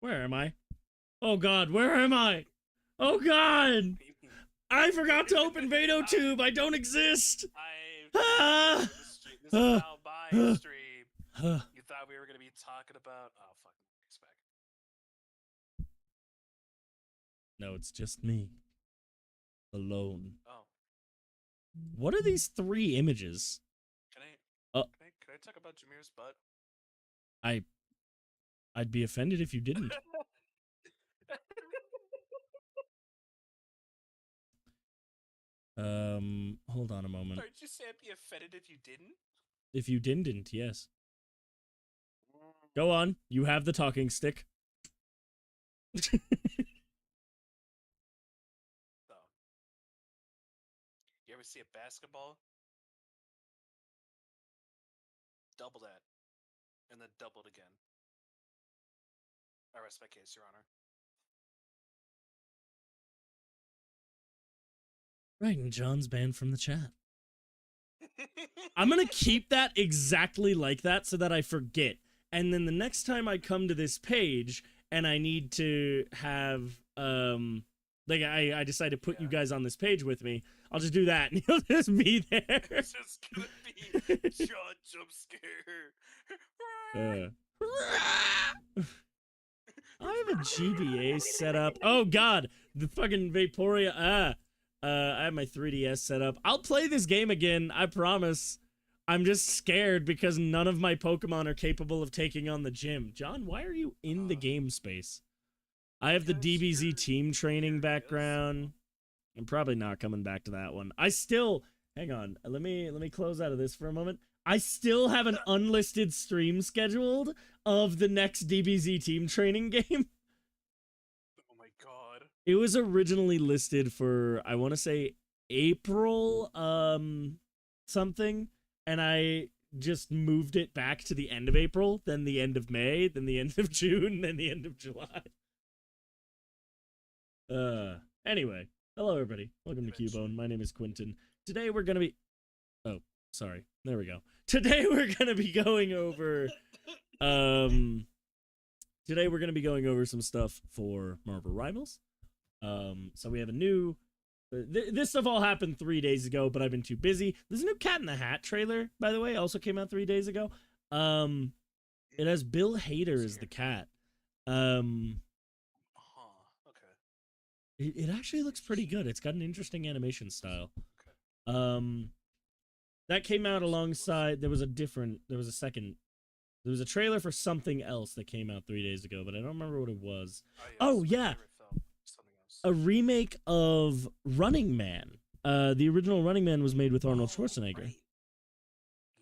Where am I? Oh god, where am I? Oh god! I forgot to open VadoTube. I don't exist. Ah! This is now my stream. You thought we were gonna be talking about? Oh fuck! Expect. No, it's just me. Alone. Oh, What are these 3 images? can I? Uh, Can I talk about Jameer's butt? I'd be offended if you didn't. Hold on a moment. Sorry, did you say I'd be offended if you didn't? If you didn't, yes. Go on. You have the talking stick. So, you ever see a basketball double that, and then double it again. I rest my case, Your Honor. Right, and John's banned from the chat. I'm gonna keep that exactly like that so that I forget. And then the next time I come to this page and I need to have like I decide to put you guys on this page with me, I'll just do that and you'll just be there. It's just gonna be John jump scare. I have a GBA set up. Oh god, the fucking Vaporia. I have my 3DS set up. I'll play this game again, I promise. I'm just scared because none of my Pokemon are capable of taking on the gym. John, why are you in the game space? I have the DBZ team training background. I'm probably not coming back to that one. I still, hang on, let me close out of this for a moment. I still have an unlisted stream scheduled of the next DBZ team training game. Oh my god. It was originally listed for, I want to say, April something, and I just moved it back to the end of April, then the end of May, then the end of June, then the end of July. Anyway, hello everybody. Welcome to Cubone. My name is Quentin. Today we're gonna be... Oh, sorry. There we go. Today we're gonna be going over... Today we're gonna be going over some stuff for Marvel Rivals. So we have a new... this stuff all happened 3 days ago, but I've been too busy. There's a new Cat in the Hat trailer, by the way, also came out 3 days ago. It has Bill Hader as the cat. It actually looks pretty good. It's got an interesting animation style. That came out alongside, there was a trailer for something else that came out 3 days ago, but I don't remember what it was. Oh, yeah. A remake of Running Man. The original Running Man was made with Arnold Schwarzenegger. Right.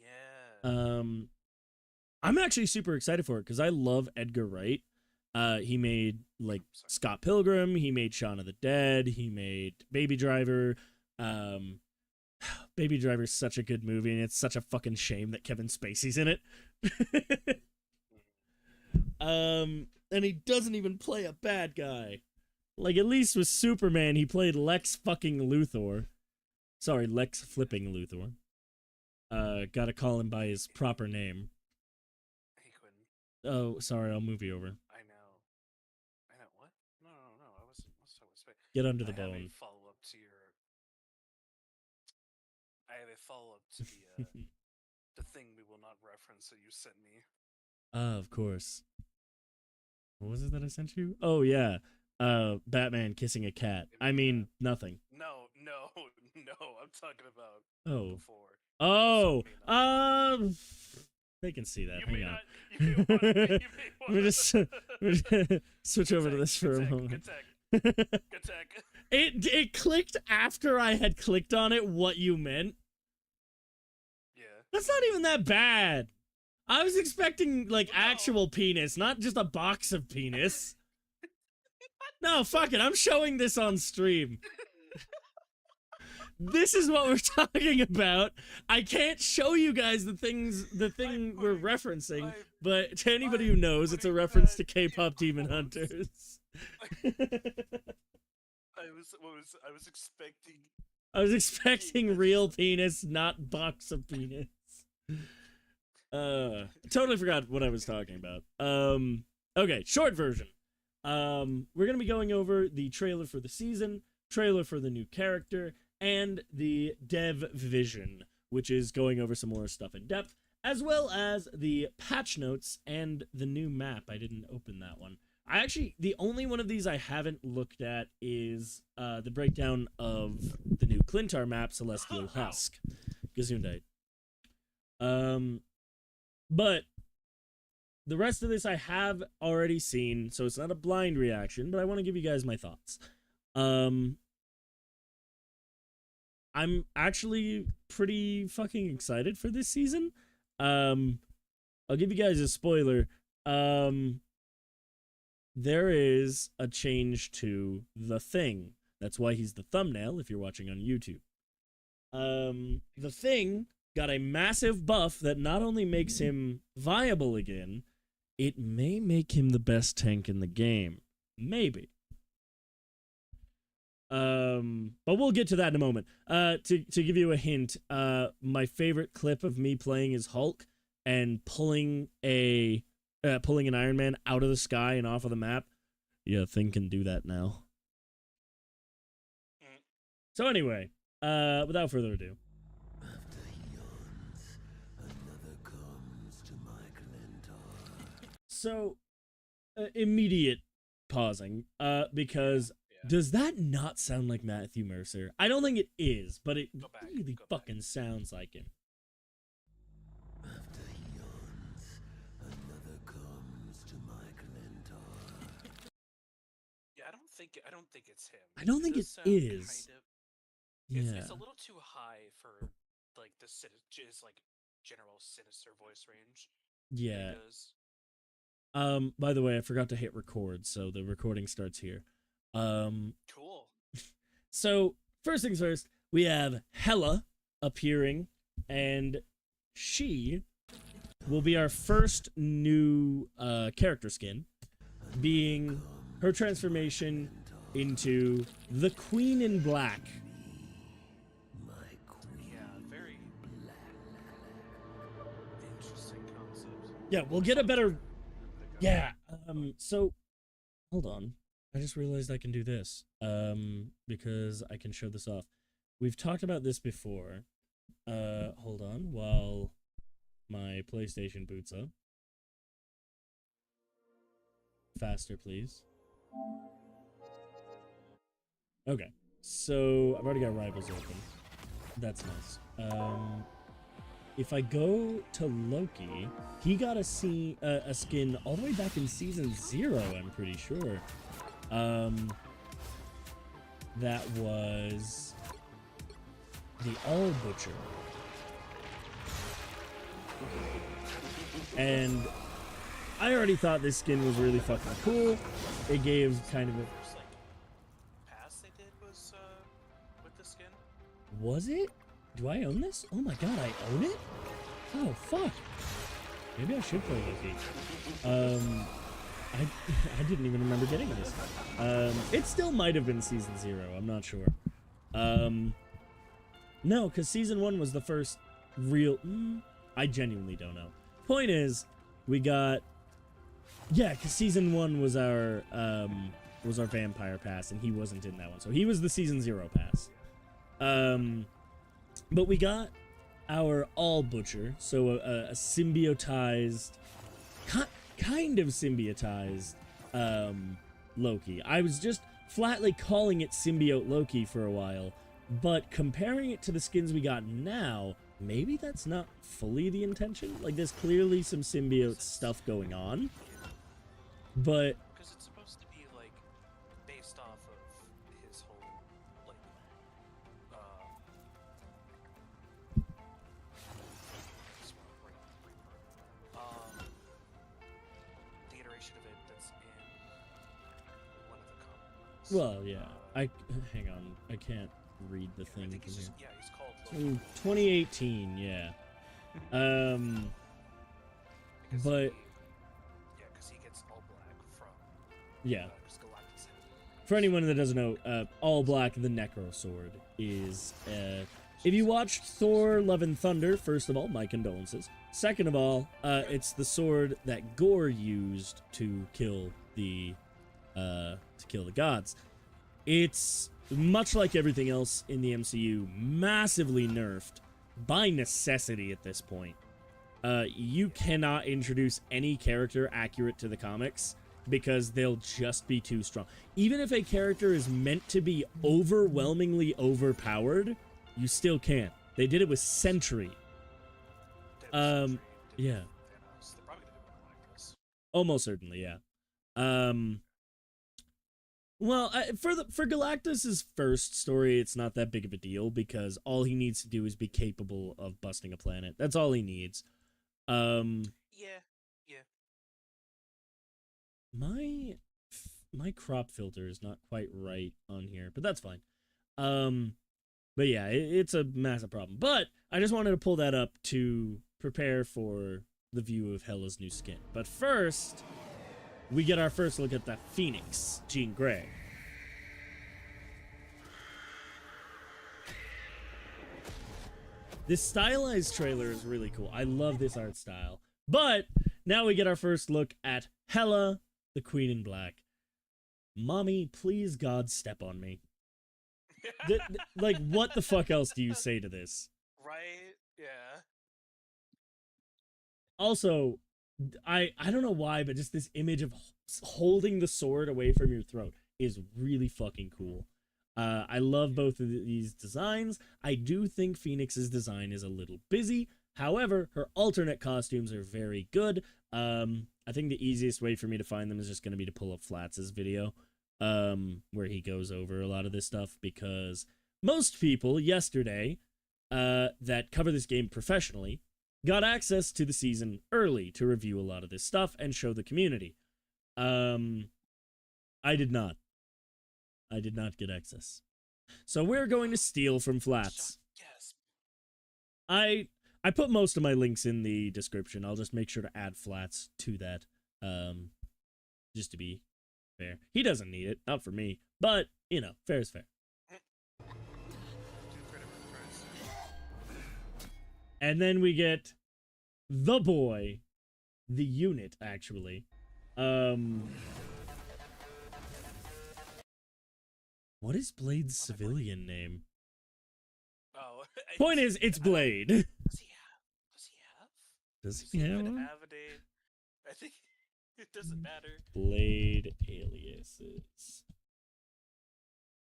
Yeah. I'm actually super excited for it because I love Edgar Wright. He made like Scott Pilgrim, he made Shaun of the Dead, he made Baby Driver. Baby Driver is such a good movie, and it's such a fucking shame that Kevin Spacey's in it. And he doesn't even play a bad guy. Like, at least with Superman, he played Lex fucking Luthor. Sorry, Lex flipping Luthor. Gotta call him by his proper name. He couldn't. Oh, sorry, I'll move you over. I know. What? No. I was talking about space. Get under the I have bone. a follow-up to your... I have a follow-up to the, the thing we will not reference that you sent me. Of course. What was it that I sent you? Oh, yeah. Batman kissing a cat. I mean, nothing. No. I'm talking about before. Oh, they can see that. Hang on. Let me just switch over to this for a moment. Good tech. It clicked after I had clicked on it what you meant. Yeah. That's not even that bad. I was expecting, like, actual penis, not just a box of penis. No, fuck it. I'm showing this on stream. This is what we're talking about. I can't show you guys the thing we're referencing, but to anybody who knows, it's a reference to K-pop Demon Hunters. I was expecting... I was expecting real penis, not box of penis. Totally forgot what I was talking about. Okay, short version. We're gonna be going over the trailer for the season, trailer for the new character, and the dev vision, which is going over some more stuff in depth, as well as the patch notes and the new map. I didn't open that one. The only one of these I haven't looked at is the breakdown of the new Clintar map, Celestial Husk. Gesundheit. But the rest of this I have already seen, so it's not a blind reaction, but I want to give you guys my thoughts. I'm actually pretty fucking excited for this season. I'll give you guys a spoiler. There is a change to the Thing. That's why he's the thumbnail if you're watching on YouTube. The Thing got a massive buff that not only makes him viable again, it may make him the best tank in the game. Maybe. But we'll get to that in a moment. To give you a hint, my favorite clip of me playing is Hulk and pulling an Iron Man out of the sky and off of the map. Yeah, thing can do that now. So anyway, without further ado. So, immediate pausing, because does that not sound like Matthew Mercer? I don't think it is, but it really fucking sounds like him. After he yawns, another comes to my Glentar. Yeah, I don't think it's him. I don't think it is. It's a little too high for like just like general sinister voice range. Yeah. By the way, I forgot to hit record, so the recording starts here. Cool. So, first things first, we have Hela appearing, and she will be our first new character skin, being her transformation into the Queen in Black. Yeah, very interesting concept. Yeah, we'll get a better... Yeah, so, hold on. I just realized I can do this, because I can show this off. We've talked about this before. Hold on, while my PlayStation boots up. Faster, please. Okay, so I've already got Rivals open. That's nice. If I go to Loki, he got a skin all the way back in Season 0, I'm pretty sure. That was the All Butcher. And I already thought this skin was really fucking cool. It gave kind of a... First, like, pass they did was with the skin. Was it? Do I own this? Oh my god, I own it? Oh, fuck. Maybe I should play Loki. I didn't even remember getting this. It still might have been Season 0. I'm not sure. No, because Season 1 was the first real... I genuinely don't know. Point is, we got... Yeah, because Season 1 was our Vampire Pass, and he wasn't in that one. So he was the Season 0 Pass. But we got our All Butcher, so a symbiotized... kind of symbiotized Loki. I was just flatly calling it Symbiote Loki for a while, but comparing it to the skins we got now, maybe that's not fully the intention. Like, there's clearly some symbiote stuff going on, but... Because it's supposed to be, like, based off of his whole, like, the iteration of it that's in one of the comics. Well, yeah. Hang on. I can't read the thing from here. Yeah, he's called In 2018, yeah. But... because he gets all black from... Yeah. Galactus. For anyone that doesn't know, All Black, the Necro Sword, is... if you watched Thor Love and Thunder, first of all, my condolences. Second of all, it's the sword that Gore used to kill the gods. It's, much like everything else in the MCU, massively nerfed by necessity at this point. You cannot introduce any character accurate to the comics because they'll just be too strong. Even if a character is meant to be overwhelmingly overpowered, you still can't. They did it with Sentry. Yeah. Almost certainly, yeah. Well, for Galactus's first story, it's not that big of a deal because all he needs to do is be capable of busting a planet. That's all he needs. Yeah. My crop filter is not quite right on here, but that's fine. But yeah, it's a massive problem. But I just wanted to pull that up to prepare for the view of Hela's new skin. But first, we get our first look at the Phoenix, Jean Grey. This stylized trailer is really cool. I love this art style. But now we get our first look at Hela, the Queen in Black. Mommy, please God, step on me. Like, what the fuck else do you say to this? Right? Yeah. Also, I don't know why, but just this image of holding the sword away from your throat is really fucking cool. I love both of these designs. I do think Phoenix's design is a little busy. However, her alternate costumes are very good. I think the easiest way for me to find them is just going to be to pull up Flats' video, where he goes over a lot of this stuff, because most people yesterday that cover this game professionally got access to the season early to review a lot of this stuff and show the community. I did not. I did not get access. So we're going to steal from Flats. Yes. I put most of my links in the description. I'll just make sure to add Flats to that. Just to be fair. He doesn't need it, not for me. But, you know, fair is fair. And then we get the boy, the unit, actually. What is Blade's civilian name? Oh. Point is, it's Blade. Does he have? Does he have one? have a name? I think it doesn't matter. Blade aliases.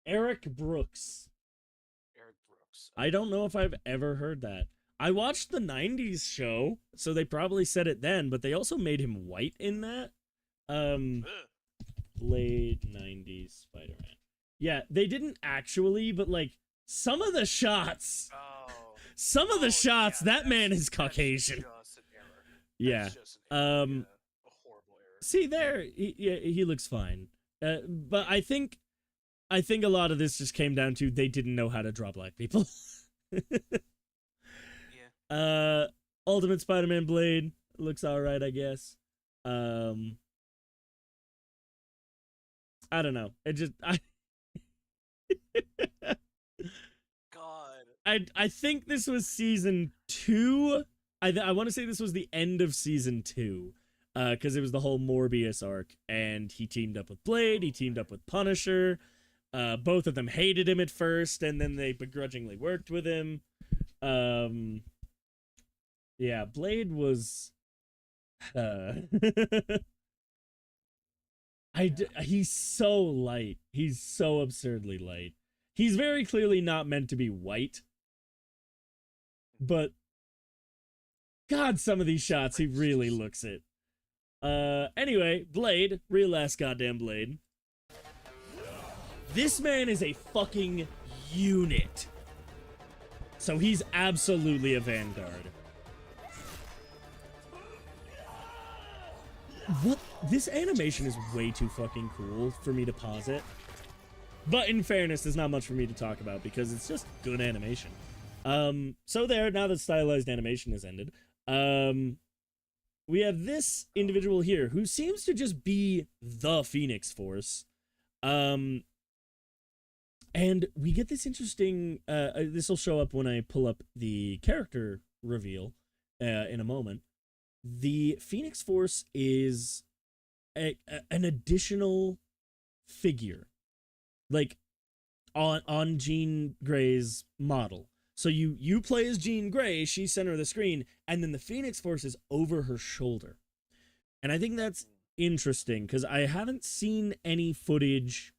Eric Brooks. Eric Brooks. I don't know if I've ever heard that. I watched the 90s show, so they probably said it then, but they also made him white in that. Blade 90s Spider-Man. Yeah, they didn't actually, but like some of the shots. Some of the shots, yeah, that man is Caucasian. Yeah. A horrible error. See there, he looks fine. But I think a lot of this just came down to they didn't know how to draw black people. Yeah. Ultimate Spider-Man Blade looks all right, I guess. I don't know. God. I think this was season 2. I want to say this was the end of season 2. Because it was the whole Morbius arc, and he teamed up with Blade, he teamed up with Punisher. Both of them hated him at first, and then they begrudgingly worked with him. Yeah, Blade was... he's so light. He's so absurdly light. He's very clearly not meant to be white. But... God, some of these shots, he really looks it. Anyway, Blade. Real ass goddamn Blade. This man is a fucking unit. So he's absolutely a Vanguard. What? This animation is way too fucking cool for me to pause it. But in fairness, there's not much for me to talk about because it's just good animation. So there, now that stylized animation has ended, we have this individual here who seems to just be the Phoenix Force. And we get this interesting, this will show up when I pull up the character reveal in a moment. The Phoenix Force is an additional figure, like on Jean Grey's model. So you play as Jean Grey, she's center of the screen, and then the Phoenix Force is over her shoulder. And I think that's interesting because I haven't seen any footage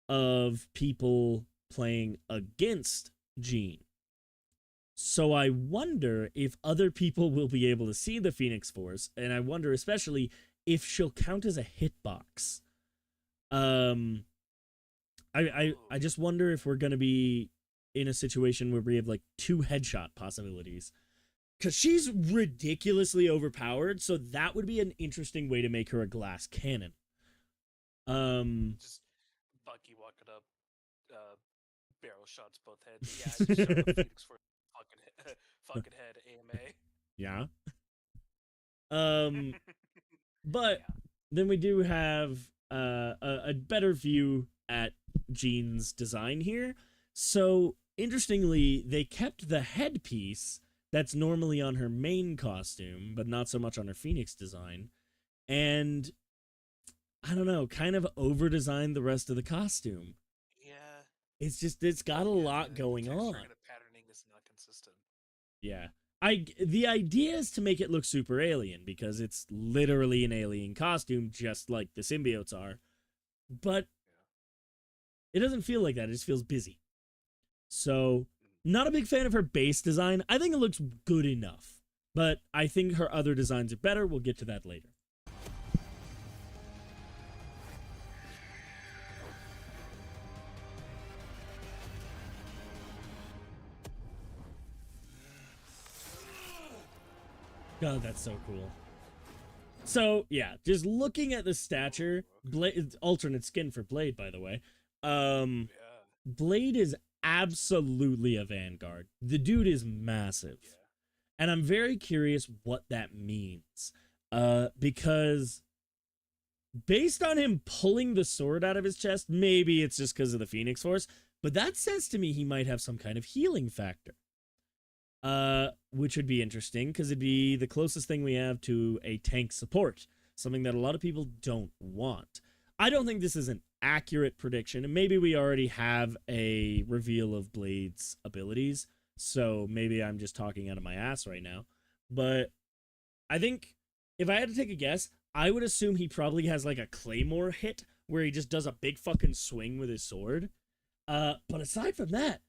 of people playing against Jean. So I wonder if other people will be able to see the Phoenix Force, and I wonder especially if she'll count as a hitbox. I just wonder if we're gonna be in a situation where we have like 2 headshot possibilities. Because she's ridiculously overpowered, so that would be an interesting way to make her a glass cannon. Just Bucky walking up, barrel shots both heads. Yeah, I just shot the Phoenix for fucking head AMA. Yeah. But Yeah. then we do have a better view at Jean's design here. So interestingly, they kept the headpiece that's normally on her main costume, but not so much on her Phoenix design. And I don't know, kind of over designed the rest of the costume. Yeah. It's got a lot going the on. texturing and the patterning is not consistent. Yeah. The idea is to make it look super alien because it's literally an alien costume, just like the symbiotes are. But it doesn't feel like that. It just feels busy. So, not a big fan of her base design. I think it looks good enough. But I think her other designs are better. We'll get to that later. God, that's so cool. So, yeah, just looking at the stature, Blade, alternate skin for Blade, by the way. Yeah. Blade is absolutely a vanguard. The dude is massive. Yeah. And I'm very curious what that means. Because based on him pulling the sword out of his chest, maybe it's just because of the Phoenix Force, but that says to me he might have some kind of healing factor. Which would be interesting because it'd be the closest thing we have to a tank support, something that a lot of people don't want. I don't think this is an accurate prediction, and maybe we already have a reveal of Blade's abilities, so maybe I'm just talking out of my ass right now. But I think if I had to take a guess, I would assume he probably has like a claymore hit where he just does a big fucking swing with his sword. But aside from that,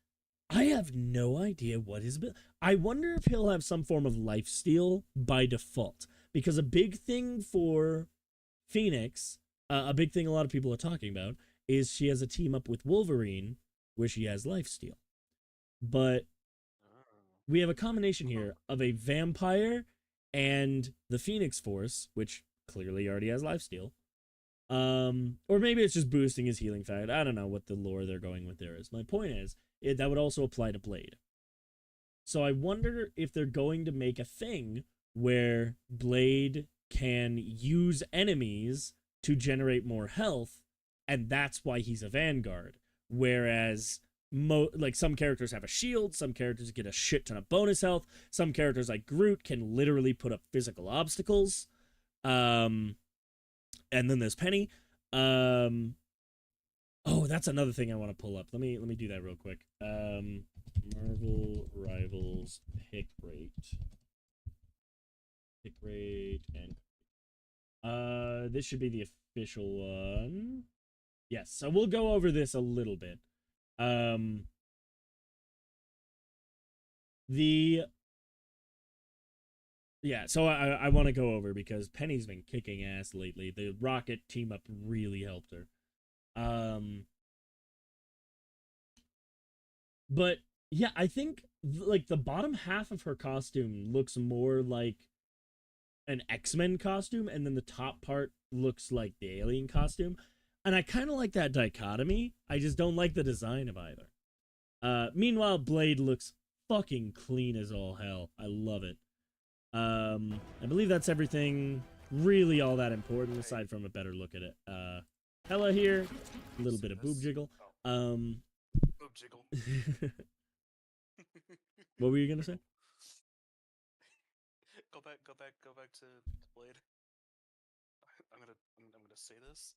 I have no idea what his I wonder if he'll have some form of lifesteal by default, because a big thing for Phoenix, a big thing a lot of people are talking about, is she has a team up with Wolverine where she has lifesteal. But we have a combination here of a vampire and the Phoenix Force, which clearly already has lifesteal. Or maybe it's just boosting his healing factor. I don't know what the lore they're going with there is. My point is, that would also apply to Blade. So I wonder if they're going to make a thing where Blade can use enemies to generate more health, and that's why he's a vanguard. Whereas like some characters have a shield, some characters get a shit ton of bonus health, some characters like Groot can literally put up physical obstacles. And then there's Penny. Oh, that's another thing I want to pull up. Let me do that real quick. Marvel Rivals pick rate, and this should be the official one. Yes, so we'll go over this a little bit. So I want to go over because Penny's been kicking ass lately. The Rocket team up really helped her. But yeah, I think like the bottom half of her costume looks more like an X-Men costume, and then the top part looks like the alien costume. And I kind of like that dichotomy. I just don't like the design of either. Meanwhile, Blade looks fucking clean as all hell. I love it. I believe that's everything really all that important aside from a better look at it. Hela here, a little bit of boob jiggle. Boob jiggle. What were you gonna say? Go back to Blade. I'm gonna say this,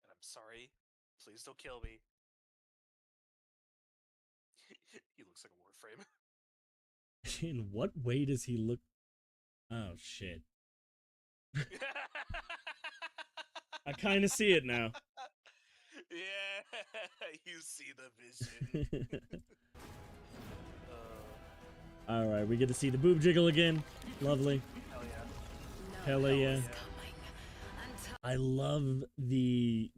and I'm sorry. Please don't kill me. He looks like a Warframe. In what way does he look? Oh shit! I kind of see it now. Yeah, you see the vision. All right, we get to see the boob jiggle again. Lovely. Hell yeah. Hell yeah. I love the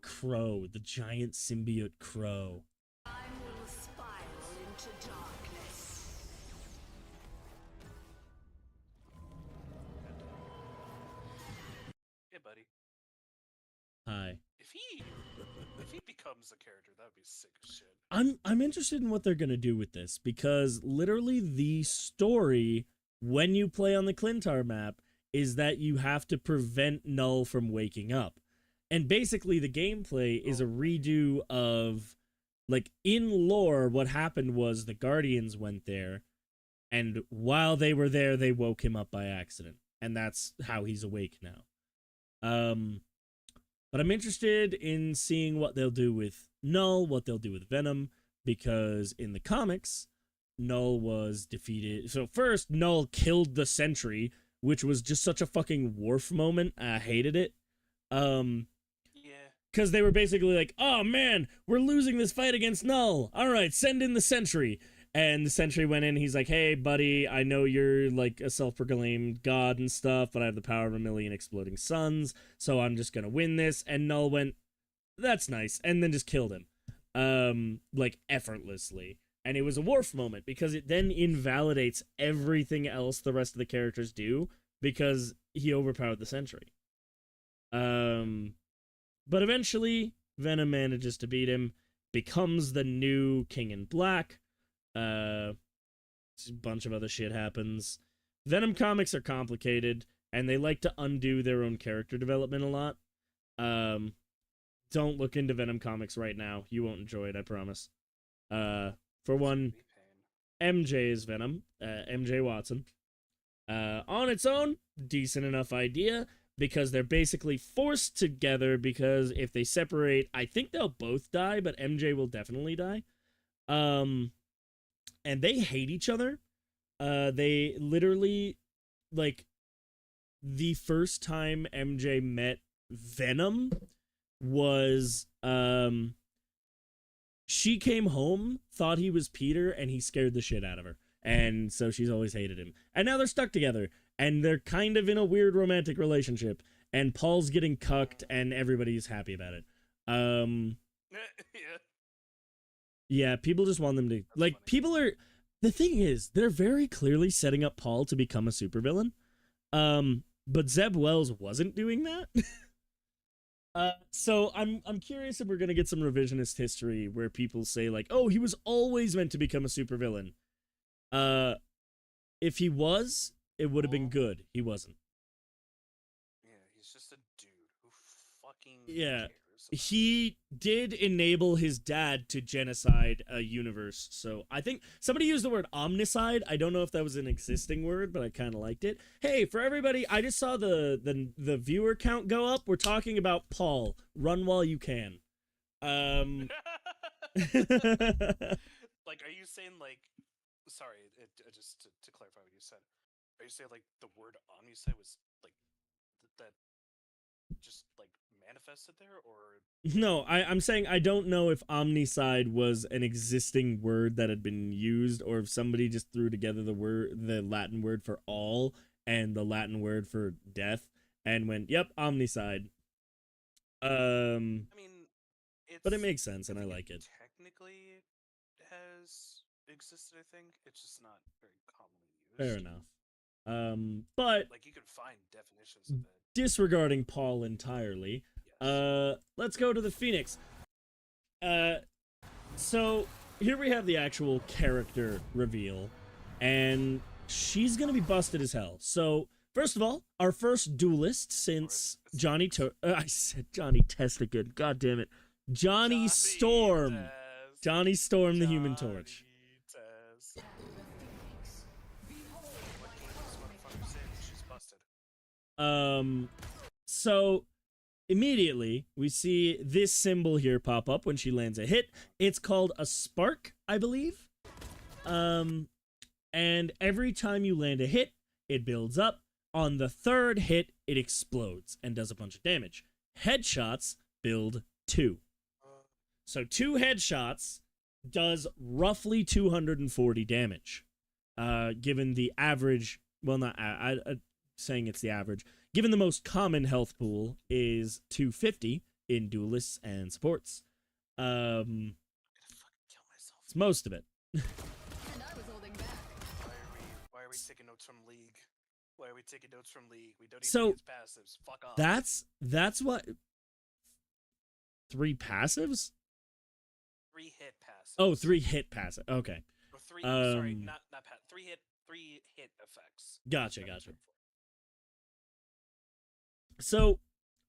crow, the giant symbiote crow. I will spiral into darkness. Hey, buddy. Hi. If he becomes a character. That would be sick as shit. I'm interested in what they're gonna do with this, because literally the story when you play on the Clintar map is that you have to prevent Null from waking up. And basically the gameplay is a redo of, like, in lore, what happened was the Guardians went there, and while they were there, they woke him up by accident. And that's how he's awake now. But I'm interested in seeing what they'll do with Null, what they'll do with Venom, because in the comics, Null was defeated. So first, Null killed the Sentry, which was just such a fucking Worf moment. I hated it. Yeah. Because they were basically like, oh man, we're losing this fight against Null. All right, send in the Sentry. And the Sentry went in, he's like, hey, buddy, I know you're like a self-proclaimed god and stuff, but I have the power of 1,000,000 exploding suns, so I'm just gonna win this. And Null went, that's nice, and then just killed him. Like, effortlessly. And it was a Worf moment, because it then invalidates everything else the rest of the characters do, because he overpowered the Sentry. But eventually, Venom manages to beat him, becomes the new King in Black. A bunch of other shit happens. Venom comics are complicated, and they like to undo their own character development a lot. Don't look into Venom comics right now. You won't enjoy it, I promise. For one, MJ is Venom. MJ Watson. On its own, decent enough idea, because they're basically forced together, because if they separate, I think they'll both die, but MJ will definitely die. And they hate each other. They literally, like, the first time MJ met Venom was, she came home, thought he was Peter, and he scared the shit out of her. And so she's always hated him. And now they're stuck together, and they're kind of in a weird romantic relationship. And Paul's getting cucked, and everybody's happy about it. Yeah. Yeah, people just want them to, like, funny. people are, the thing is, they're very clearly setting up Paul to become a supervillain. But Zeb Wells wasn't doing that. So I'm curious if we're gonna get some revisionist history where people say, like, oh, he was always meant to become a supervillain. If he was, it would have been good. He wasn't. Yeah, he's just a dude who fucking Yeah. cares. He did enable his dad to genocide a universe. So I think somebody used the word omnicide. I don't know if that was an existing word, but I kind of liked it. Hey, for everybody, I just saw the viewer count go up. We're talking about Paul. Run while you can. Like, are you saying, like, sorry, just to clarify what you said, are you saying, like, the word omnicide was, like, that just, like, manifested there, or? No, I'm saying I don't know if omnicide was an existing word that had been used, or if somebody just threw together the Latin word for all and the Latin word for death and went, yep, omnicide. I mean, But it makes sense, and I think like it. Technically, has existed. I think it's just not very commonly used. Fair enough. But Like, you can find definitions of it. disregarding Paul entirely, Yes. let's go to the Phoenix. So here we have the actual character reveal, and she's gonna be busted as hell. So first of all, our first duelist since I said Johnny Test again. God damn it, Johnny Storm. Test. Johnny Storm, the Human Torch. Test. What game does this motherfucker say that she's busted? So immediately we see this symbol here pop up when she lands a hit. It's called a spark, I believe. And every time you land a hit, it builds up. On the third hit, it explodes and does a bunch of damage. Headshots build 2. So 2 headshots does roughly 240 damage. Given the average, well, not saying it's the average, given the most common health pool is 250 in duelists and supports. I'm gonna fucking kill myself. It's most of it. And I was holding back. Why are we taking notes from League? Why are we taking notes from League? We don't need So, to passives. Fuck off. That's what 3 passives? 3-hit passes. Oh, 3-hit passive. Okay. Or sorry, Um, not 3-hit effects. Gotcha, That's gotcha. what I'm So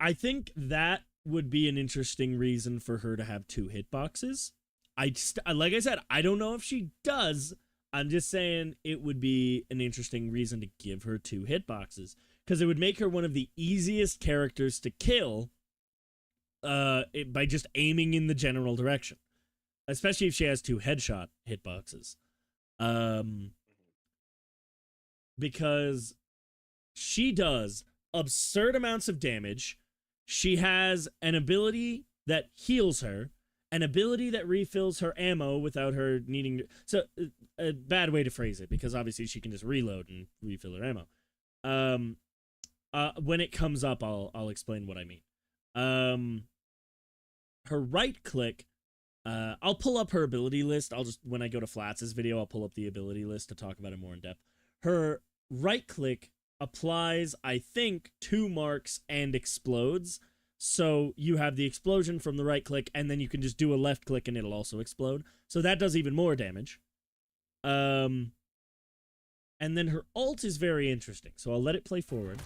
I think that would be an interesting reason for her to have 2 hitboxes. Like I said, I don't know if she does. I'm just saying it would be an interesting reason to give her 2 hitboxes, because it would make her one of the easiest characters to kill by just aiming in the general direction, especially if she has 2 headshot hitboxes. Because she does absurd amounts of damage. She has an ability that heals her, an ability that refills her ammo without her needing to. So, a bad way to phrase it, because obviously she can just reload and refill her ammo. When it comes up, I'll explain what I mean. Her right click. I'll pull up her ability list. When I go to Flats' video, I'll pull up the ability list to talk about it more in depth. Her right click applies, I think, 2 marks and explodes. So you have the explosion from the right click, and then you can just do a left click and it'll also explode. So that does even more damage. And then her ult is very interesting. So I'll let it play forward.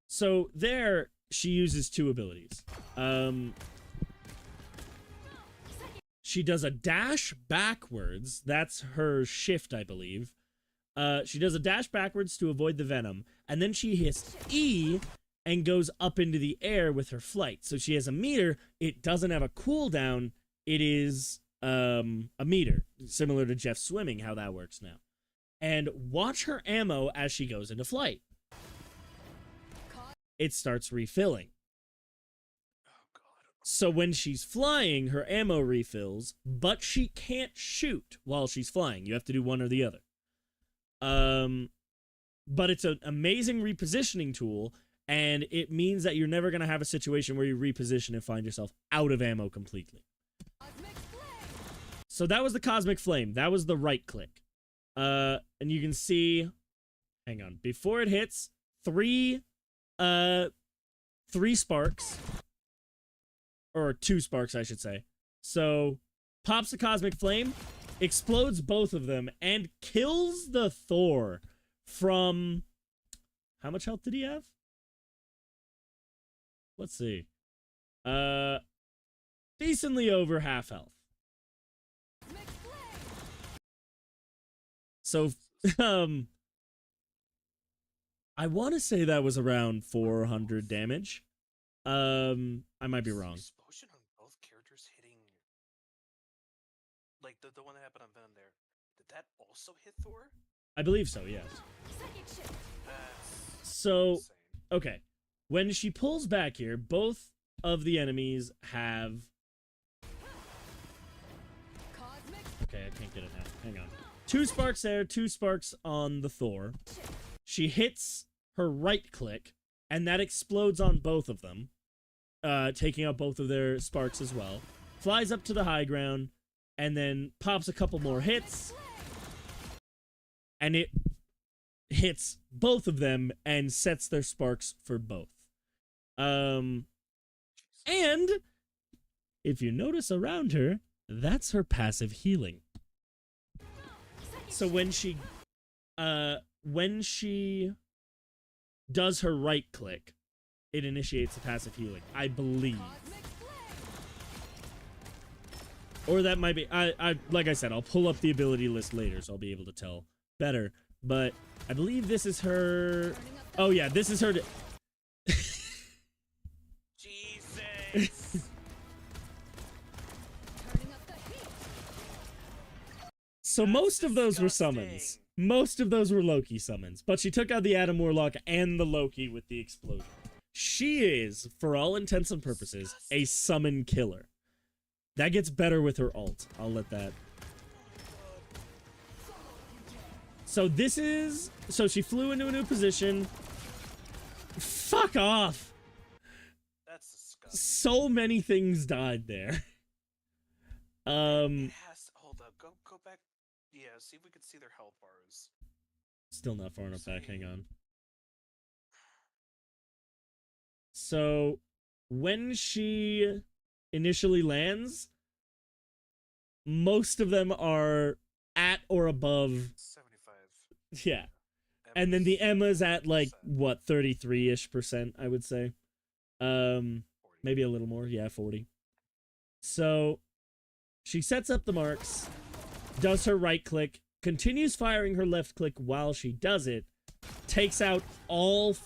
So there, she uses 2 abilities. She does a dash backwards. That's her shift, I believe. She does a dash backwards to avoid the venom, and then she hits E and goes up into the air with her flight. So she has a meter. It doesn't have a cooldown. It is a meter, similar to Jeff swimming, how that works now. And watch her ammo as she goes into flight. It starts refilling. So when she's flying, her ammo refills, but she can't shoot while she's flying. You have to do one or the other. But it's an amazing repositioning tool, and it means that you're never going to have a situation where you reposition and find yourself out of ammo completely. So that was the Cosmic Flame. That was the right click. And you can see, hang on, before it hits, 3 sparks. Or 2 sparks, I should say. So, pops the Cosmic Flame, explodes both of them, and kills the Thor from... How much health did he have? Let's see. Decently over half health. So, I want to say that was around 400 damage. I might be wrong. Explosion on both characters hitting, like the one that happened on Venom there. Did that also hit Thor? I believe so, yes. That's So, insane. okay. When she pulls back here, both of the enemies have... Okay, I can't get it now. Hang on. 2 sparks there, 2 sparks on the Thor. She hits her right click, and that explodes on both of them, taking out both of their sparks as well. Flies up to the high ground, and then pops a couple more hits, and it hits both of them and sets their sparks for both. And if you notice around her, that's her passive healing. So when she does her right click, it initiates the passive healing, I believe. Or that might be, I like I said, I'll pull up the ability list later, so I'll be able to tell better. But I believe this is her. Oh yeah, this is her. Jesus. So That's most of those were summons. disgusting. Most of those were Loki summons, but she took out the Adam Warlock and the Loki with the explosion. She is, for all intents and purposes, a summon killer. That gets better with her ult. I'll let that. So this is... So she flew into a new position. Fuck off! That's disgusting. So many things died there. It has. Hold up. Go back. Yeah. See if we can see their health bars. Still not far enough back, hang on. So, when she initially lands, most of them are at or above 75. yeah. And then the Emma's at like what 33ish%, I would say. 40. Maybe a little more. Yeah, 40. So she sets up the marks, does her right click, continues firing her left click while she does it, takes out all,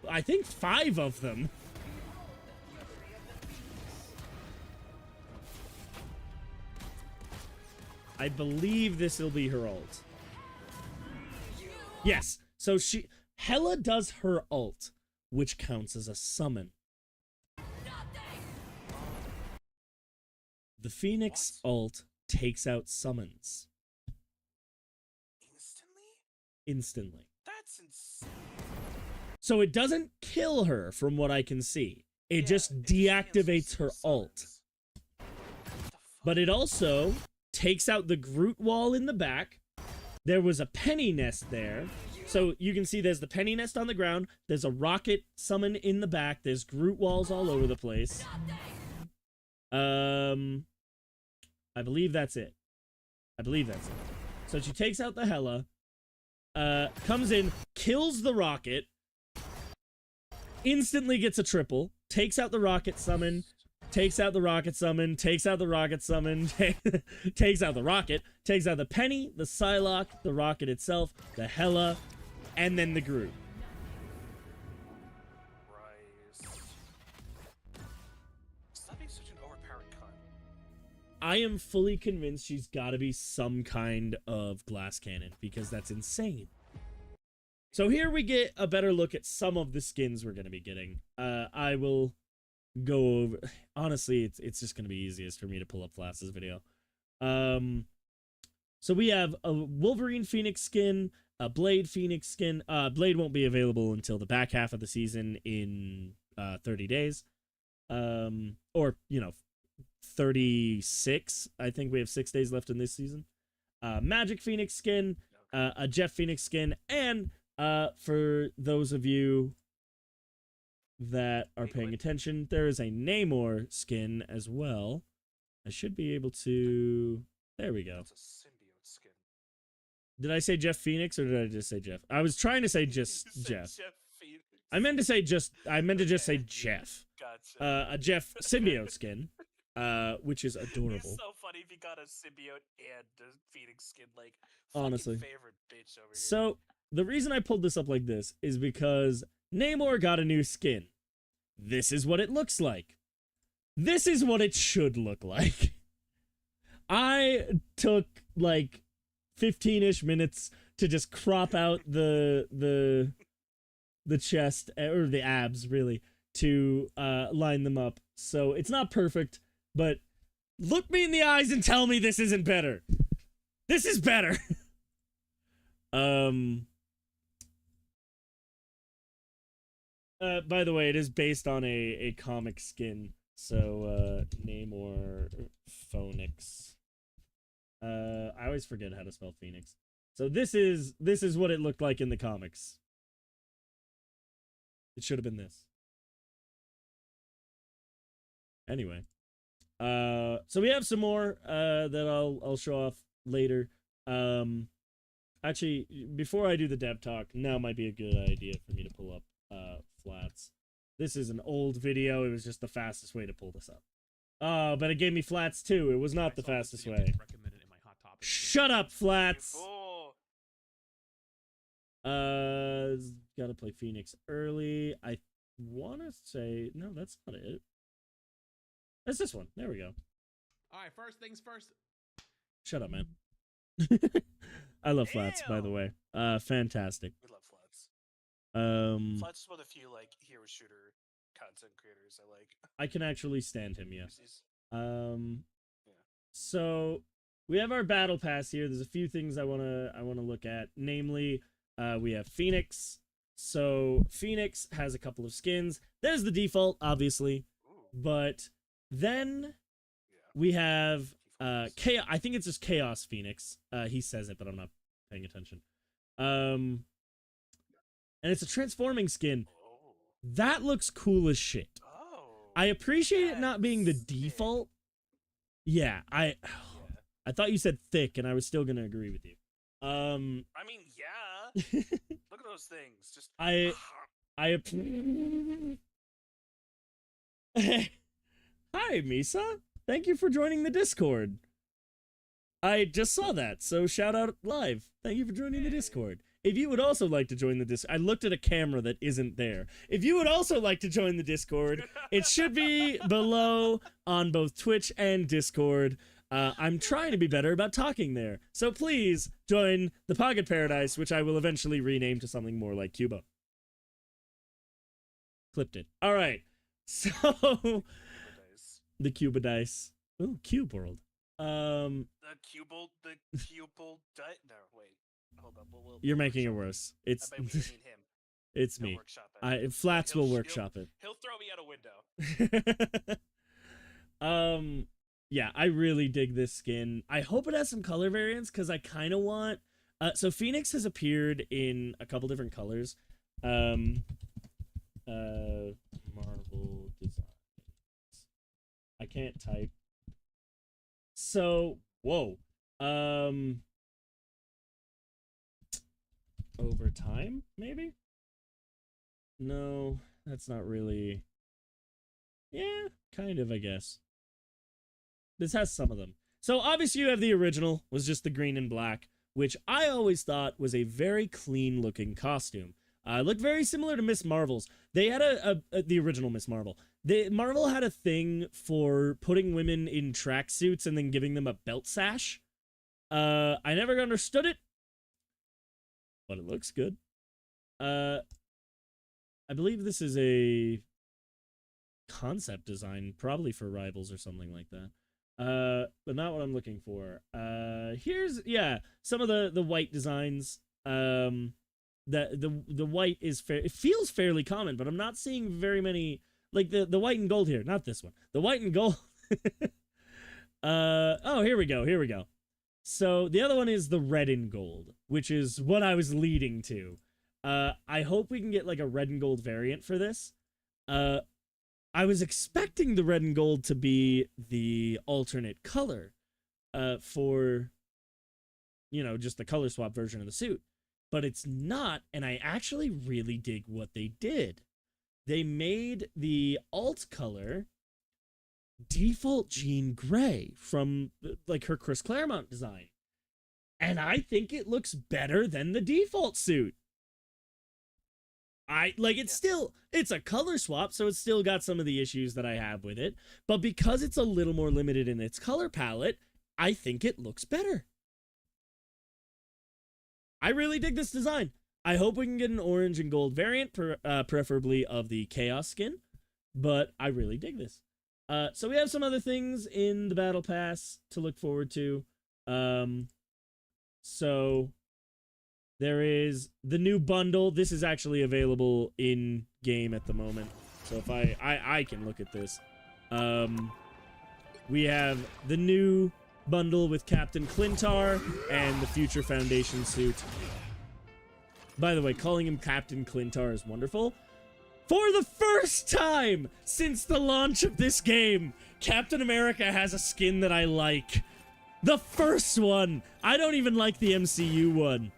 I think 5 of them. I believe this will be her ult. Yes. So Hela does her ult, which counts as a summon. The Phoenix ult takes out summons. Instantly. That's insane. So it doesn't kill her, from what I can see. It just deactivates her ult. But it also takes out the Groot wall in the back. There was a penny nest there. So you can see there's the penny nest on the ground. There's a rocket summon in the back. There's Groot walls all over the place. I believe that's it. So she takes out the Hela. Comes in, kills the rocket. Instantly gets a triple. Takes out the rocket summon. Takes out the rocket summon, takes out the rocket summon, takes out the rocket, takes out the penny, the Psylocke, the rocket itself, the Hela, and then the Groot. Right. Stop being such an overpowered cunt. I am fully convinced she's got to be some kind of glass cannon, because that's insane. So here we get a better look at some of the skins we're going to be getting. I will go over, honestly, it's just gonna be easiest for me to pull up Flass's video. So we have a Wolverine Phoenix skin, a Blade Phoenix skin. Blade won't be available until the back half of the season in 30 days, or 36. I think we have 6 days left in this season. Magic Phoenix skin, a Jeff Phoenix skin, and for those of you that are paying attention, there is a Namor skin as well. I should be able to... There we go. That's a symbiote skin. Did I say Jeff Phoenix, or did I just say Jeff? I was trying to say just Jeff. Jeff Phoenix. I meant to just say Jeff. Gotcha. A Jeff symbiote skin, which is adorable. It's so funny if you got a symbiote and a Phoenix skin, like, Honestly. favorite bitch over here. So, the reason I pulled this up like this is because Namor got a new skin. This is what it looks like. This is what it should look like. I took like 15-ish minutes to just crop out the chest, or the abs really, to line them up. So it's not perfect, but look me in the eyes and tell me this isn't better. This is better. By the way, it is based on a comic skin. So, Namor Phoenix. I always forget how to spell Phoenix. So this is what it looked like in the comics. It should have been this. Anyway. So we have some more that I'll show off later. Actually, before I do the dev talk, now might be a good idea for me to pull up Flats. This is an old video. It was just the fastest way to pull this up. Oh, but it gave me Flats too. It was not the fastest way. Shut up, Flats! Gotta play Phoenix early. I wanna say... No, that's not it. That's this one. There we go. Alright, first things first. Shut up, man. I love Flats, by the way. Fantastic. We love Flats. Flats is one of the few, like, hero shooter content creators I like. I can actually stand him, yeah. Yeah. So we have our battle pass here. There's a few things I wanna look at. Namely, we have Phoenix. So Phoenix has a couple of skins. There's the default, obviously. Ooh. But then we have Chaos. I think it's just Chaos Phoenix. He says it, but I'm not paying attention. And it's a transforming skin. Oh. That looks cool as shit. Oh. I appreciate it not being the That's it. default. Yeah, I thought you said thick, and I was still gonna agree with you. I mean, yeah. Look at those things. Just I Hi, Misa. Thank you for joining the Discord. I just saw that, so shout out live. Thank you for joining the Discord. If you would also like to join the Discord, I looked at a camera that isn't there. If you would also like to join the Discord, it should be below on both Twitch and Discord. I'm trying to be better about talking there. So please join the Pocket Paradise, which I will eventually rename to something more like Cuba. Clipped it. All right. So Dice. the Cuba dice. Ooh, Cube World. The cubal dice. No, wait. Hold up. You're we'll making it workshop worse. It's I bet we mean him. it's He'll me. workshop it. Flats He'll- will he'll- workshop it. He'll throw me out a window. Yeah, I really dig this skin. I hope it has some color variants because I kind of want. So Phoenix has appeared in a couple different colors. Marvel designs. I can't type. So whoa. Over time, maybe? No, that's not really. Yeah, kind of, I guess. This has some of them. So obviously you have the original, was just the green and black, which I always thought was a very clean looking costume. Looked very similar to Miss Marvel's. They had the original Miss Marvel. Marvel had a thing for putting women in tracksuits and then giving them a belt sash. I never understood it, but it looks good. I believe this is a concept design, probably for Rivals or something like that. But not what I'm looking for. Here's some of the white designs. The white is fair. It feels fairly common, but I'm not seeing very many like the white and gold here. Not this one. The white and gold. Oh, here we go. So the other one is the red and gold, which is what I was leading to. I hope we can get like a red and gold variant for this. I was expecting the red and gold to be the alternate color for, just the color swap version of the suit. But it's not, and I actually really dig what they did. They made the alt color default Jean Grey from like her Chris Claremont design. And I think it looks better than the default suit. It's a color swap, so it's still got some of the issues that I have with it. But because it's a little more limited in its color palette, I think it looks better. I really dig this design. I hope we can get an orange and gold variant, preferably of the Chaos skin. But I really dig this. So we have some other things in the Battle Pass to look forward to. So there is the new bundle. This is actually available in game at the moment. So if I can look at this. We have the new bundle with Captain Clintar and the Future Foundation suit. By the way, calling him Captain Clintar is wonderful. For the first time since the launch of this game, Captain America has a skin that I like. The first one. I don't even like the MCU one.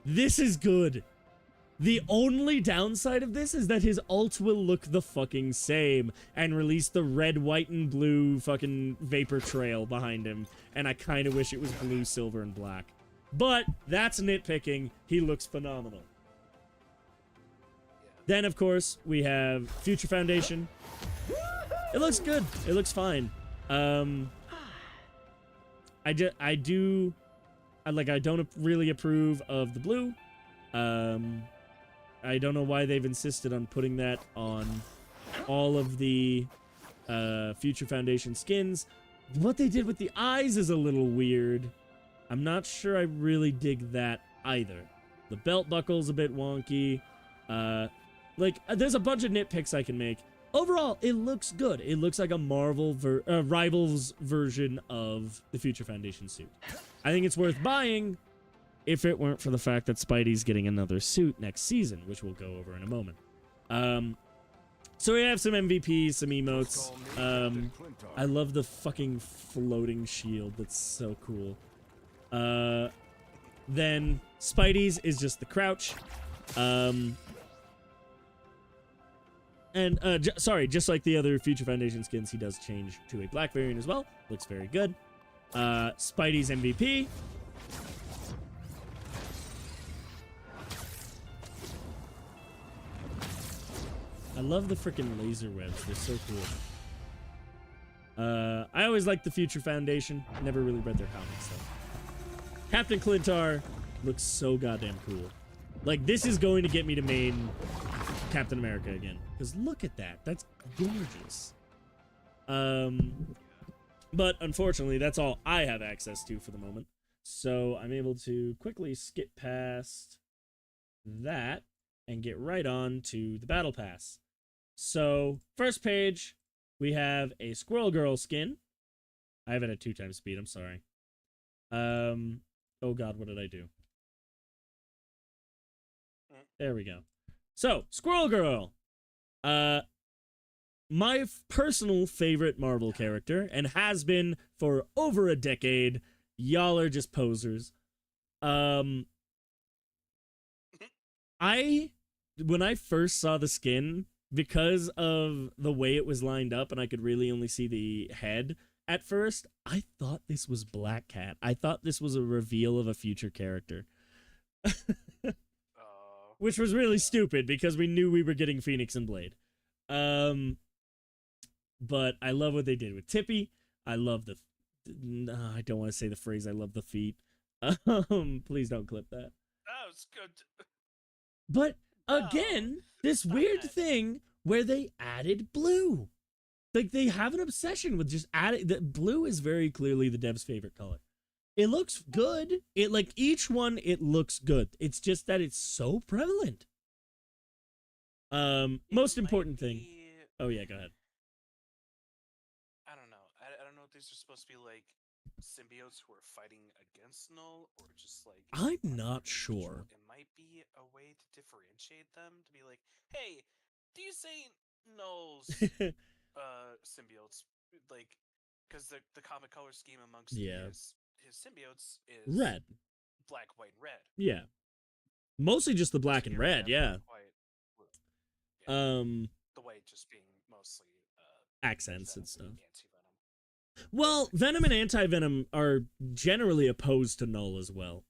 This is good. The only downside of this is that his ult will look the fucking same and release the red, white, and blue fucking vapor trail behind him. And I kind of wish it was blue, silver, and black. But that's nitpicking. He looks phenomenal. Then, of course, we have Future Foundation. It looks good. It looks fine. I don't really approve of the blue. I don't know why they've insisted on putting that on all of the Future Foundation skins. What they did with the eyes is a little weird. I'm not sure I really dig that either. The belt buckle's a bit wonky. There's a bunch of nitpicks I can make. Overall, it looks good. It looks like a Marvel Rivals version of the Future Foundation suit. I think it's worth buying if it weren't for the fact that Spidey's getting another suit next season, which we'll go over in a moment. So we have some MVPs, some emotes. I love the fucking floating shield. That's so cool. Then Spidey's is just the crouch. Sorry, just like the other Future Foundation skins, he does change to a black variant as well. Looks very good. Spidey's MVP. I love the freaking laser webs. They're so cool. I always liked the Future Foundation. Never really read their comics, though. Captain Clintar looks so goddamn cool. Like, this is going to get me to main Captain America again. Because look at that. That's gorgeous. But unfortunately, that's all I have access to for the moment. So I'm able to quickly skip past that and get right on to the Battle Pass. So, first page, we have a Squirrel Girl skin. I have it at 2x speed, I'm sorry. Oh god, what did I do? There we go. So, Squirrel Girl. My personal favorite Marvel character, and has been for over a decade. Y'all are just posers. When I first saw the skin, because of the way it was lined up and I could really only see the head at first, I thought this was Black Cat. I thought this was a reveal of a future character. Which was really stupid because we knew we were getting Phoenix and Blade. But I love what they did with Tippy. I love the... I don't want to say the phrase, I love the feet. Please don't clip that. That was good. But again, this weird thing where they added blue. Like, they have an obsession with just adding... Blue is very clearly the dev's favorite color. It looks good. It, like, each one, it looks good. It's just that it's so prevalent. Most important thing... Oh, yeah, go ahead. I don't know. I don't know if these are supposed to be, like, symbiotes who are fighting against Null, or just, like... I'm not sure. It might be a way to differentiate them, to be like, hey, these ain't Null's symbiotes. Like, because the comic color scheme amongst his symbiotes is... Red. Black, white, and red. Yeah. Mostly just the black and red, yeah. The white just being mostly... accents and stuff. Well, Venom and Anti-Venom are generally opposed to Null as well.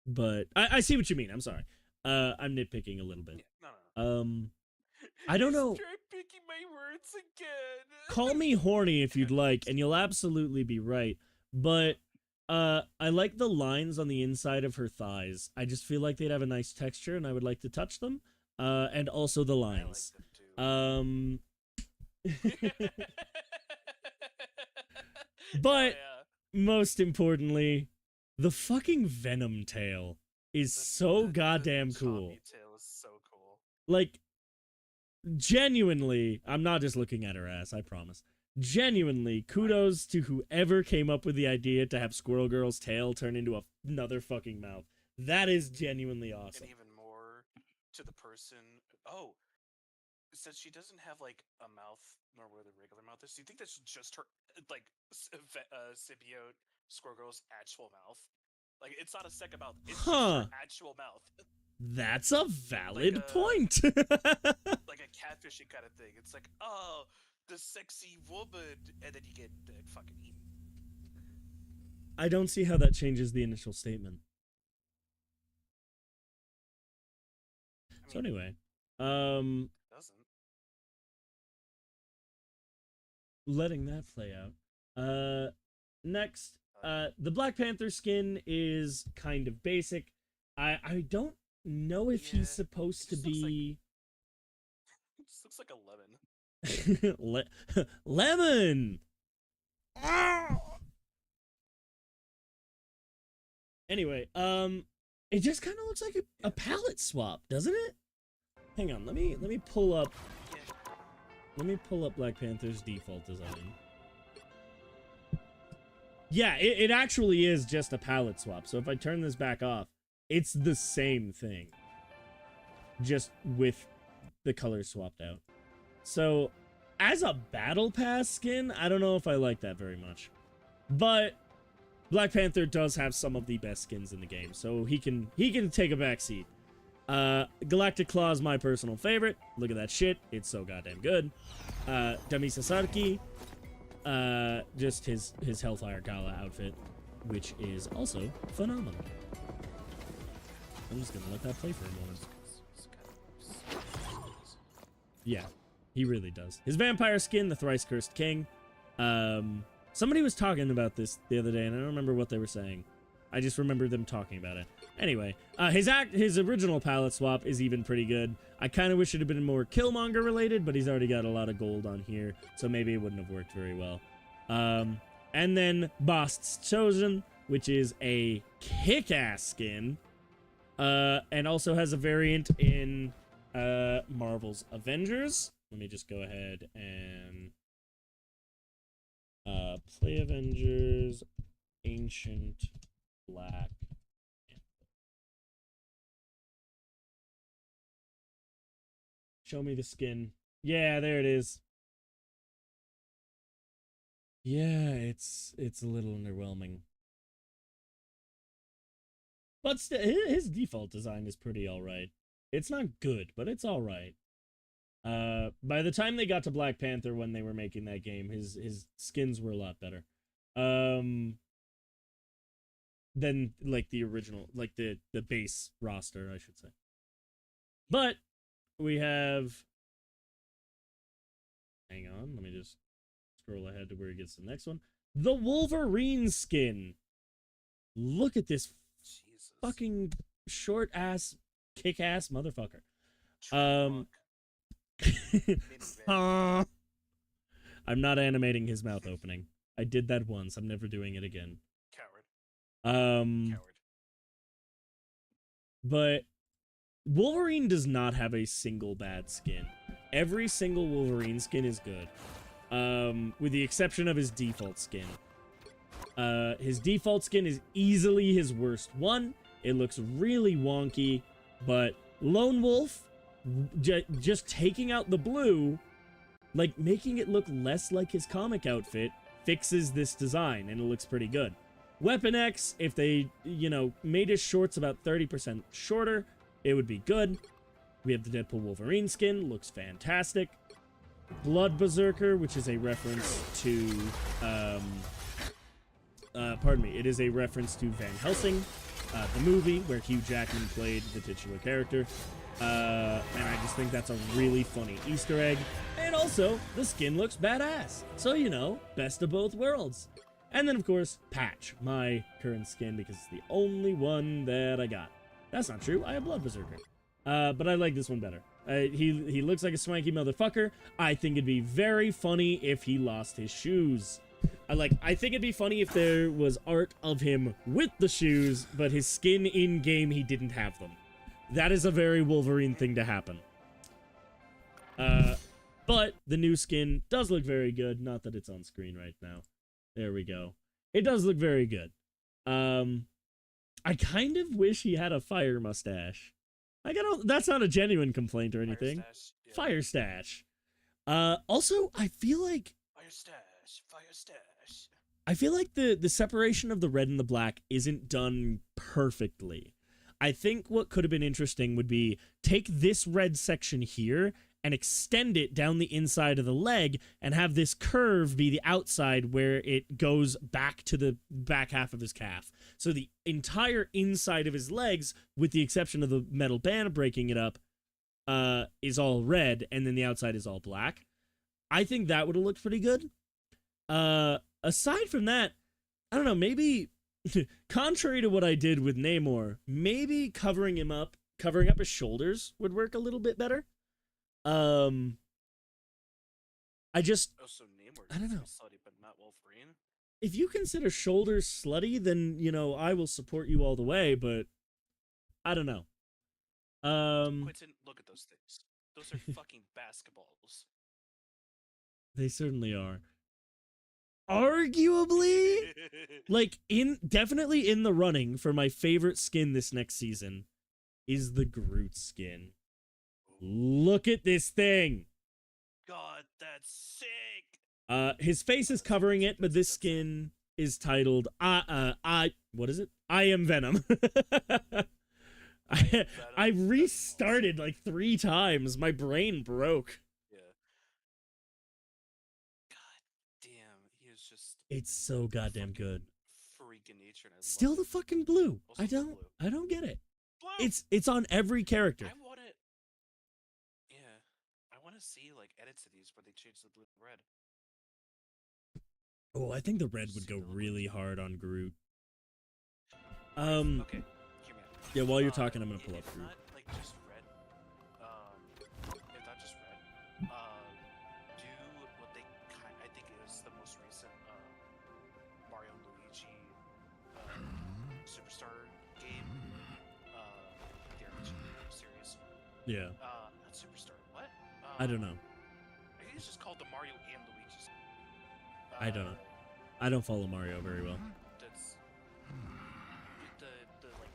But I see what you mean. I'm sorry. I'm nitpicking a little bit. Yeah, no. I don't know. Try picking my words again. Call me horny if you'd like, and you'll absolutely be right. But I like the lines on the inside of her thighs. I just feel like they'd have a nice texture, and I would like to touch them. And also the lines. But most importantly, the fucking Venom tail is so goddamn cool. Tail is so cool. Like, genuinely, I'm not just looking at her ass, I promise. Genuinely, kudos to whoever came up with the idea to have Squirrel Girl's tail turn into another fucking mouth. That is genuinely awesome. And even more to the person. Oh, since she doesn't have like a mouth nor where the regular mouth is, do you think that's just her like symbiote Squirrel Girl's actual mouth? Like, it's not a second mouth. It's just her actual mouth. That's a valid point. Like a catfishing kind of thing. It's like, oh, the sexy woman, and then you get fucking eaten. I don't see how that changes the initial statement. So anyway, doesn't. Letting that play out. Next, the Black Panther skin is kind of basic. I don't know if he's supposed to be... It just looks like a lemon. Lemon! Anyway, it just kind of looks like a palette swap, doesn't it? Hang on, let me pull up... Let me pull up Black Panther's default design. Yeah, it actually is just a palette swap. So if I turn this back off, it's the same thing. Just with the colors swapped out. So, as a battle pass skin, I don't know if I like that very much. But Black Panther does have some of the best skins in the game, so he can take a back seat. Galactic Claw is my personal favorite. Look at that shit. It's so goddamn good. Demi Sasaki, just his Hellfire Gala outfit, which is also phenomenal. I'm just gonna let that play for a moment. Yeah, he really does. His vampire skin, the Thrice Cursed King. Somebody was talking about this the other day, and I don't remember what they were saying. I just remember them talking about it. Anyway, his original palette swap is even pretty good. I kind of wish it had been more Killmonger related, but he's already got a lot of gold on here, so maybe it wouldn't have worked very well. And then Bast's Chosen, which is a kick-ass skin, and also has a variant in Marvel's Avengers. Let me just go ahead and play Avengers Ancient Black. Show me the skin. Yeah, there it is. Yeah, it's a little underwhelming. But his default design is pretty alright. It's not good, but it's alright. By the time they got to Black Panther when they were making that game, his skins were a lot better. Than like the original, like the base roster, I should say. But we have, hang on, let me just scroll ahead to where he gets the next one. The Wolverine skin. Look at this Jesus. fucking short ass, kick ass motherfucker. Trunk. I'm not animating his mouth opening. I did that once. I'm never doing it again. Coward. But Wolverine does not have a single bad skin. Every single Wolverine skin is good. With the exception of his default skin. His default skin is easily his worst one. It looks really wonky, but Lone Wolf, just taking out the blue, like making it look less like his comic outfit, fixes this design, and it looks pretty good. Weapon X, if they, made his shorts about 30% shorter, it would be good. We have the Deadpool Wolverine skin, looks fantastic. Blood Berserker, which is a reference to, it is a reference to Van Helsing, the movie where Hugh Jackman played the titular character. And I just think that's a really funny Easter egg. And also, the skin looks badass. So, best of both worlds. And then, of course, Patch, my current skin, because it's the only one that I got. That's not true. I have Blood Berserker. But I like this one better. He looks like a swanky motherfucker. I think it'd be very funny if he lost his shoes. I think it'd be funny if there was art of him with the shoes, but his skin in-game, he didn't have them. That is a very Wolverine thing to happen. But the new skin does look very good. Not that it's on screen right now. There we go. It does look very good. I kind of wish he had a fire mustache. That's not a genuine complaint or anything. Fire stash. Also, I feel like Fire stash. I feel like the separation of the red and the black isn't done perfectly. I think what could have been interesting would be take this red section here and extend it down the inside of the leg and have this curve be the outside where it goes back to the back half of his calf. So the entire inside of his legs, with the exception of the metal band breaking it up, is all red, and then the outside is all black. I think that would have looked pretty good. Aside from that, I don't know, maybe contrary to what I did with Namor, maybe covering up his shoulders would work a little bit better. Oh, so Namor I don't know. slutty, but not Wolverine. If you consider shoulders slutty, then, I will support you all the way, but I don't know. Quentin, look at those things. Those are fucking basketballs. They certainly are. Arguably, definitely in the running for my favorite skin this next season is the Groot skin. Look at this thing. God, that's sick. His face is covering it, but this skin is titled what is it? I am Venom. I restarted like 3 times. My brain broke. Yeah. God damn, he is just It's so goddamn fucking good. freak in nature. And I Still love the it. fucking blue. Also blue. I don't get it. Blue! It's on every character. I want it. Yeah, I want to see like edits of these where they change the blue to red. Oh, I think the red would go really hard on Groot. Okay, hear me out. Yeah, while you're talking, I'm gonna pull up If Groot. not like just red, if not just red, do what they I think is the most recent Mario and Luigi Superstar game, the RPG series. Yeah, Not Superstar. What? I don't know. I think it's just called the Mario and Luigi. I don't know. I don't follow Mario very well. That's the like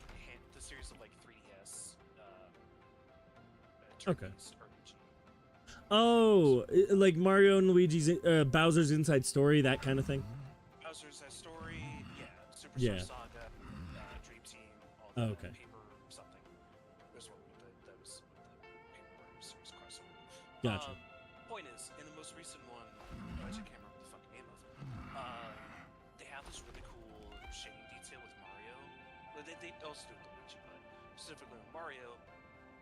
the series of like 3DS Okay. turn-based RPG. Oh, like Mario and Luigi's Bowser's Inside Story, that kind of thing. Bowser's Story, yeah, Superstar Yeah. Saga, Dream Team, all Oh, that, okay. Paper something. There's one with that was with the Paper Mario series crossover. Gotcha. Point is, in the most recent one, I can't remember the fucking name of, they have this really cool shading detail with Mario. Well, they also do it with Luigi, but specifically with Mario,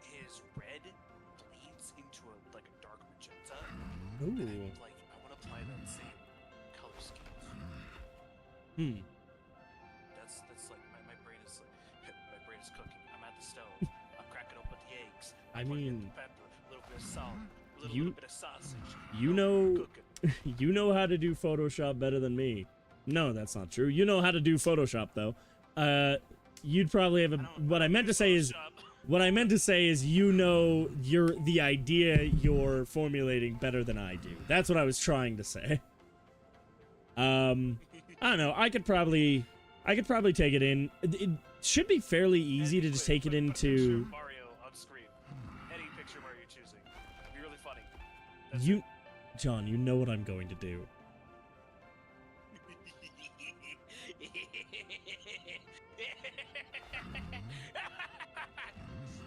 his red bleeds into a dark magenta. And Ooh. I want to apply that same color scheme. That's like my brain is my brain is cooking. I'm at the stove. I'm cracking open the eggs. I I'm putting in mean, the pepper, a little bit of salt, a you- little bit of sausage. you Oh, know- cooking. You know how to do Photoshop better than me. No, that's not true. You know how to do Photoshop though. You'd probably have a. What I meant to say is, you know, the idea you're formulating better than I do. That's what I was trying to say. I don't know. I could probably take it in. It should be fairly easy to just take it Put a picture into. of Mario on screen. Any picture of Mario you're choosing. It'd be really funny. That's You, John, you know what I'm going to do.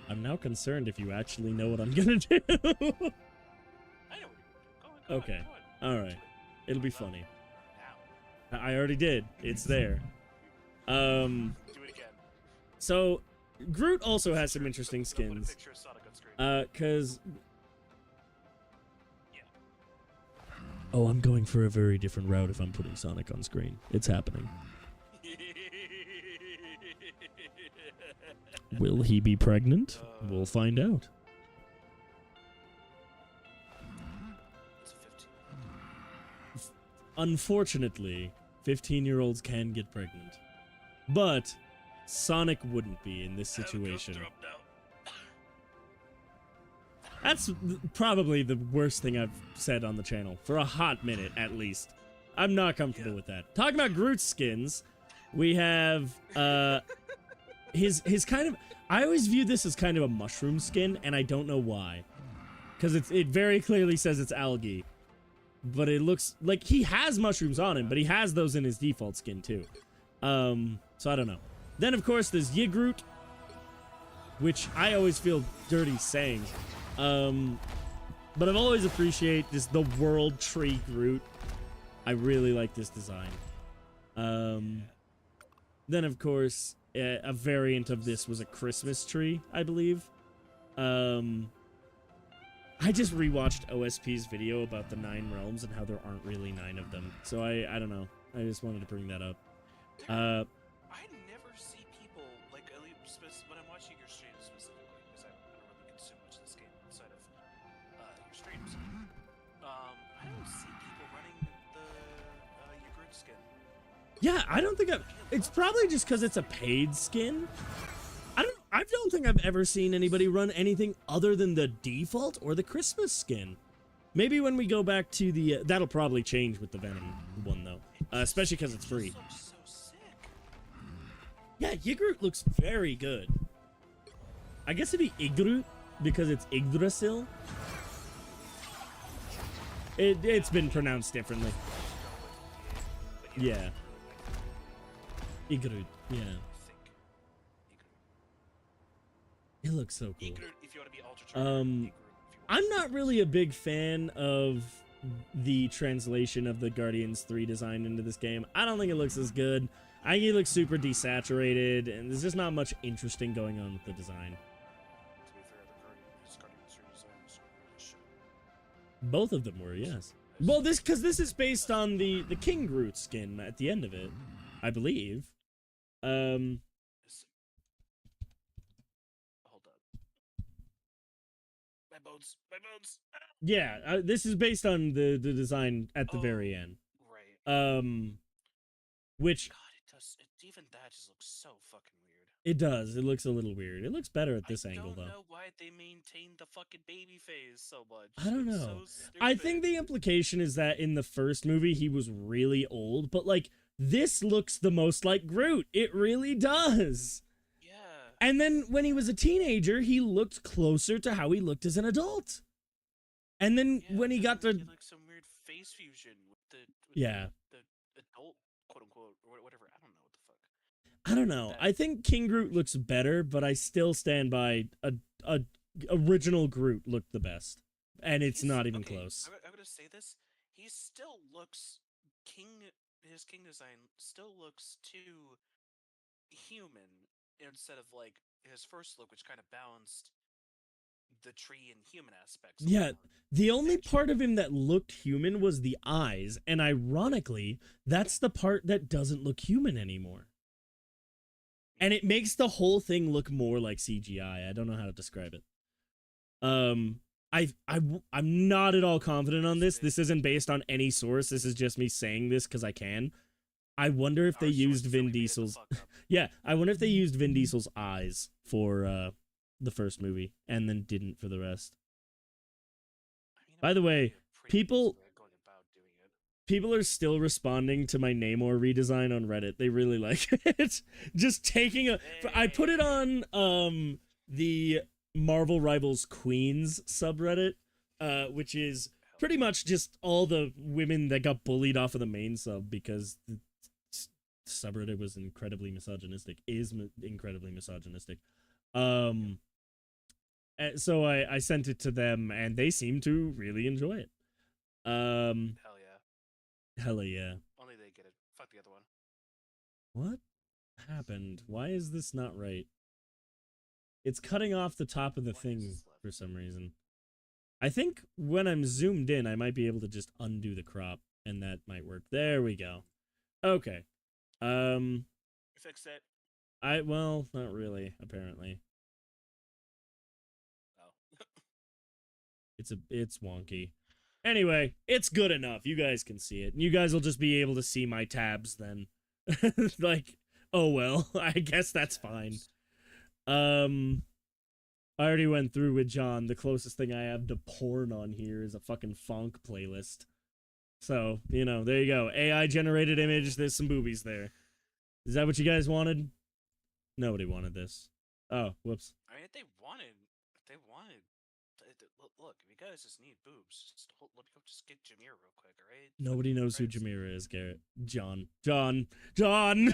I'm now concerned if you actually know what I'm gonna do. I know what you're doing. Go on, Okay. go on. All right. It'll be funny. Now, I already did. It's there. do it again. So Groot also has some interesting Put a skins. picture of Sonic on screen. Cause. Yeah. Oh, I'm going for a very different route if I'm putting Sonic on screen. It's happening. Will he be pregnant? We'll find out. It's a 15. Unfortunately, 15-year-olds can get pregnant. But Sonic wouldn't be in this situation. Dropped out. That's probably the worst thing I've said on the channel for a hot minute, at least. I'm not comfortable with that. Talking about Groot skins, we have his kind of. I always view this as kind of a mushroom skin, and I don't know why, because it very clearly says it's algae, but it looks like he has mushrooms on him, but he has those in his default skin too. So I don't know. Then of course there's Groot, which I always feel dirty saying. But I've always appreciated just the world tree Groot. I really like this design. Then of course, a variant of this was a Christmas tree, I believe. I just rewatched OSP's video about the 9 realms and how there aren't really 9 of them. So I don't know. I just wanted to bring that up. I never see people like at least when I'm watching your streams specifically, because I don't really consume much of this game outside of your streams. I don't see people running the Ygritte skin. Yeah, I don't think it's probably just because it's a paid skin. I don't think I've ever seen anybody run anything other than the default or the Christmas skin. Maybe when we go back to the that'll probably change with the Venom one though, especially because it's free. Looks so sick. Yeah, Ygritte looks very good. I guess it'd be Igroot, because it's Yggdrasil. It's been pronounced differently. But yeah, Yeah. Igrud. Yeah. I think It looks so cool. Igrud, if you want to be ultra trigger, Igrud, if you want I'm to. not really a big fan of the translation of the Guardians 3 design into this game. I don't think it looks as good. I think it looks super desaturated, and there's just not much interesting going on with the design. To be fair, the Guardians 3 design was really shit. Both of them were, yes. Well, because this is based on the King Groot skin at the end of it, I believe. Is- Hold up. My bones. My bones. Ah! Yeah, this is based on the design at the Oh. very end. Right. Which God, it does. Even that just looks so fucking weird. it does. It looks a little weird. It looks better at this angle, I though. don't know why they maintained the fucking baby phase so much. I don't It's know. So I think stupid. the implication is that in the first movie he was really old, but like this looks the most like Groot. It really does. Yeah. And then when he was a teenager, he looked closer to how he looked as an adult. And then Yeah, when he and got then to did, like some weird face fusion with the yeah, the adult quote unquote or whatever. I don't know what the fuck. I don't know. I think King Groot looks better, but I still stand by a original Groot looked the best, and it's He's- not even okay, close. I'm gonna say this. He still looks his king design still looks too human instead of like his first look, which kind of balanced the tree and human aspects. a lot Yeah, more. the only Actually. part of him that looked human was the eyes, and ironically, that's the part that doesn't look human anymore. And it makes the whole thing look more like CGI. I don't know how to describe it. I'm not at all confident on this. This isn't based on any source. This is just me saying this because I can. I wonder if they Our used sources Vin really made it the Diesel's. fuck up. Yeah, I wonder if they used Vin Diesel's eyes for the first movie and then didn't for the rest. I mean, it By the would way, be a pretty people- decent way of going about doing it. People are still responding to my Namor redesign on Reddit. They really like it. Just taking a I put it on the Marvel Rivals Queens subreddit, which is pretty much just all the women that got bullied off of the main sub because the subreddit was incredibly misogynistic, incredibly misogynistic. And so I sent it to them and they seem to really enjoy it. Hell yeah. Hella yeah. Only they get it. Fuck the other one. What happened? Why is this not right? It's cutting off the top of the What thing is left? for some reason. I think when I'm zoomed in, I might be able to just undo the crop, and that might work. There we go. Okay. Fix it. Well, not really, apparently. Oh. It's wonky. Anyway, it's good enough. You guys can see it. And you guys will just be able to see my tabs then. Like, oh well, I guess that's fine. I already went through with John. The closest thing I have to porn on here is a fucking funk playlist. So, you know, there you go. AI generated image, there's some boobies there. Is that what you guys wanted? Nobody wanted this. Oh, whoops. I mean, if they wanted. Look, if you guys just need boobs, let me go just get Jameer real quick, alright? Nobody knows who Friends. Jameer is, Garrett. John. John. Guys!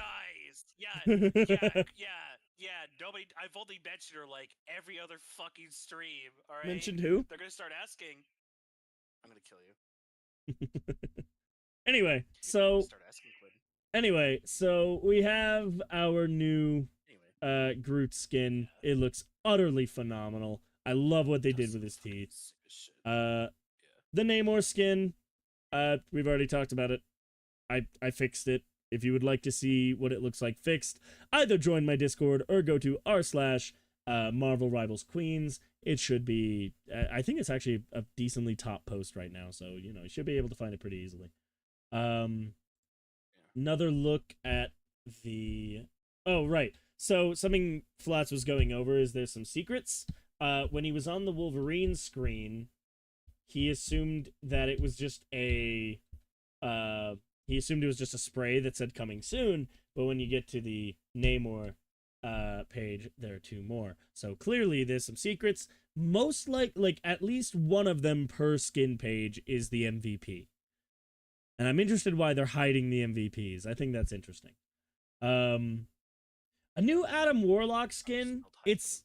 Yeah, nobody. I've only mentioned her like every other fucking stream, alright? Mentioned who? They're gonna start asking. I'm gonna kill you. Anyway, I'm so gonna start asking Quinn. we have our new Anyway. Groot skin. It looks utterly phenomenal. I love what they did does with look his fucking teeth. sick as shit. The Namor skin, we've already talked about it. I fixed it. If you would like to see what it looks like fixed, either join my Discord or go to r/Marvel Rivals Queens. It should be, I think it's actually a decently top post right now, so, you know, you should be able to find it pretty easily. Another look at the, oh, right. So something Flats was going over is there's some secrets. When he was on the Wolverine screen, he assumed that it was just a spray that said coming soon, but when you get to the Namor page, there are two more. So clearly there's some secrets. most like at least one of them per skin page is the MVP. And I'm interested why they're hiding the MVPs. I think that's interesting. A new Adam Warlock skin. It's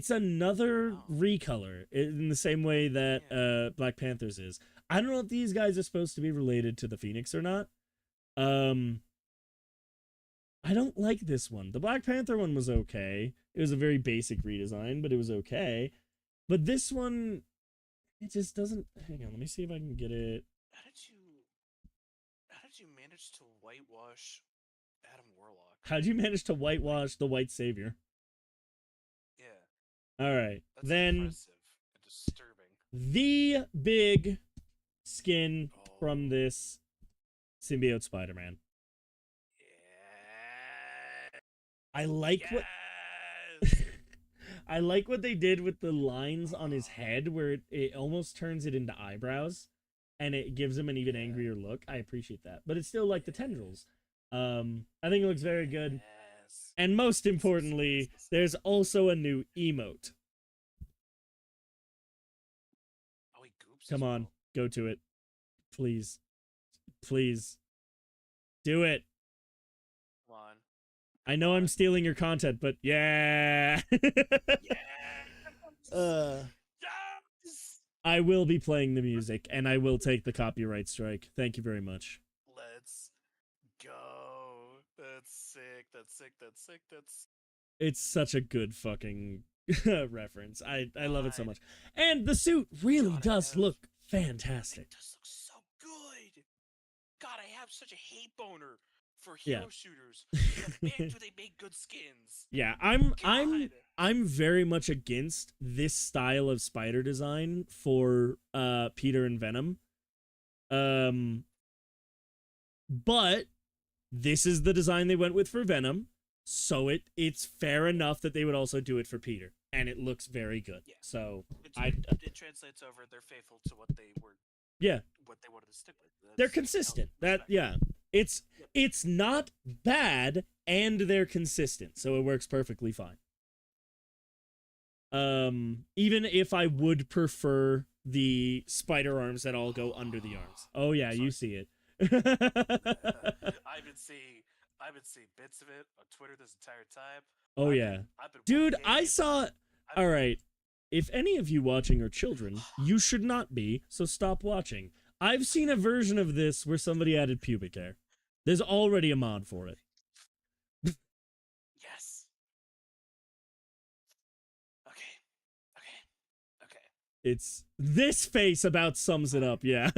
another recolor in the same way that Black Panthers is. I don't know if these guys are supposed to be related to the Phoenix or not. I don't like this one. The Black Panther one was okay. It was a very basic redesign, but it was okay. But this one, it just doesn't. Hang on, let me see if I can get it. How did you manage to whitewash Adam Warlock? How'd you manage to whitewash the White Savior? Yeah. All right, That's then impressive and disturbing. the big skin from this symbiote Spider-Man. Yeah. I like what I like what they did with the lines on his head where it almost turns it into eyebrows and it gives him an even angrier look. I appreciate that. But it's still like the tendrils. I think it looks very good. Yes. And most importantly, there's also a new emote. Oh, he goops. Come as on, well. go to it. Please. Please. Do it. Come on. I know I'm stealing your content, but yeah. Yes. I will be playing the music, and I will take the copyright strike. Thank you very much. Let's go. That's sick. That's sick. That's sick. That's. It's such a good fucking reference. I love it so much. And the suit really God, does look fantastic. It does look so good. God, I have such a hate boner for Yeah. hero shooters. Man, do they make good skins? Yeah, God. I'm very much against this style of spider design for Peter and Venom. But this is the design they went with for Venom, so it's fair enough that they would also do it for Peter, and it looks very good. Yeah. So It translates over. They're faithful to what they were. Yeah, What they wanted to stick with. they're consistent. It's not bad, and they're consistent, so it works perfectly fine. Even if I would prefer the spider arms that all go under the arms. Oh yeah, you see it. I've been seeing bits of it on Twitter this entire time. Oh yeah, dude, I saw. All right, if any of you watching are children, you should not be. So stop watching. I've seen a version of this where somebody added pubic hair. There's already a mod for it. Yes. Okay. It's this face about sums it up. Yeah.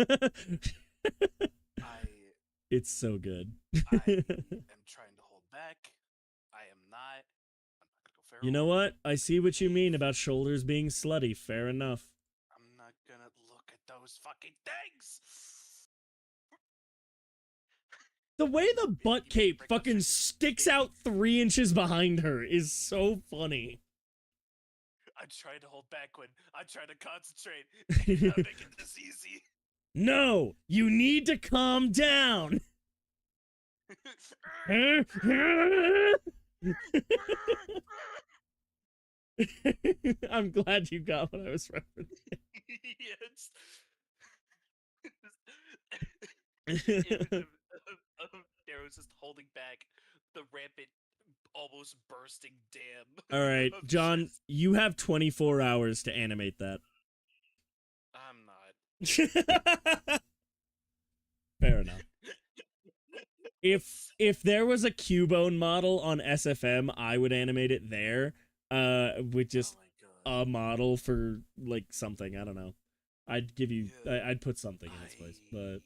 It's so good. I am trying to hold back. I am not. I'm not gonna go feral. You know what? I see what you mean about shoulders being slutty. Fair enough. I'm not gonna look at those fucking things. The way the butt cape fucking sticks out 3 inches behind her is so funny. I'm trying to hold back when I'm trying to concentrate. You're not making this easy. No, you need to calm down. I'm glad you got what I was referencing. Yes. Darrow's just holding back the rampant, almost bursting dam. All right, of John, chest. you have 24 hours to animate that. I'm not. Fair enough. If there was a Cubone model on SFM, I would animate it there. With just a model for like something. I don't know. I'd give you. I'd put something in its place. But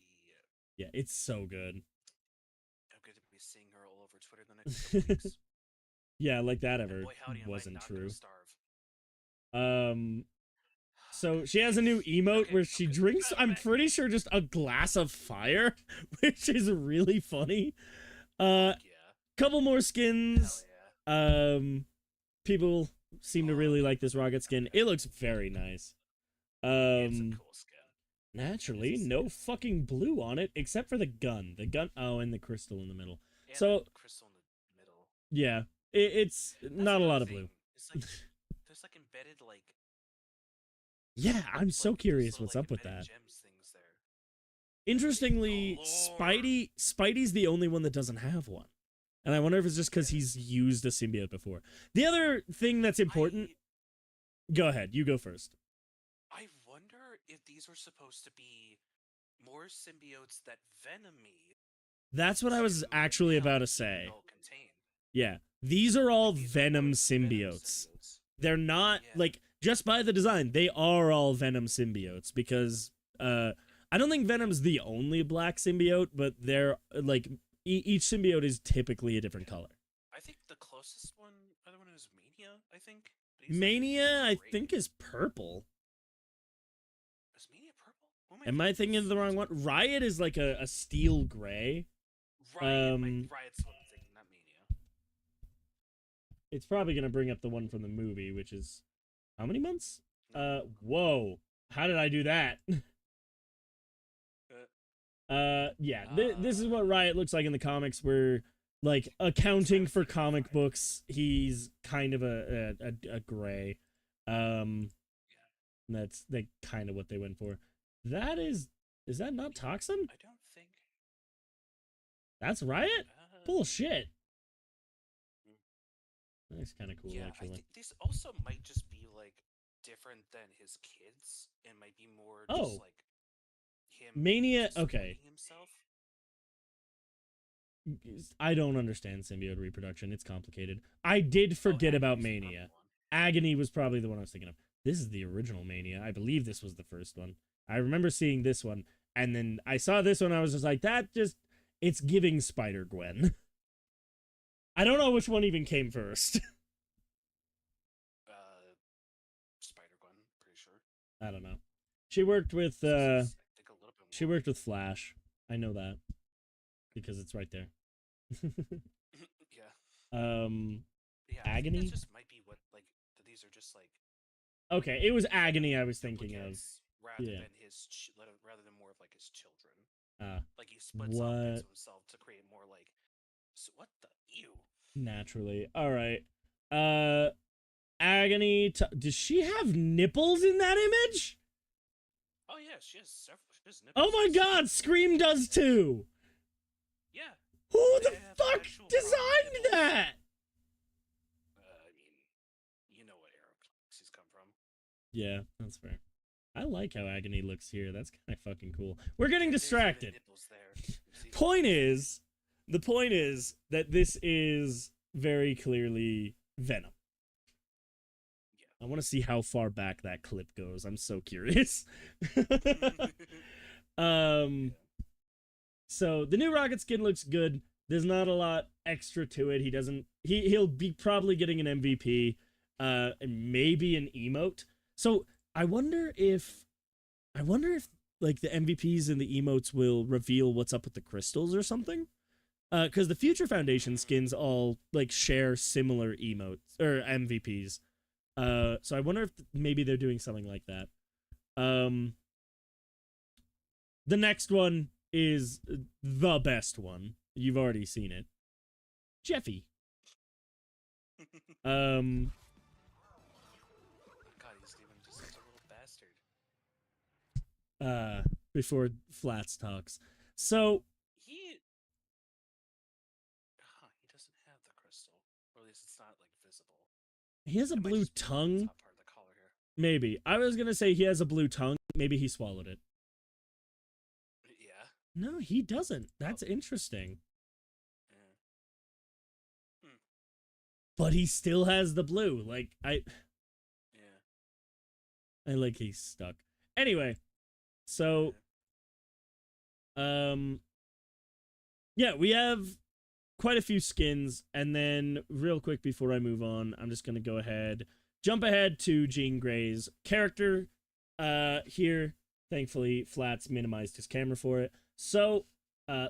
yeah, it's so good. I'm going to be seeing her all over Twitter the next couple weeks. Yeah, like that ever Boy, howdy, am I wasn't not gonna true. starve. So she has a new emote where she drinks, I'm pretty sure, just a glass of fire, which is really funny. Yeah. Couple more skins. Hell yeah. People seem to really like this rocket skin. It looks very nice. It's a cool skin. Naturally, no fucking blue on it except for the gun. Oh, and the crystal in the middle. And So the crystal in the middle. yeah, it's That's not a lot another of blue. thing. It's like there's like embedded like Yeah, I'm so Like, those curious little, what's like, up with embedded that. gems things there. Interestingly, Galore. Spidey's the only one that doesn't have one. And I wonder if it's just because he's used a symbiote before. The other thing that's important. Go ahead, you go first. I wonder if these were supposed to be more symbiotes that Venom made. That's what I was to actually about to help say. Heal contain. Yeah, these are all Like, these are more Venom Venom symbiotes. They're not Yeah. like just by the design, they are all Venom symbiotes because I don't think Venom's the only black symbiote, but they're like each symbiote is typically a different color. I think the closest other one is Mania, I think. But he's, like, Mania, I gray. think, is purple. Is Mania purple? Who Am I thinking of the wrong one? Riot is like a steel gray. Riot's the one I'm thinking, not Mania. It's probably gonna bring up the one from the movie, which is how many months? Whoa. How did I do that? Yeah. This is what Riot looks like in the comics, where like accounting for comic books, he's kind of a gray. That's like kind of what they went for. That is that not Toxin? I don't think. That's Riot? Bullshit. Hmm. That's kind of cool, Yeah, I actually. think these also might just be like different than his kids, and might be more just like him. Mania. just Okay. fighting himself. I don't understand symbiote reproduction. It's complicated. I did forget about Agony's the Mania. purple one. Agony was probably the one I was thinking of. This is the original Mania. I believe this was the first one. I remember seeing this one, and then I saw this one. I was just like, it's giving Spider-Gwen. I don't know which one even came first. Spider-Gwen, pretty sure. I don't know. She worked with I think a little bit she more. worked with Flash. I know that because it's right there. Yeah. Yeah, I think Agony? that just might be what like these are just like Okay, it was Agony I was thinking of. duplicates rather Yeah. than rather than more of like his children. Ah, Like he splits off bits what? of himself to create more like. So what the ew? Naturally. All right. Agony. Does she have nipples in that image? Oh yeah, she has several. She has Oh nipples my and God! stuff. Scream does too. Yeah. Who the They have fuck actual designed proper nipples. that? I mean, you know what era he's come from. Yeah, that's fair. I like how Agony looks here. That's kind of fucking cool. We're getting There's even distracted. nipples there. You see that? The point is that this is very clearly Venom. Yeah. I want to see how far back that clip goes. I'm so curious. So the new Rocket skin looks good. There's not a lot extra to it. He'll be probably getting an MVP, and maybe an emote. So I wonder if like the MVPs and the emotes will reveal what's up with the crystals or something. Because the Future Foundation skins all like share similar emotes or MVPs. So I wonder if maybe they're doing something like that. The next one is the best one. You've already seen it. Jeffy. God, he's even just such a little bastard. Before Flats talks. So He doesn't have the crystal, or at least it's not like visible. he has a It might blue just be on the tongue. top part of the collar here. Maybe. I was gonna say he has a blue tongue. Maybe he swallowed it. Yeah. No, he doesn't. That's interesting. Yeah. But he still has the blue. Like Yeah. I like he's stuck. Anyway, so yeah, we have quite a few skins, and then real quick before I move on, I'm just gonna go ahead, jump ahead to Jean Grey's character. Here, thankfully, Flats minimized his camera for it. So,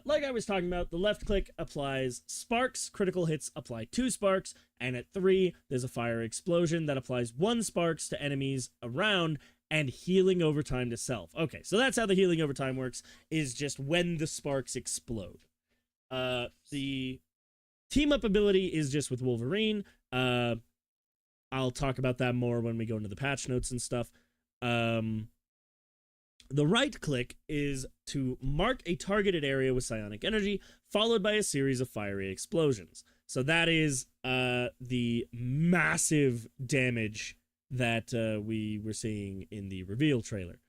like I was talking about, the left click applies sparks, critical hits apply 2 sparks, and at 3, there's a fire explosion that applies 1 sparks to enemies around, and healing over time to self. Okay, so that's how the healing over time works, is just when the sparks explode. The team up ability is just with Wolverine. I'll talk about that more when we go into the patch notes and stuff. The right click is to mark a targeted area with psionic energy, followed by a series of fiery explosions. So that is the massive damage that we were seeing in the reveal trailer.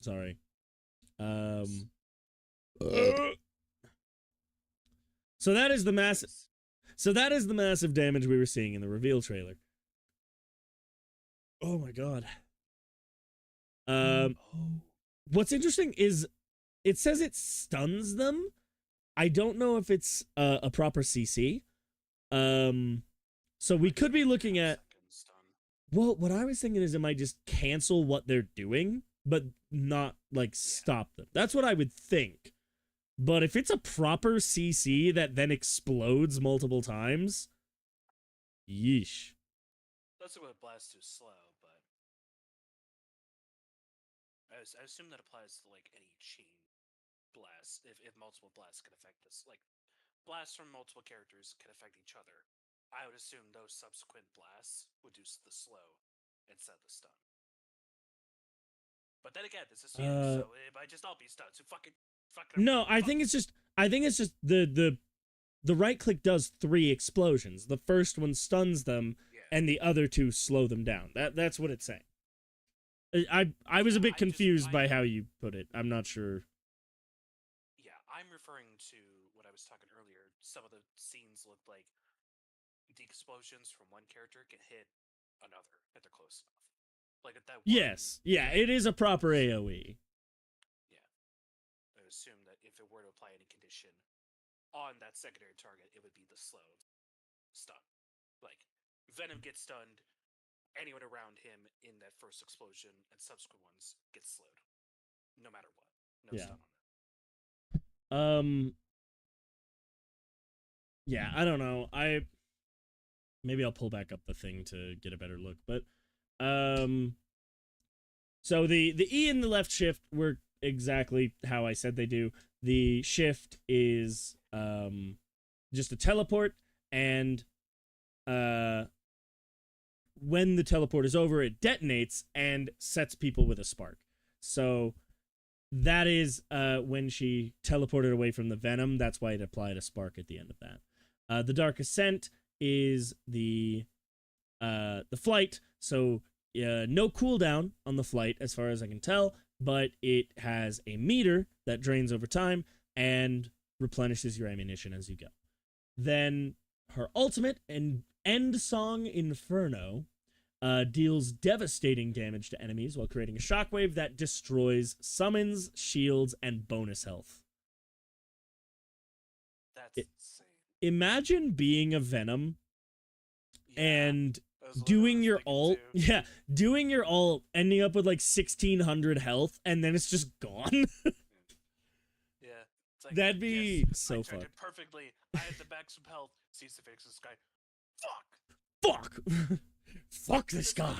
Sorry. So that is the massive. So that is the massive damage we were seeing in the reveal trailer. Oh my god. What's interesting is it says it stuns them. I don't know if it's a proper CC. So we could be looking at. Well, what I was thinking is it might just cancel what they're doing, but not like stop them. That's what I would think. But if it's a proper CC that then explodes multiple times, yeesh. That's what blast too slow, but I assume that applies to like any chain blast. If multiple blasts can affect this, like blasts from multiple characters can affect each other. I would assume those subsequent blasts would do the slow instead of the stun. But then again, this is you, so it might just all be stuns. So fucking. No, I think it's just the right click does 3 explosions. The first one stuns them, and the other 2 slow them down. That's what it's saying. I was a bit confused by how you put it. I'm not sure. Yeah, I'm referring to what I was talking earlier. Some of the scenes look like the explosions from one character can hit another if they're close enough. Like at that. Yes, yeah, it is a proper AOE. Assume that if it were to apply any condition on that secondary target, it would be the slow stun. Like, Venom gets stunned, anyone around him in that first explosion and subsequent ones get slowed. No matter what. No stun on that. Yeah, I don't know. Maybe I'll pull back up the thing to get a better look, but so the E and the left shift were exactly how I said they do. The shift is just a teleport, and when the teleport is over, it detonates and sets people with a spark. So that is when she teleported away from the Venom. That's why it applied a spark at the end of that. The Dark Ascent is the flight. So no cooldown on the flight, as far as I can tell, but it has a meter that drains over time and replenishes your ammunition as you go. Then her ultimate and end song Inferno deals devastating damage to enemies while creating a shockwave that destroys summons, shields, and bonus health. That's insane. Imagine being a Venom and doing your ult, doing your ult, ending up with like 1600 health, and then it's just gone. Yeah, it's like, that'd be so I fun. it perfectly. I had the maximum health. Sees the face of this guy. Fuck. Fuck this guy.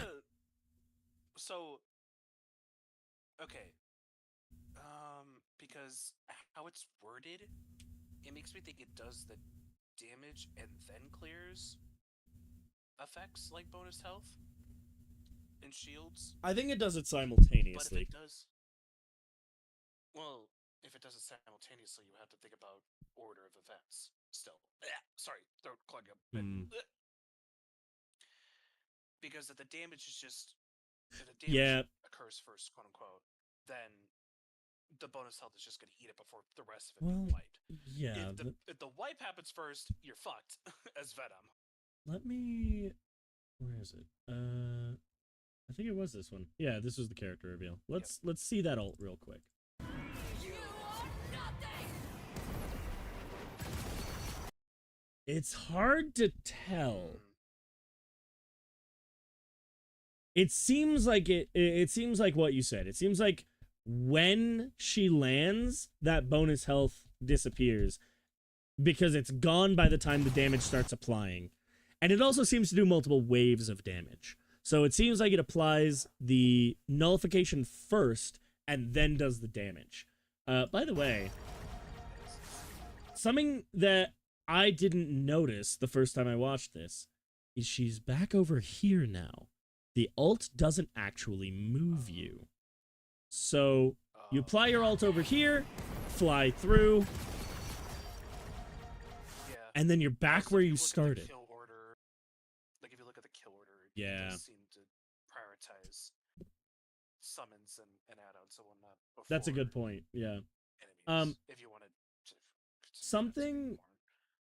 So, okay, because how it's worded, it makes me think it does the damage and then clears effects like bonus health and shields. I think it does it But if simultaneously. it does, well, if it does it simultaneously, you have to think about order of events. Still, sorry, throat clogging up. Because if the damage is just if the damage occurs first, quote unquote, then the bonus health is just going to eat it before the rest of it being wiped. Yeah. If the wipe happens first, you're fucked as Venom. Let me. Where is it? I think it was this one. Yeah, this was the character reveal. Let's see that ult real quick. It's hard to tell. It seems like it seems like what you said. It seems like when she lands, that bonus health disappears because it's gone by the time the damage starts applying. And it also seems to do multiple waves of damage. So it seems like it applies the nullification first and then does the damage. By the way, something that I didn't notice the first time I watched this, she's back over here now. The alt doesn't actually move you. So you apply your alt over here, fly through, Yeah. and then you're back Also, where if you look at the started. kill order, like if you look at the kill order, Yeah. it does seem to prioritize summons and add-ons, so not before That's a good point. Yeah. enemies. If you want to Something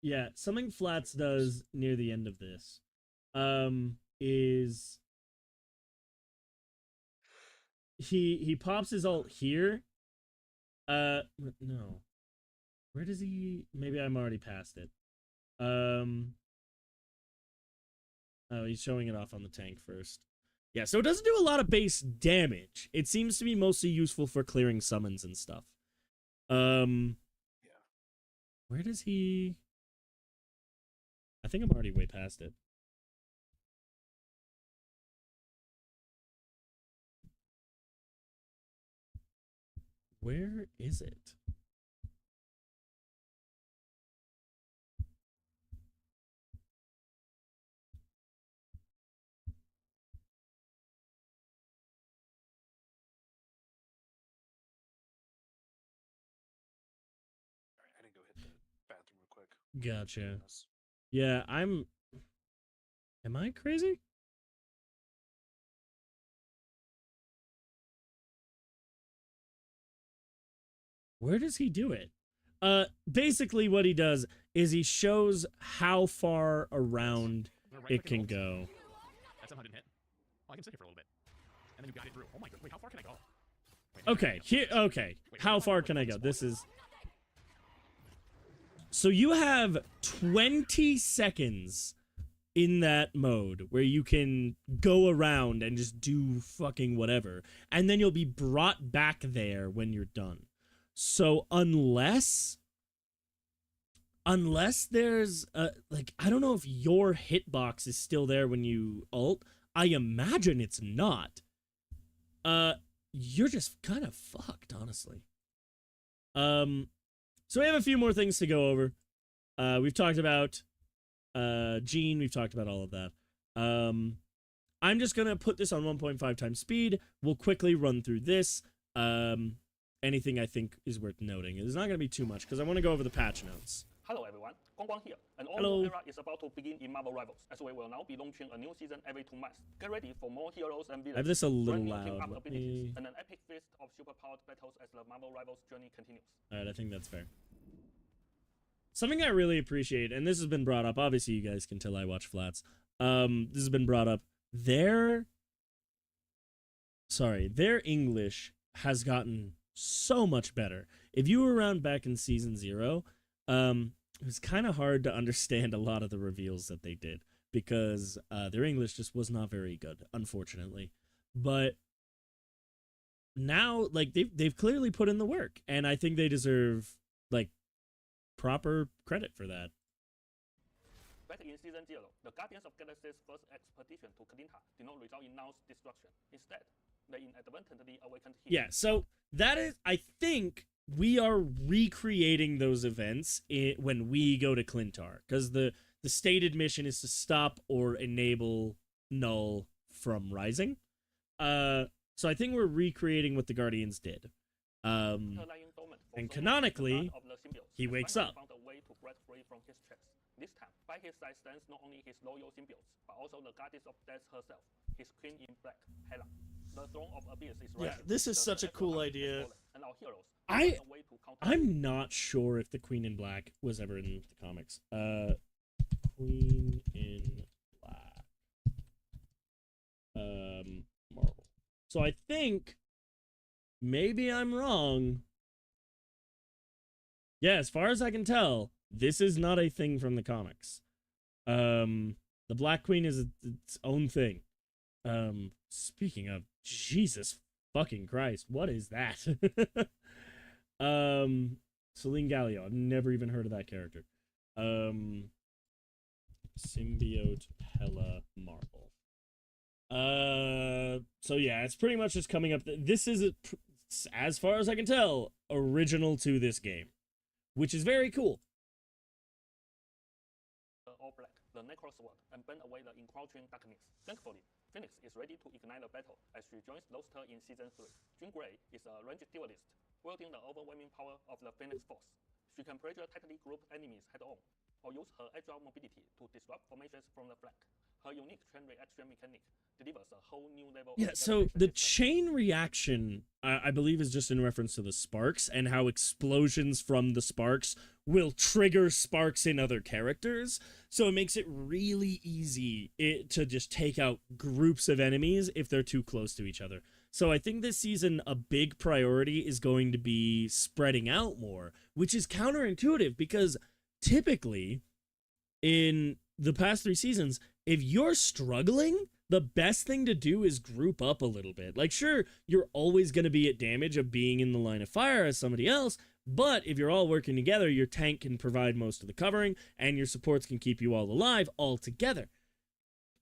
Yeah, something Flats does near the end of this is he pops his ult here. No. Where does he? Maybe I'm already past it. Oh, he's showing it off on the tank first. Yeah, so it doesn't do a lot of base damage. It seems to be mostly useful for clearing summons and stuff. Yeah. Where does he? I think I'm already way past it. Where is it? Alright, I didn't go hit the bathroom real quick. Gotcha. Goodness. Yeah, Am I crazy? Where does he do it? Basically what he does is he shows how far around it can go. That somehow didn't hit. Oh, I can sit here for a little bit. And then you got it through. Oh my god, wait, how far can I go? Wait, Okay, here, okay. How far can I go? This is... So you have 20 seconds in that mode where you can go around and just do fucking whatever. And then you'll be brought back there when you're done. So unless there's like, I don't know if your hitbox is still there when you ult. I imagine it's not. You're just kind of fucked, honestly. So we have a few more things to go over. We've talked about Gene, we've talked about all of that. I'm just gonna put this on 1.5 times speed. We'll quickly run through this. Anything I think is worth noting. It's not gonna be too much because I want to go over the patch notes. Hello everyone, Guang here. An Hello. all-new era is about to begin in Marvel Rivals, as we will now be launching a new season every 2 months. Get ready for more heroes and villains. I have this a little brand new team-up loud. Let abilities, me... and an epic feast of super-powered battles as the Marvel Rivals journey continues. Alright, I think that's fair. Something I really appreciate, and this has been brought up, obviously you guys can tell I watch Flats. This has been brought up. Their English has gotten so much better. If you were around back in Season 0, it was kind of hard to understand a lot of the reveals that they did because their English just was not very good, unfortunately. But now, like, they've clearly put in the work, and I think they deserve, like, proper credit for that. Back in Season 0, the Guardians of Galaxy's first expedition to Kalinta did not result in Now's destruction. Instead, they inadvertently awakened him. Yeah, so that is, I think we are recreating those events when we go to Clintar, because the stated mission is to stop or enable Null from rising. So I think we're recreating what the Guardians did. And canonically, he wakes up. Found a way to break free from his traps. This time, by his side stands not only his loyal symbiotes, but also the goddess of death herself, his queen in black, Hela. The throne of abyss is rising. Yeah, this is The such a Celestial cool Army is idea. fallen, and our heroes find a way to counter I'm not sure if the Queen in Black was ever in the comics. Queen in Black. Marvel. So I think maybe I'm wrong. Yeah, as far as I can tell, this is not a thing from the comics. The Black Queen is its own thing. Speaking of, Jesus fucking Christ, what is that? Celine Gallio. I've never even heard of that character. Symbiote Hela Marvel. So yeah, it's pretty much just coming up. This is, as far as I can tell, original to this game, which is very cool. all black, the necro sword, and burn away the encroaching darkness. Thankfully, Phoenix is ready to ignite the battle as she joins Luster in Season 3. Jean Grey is a ranged duelist, wielding the overwhelming power of the Phoenix Force. She can pressure tightly grouped enemies head-on, or use her agile mobility to disrupt formations from the flank. Her unique chain reaction mechanic delivers a whole new level Yeah, of so the devastation. chain reaction, I believe, is just in reference to the sparks and how explosions from the sparks will trigger sparks in other characters. So it makes it really easy to just take out groups of enemies if they're too close to each other. So I think this season, a big priority is going to be spreading out more, which is counterintuitive because typically in the past 3 seasons, if you're struggling, the best thing to do is group up a little bit. Like, sure, you're always going to be at damage of being in the line of fire as somebody else, but if you're all working together, your tank can provide most of the covering, and your supports can keep you all alive all together.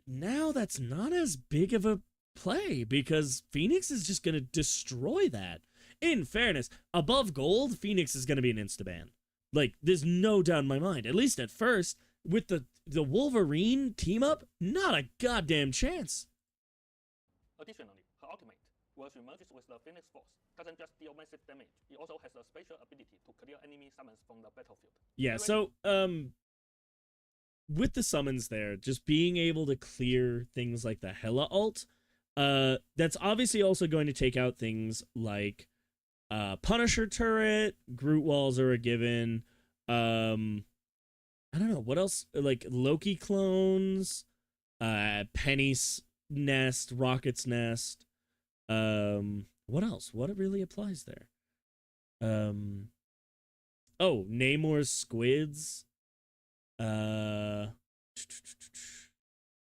Now that's not as big of a play, because Phoenix is just going to destroy that. In fairness, above gold, Phoenix is going to be an insta-ban. Like, there's no doubt in my mind, at least at first. With the Wolverine team up, not a goddamn chance. Additionally, her ultimate, where she merges with the Phoenix Force, doesn't just deal massive damage, it also has a special ability to clear enemy summons from the battlefield. Yeah, so, with the summons there, just being able to clear things like the Hela ult, that's obviously also going to take out things like Punisher turret, Groot walls are a given, I don't know, what else? Like, Loki clones, Penny's nest, Rocket's nest. What else? What really applies there? Oh, Namor's squids. I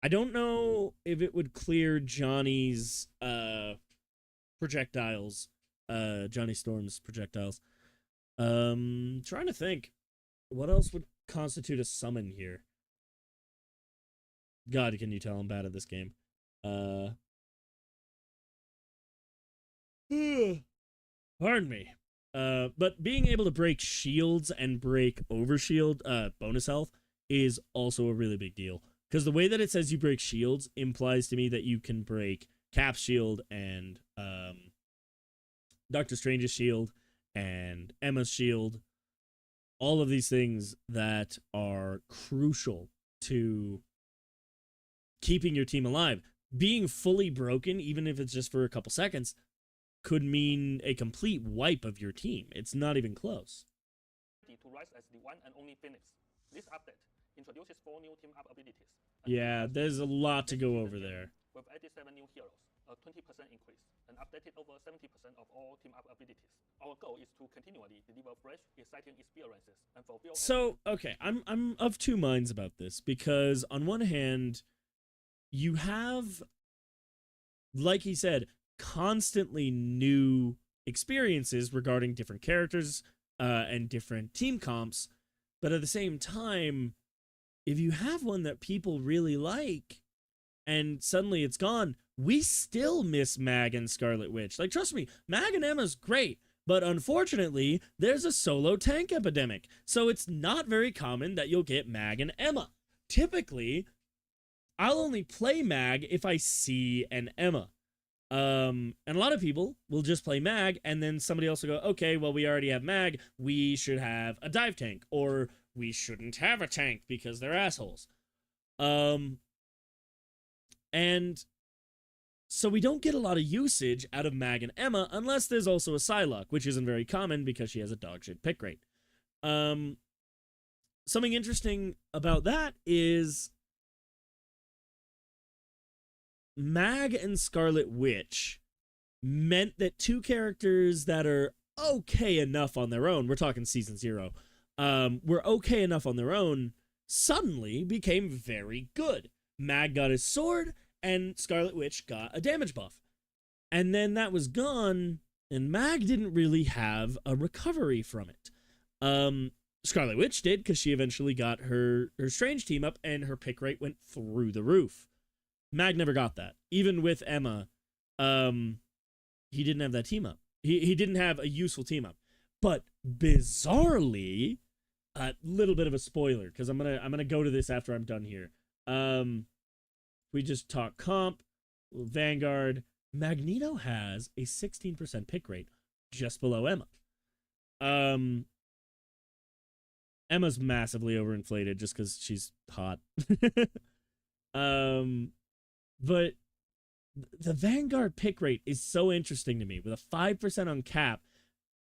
don't know if it would clear Johnny's projectiles. Johnny Storm's projectiles. Trying to think. What else would constitute a summon here? God, can you tell I'm bad at this game? Pardon me. But being able to break shields and break overshield bonus health is also a really big deal. Because the way that it says you break shields implies to me that you can break Cap's shield and Doctor Strange's shield and Emma's shield. All of these things that are crucial to keeping your team alive. Being fully broken, even if it's just for a couple seconds, could mean a complete wipe of your team. It's not even close. To rise as the one and only Phoenix. This update introduces 4 new team-up abilities. Yeah, there's a lot to go over there. With 87 new heroes, a 20% increase, and updated over 70% of all team-up abilities. Our goal is to continually deliver fresh, exciting experiences and fulfill. So, okay, I'm of 2 minds about this, because on one hand, you have, like he said, constantly new experiences regarding different characters and different team comps, but at the same time, if you have one that people really like and suddenly it's gone, we still miss Mag and Scarlet Witch. Like, trust me, Mag and Emma's great, but unfortunately, there's a solo tank epidemic, so it's not very common that you'll get Mag and Emma. Typically, I'll only play Mag if I see an Emma. And a lot of people will just play Mag, and then somebody else will go, okay, well, we already have Mag, we should have a dive tank, or we shouldn't have a tank because they're assholes. And so we don't get a lot of usage out of Mag and Emma unless there's also a Psylocke, which isn't very common because she has a dogshit pick rate. Something interesting about that is Mag and Scarlet Witch meant that 2 characters that are okay enough on their own, we're talking season 0, were okay enough on their own, suddenly became very good. Mag got his sword, and Scarlet Witch got a damage buff. And then that was gone, and Mag didn't really have a recovery from it. Scarlet Witch did, because she eventually got her Strange team up, and her pick rate went through the roof. Mag never got that. Even with Emma, he didn't have that team up. He didn't have a useful team up. But bizarrely, A little bit of a spoiler because I'm gonna go to this after I'm done here. We just talk comp, Vanguard. Magneto has a 16% pick rate, just below Emma. Emma's massively overinflated just because she's hot. But the Vanguard pick rate is so interesting to me. With a 5% on cap,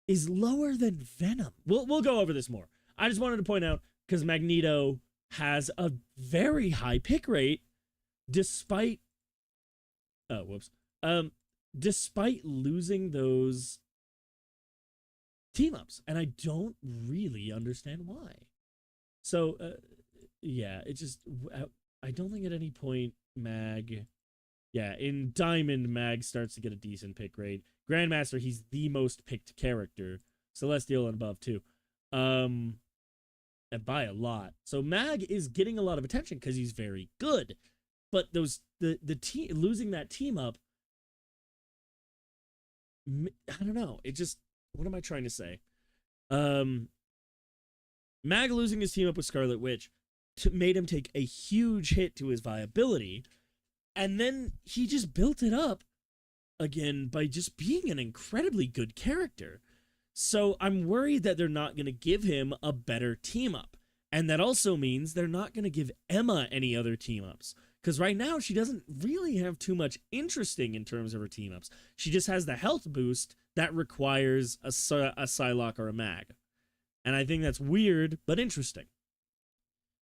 is lower than Venom. We'll go over this more. I just wanted to point out because Magneto has a very high pick rate, despite despite losing those team ups, and I don't really understand why. So yeah, it just I don't think at any point in Diamond Mag starts to get a decent pick rate. Grandmaster, he's the most picked character. Celestial and above too. And by a lot. So Mag is getting a lot of attention because he's very good. But the team losing that team up, I don't know. It just, what am I trying to say? Mag losing his team up with Scarlet Witch made him take a huge hit to his viability, and then he just built it up again by just being an incredibly good character. So I'm worried that they're not going to give him a better team up. And that also means they're not going to give Emma any other team ups. Because right now, she doesn't really have too much interesting in terms of her team ups. She just has the health boost that requires a Psylocke or a Mag. And I think that's weird, but interesting.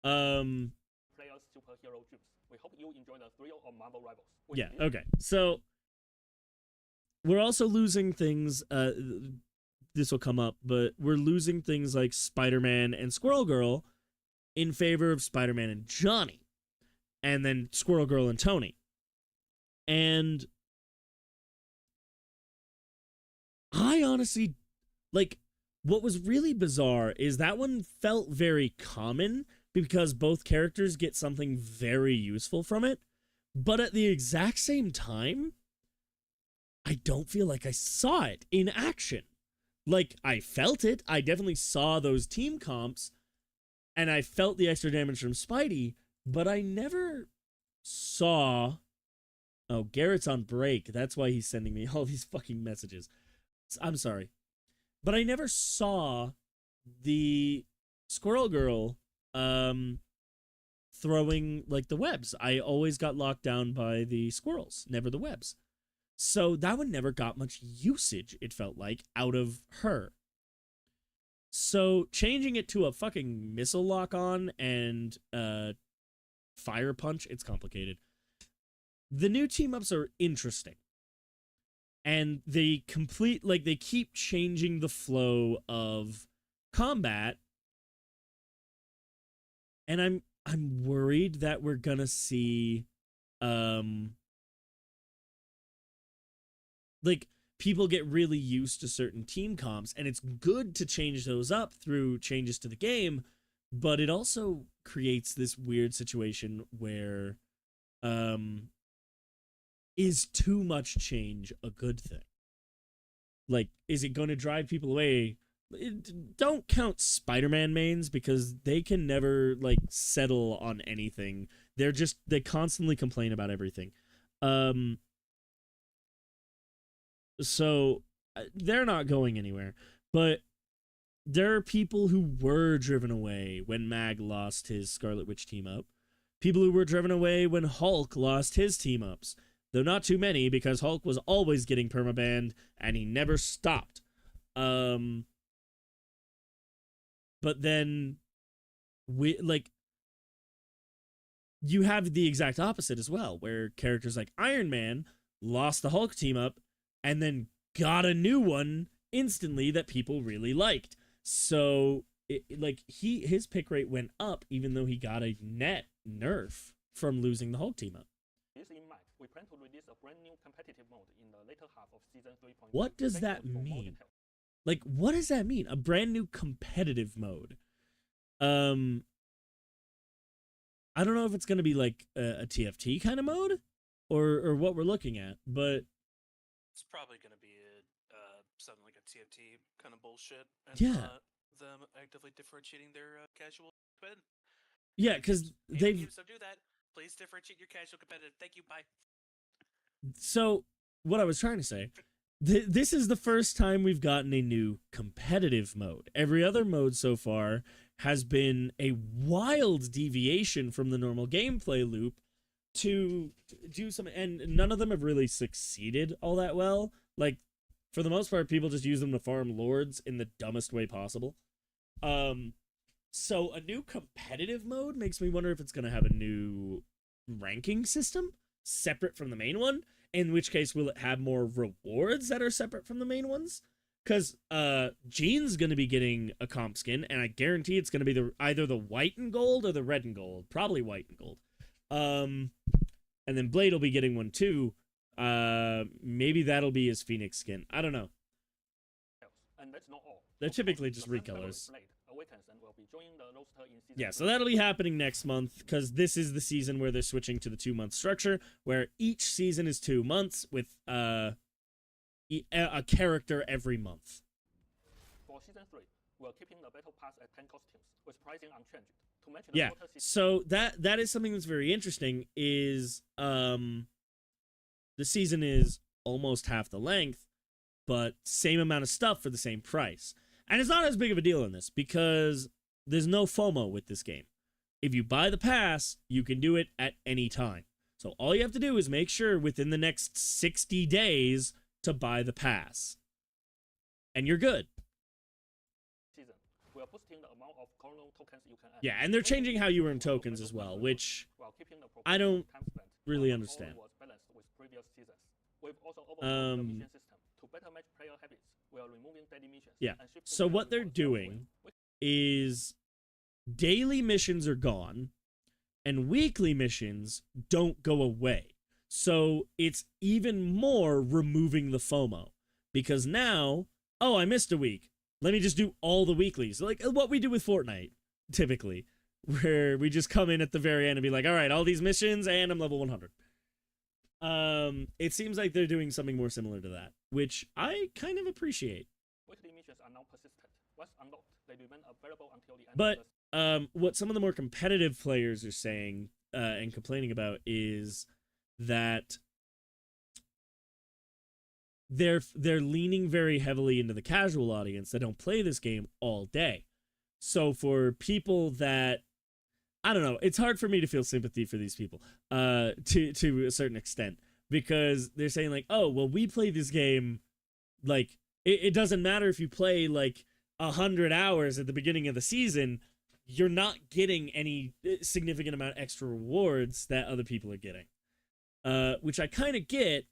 Players superhero dreams. We hope you enjoy the thrill of Marvel Rivals. Yeah, okay. So, we're also losing things, this will come up, but we're losing things like Spider-Man and Squirrel Girl in favor of Spider-Man and Johnny. And then Squirrel Girl and Tony. And I honestly, like, what was really bizarre is that one felt very common because both characters get something very useful from it. But at the exact same time, I don't feel like I saw it in action. Like, I felt it. I definitely saw those team comps, and I felt the extra damage from Spidey, but I never saw... Oh, Garrett's on break. That's why he's sending me all these fucking messages. I'm sorry. But I never saw the Squirrel Girl throwing, like, the webs. I always got locked down by the squirrels, never the webs. So that one never got much usage, it felt like, out of her. So changing it to a fucking missile lock-on and fire punch, it's complicated. The new team-ups are interesting. And they they keep changing the flow of combat. And I'm worried that we're gonna see like, people get really used to certain team comps, and it's good to change those up through changes to the game, but it also creates this weird situation where is too much change a good thing? Like, is it going to drive people away? Don't count Spider-Man mains, because they can never, like, settle on anything. They constantly complain about everything. So they're not going anywhere. But there are people who were driven away when Mag lost his Scarlet Witch team up. People who were driven away when Hulk lost his team ups. Though not too many, because Hulk was always getting permabanned and he never stopped. But then you have the exact opposite as well, where characters like Iron Man lost the Hulk team up and then got a new one instantly that people really liked. So his pick rate went up, even though he got a net nerf from losing the Hulk team up. This in mind, we plan to release a brand new competitive mode in the later half of season 3.0. What does that mean? Like, what does that mean? A brand new competitive mode. I don't know if it's going to be like a TFT kind of mode or what we're looking at, but it's probably going to be something like a TFT kind of bullshit. And yeah. them actively differentiating their casual competitive. Yeah, because they've Games don't do that. Please differentiate your casual competitive. Thank you. Bye. so what I was trying to say, this is the first time we've gotten a new competitive mode. Every other mode so far has been a wild deviation from the normal gameplay loop to do some, and none of them have really succeeded all that well. Like, for the most part, people just use them to farm lords in the dumbest way possible. So a new competitive mode makes me wonder if it's going to have a new ranking system separate from the main one, in which case will it have more rewards that are separate from the main ones? Because Jean's going to be getting a comp skin, and I guarantee it's going to be either the white and gold or the red and gold. Probably white and gold. And then Blade will be getting one too. Maybe that'll be his Phoenix skin. I don't know. And that's not all. They're Of typically course, just the Phantom recolors. Blade awakens and will be joining the roster in season Yeah, so 3. that'll be happening next month, because this is the season where they're switching to the 2-month structure, where each season is 2 months with a character every month. For season 3, we're keeping the battle pass at 10 costumes, with pricing unchanged. To mention the Yeah, water system, so that is something that's very interesting. Is the season is almost half the length, but same amount of stuff for the same price. And it's not as big of a deal in this because there's no FOMO with this game. If you buy the pass, you can do it at any time. So all you have to do is make sure within the next 60 days to buy the pass. And you're good. season, we are boosting the amount of chrono tokens you can earn. Yeah, and they're changing how you earn tokens as well, which While keeping the I don't time spent, really while understand. all was balanced with previous seasons. We've also overhauled the mission system to better match player habits. We are removing daily missions. Yeah. And shifting So their what they're rewards doing elsewhere. is daily missions are gone and weekly missions don't go away. So it's even more removing the FOMO, because now, oh, I missed a week. Let me just do all the weeklies. Like what we do with Fortnite, typically, where we just come in at the very end and be like, all right, all these missions and I'm level 100. It seems like they're doing something more similar to that, which I kind of appreciate. Weekly missions are now persistent. Once unlocked, they remain available until the end But of the what some of the more competitive players are saying and complaining about is that they're leaning very heavily into the casual audience that don't play this game all day. So for people that, I don't know, it's hard for me to feel sympathy for these people to a certain extent, because they're saying like, oh, well, we play this game, like it doesn't matter if you play like 100 hours at the beginning of the season, you're not getting any significant amount extra rewards that other people are getting, which I kind of get.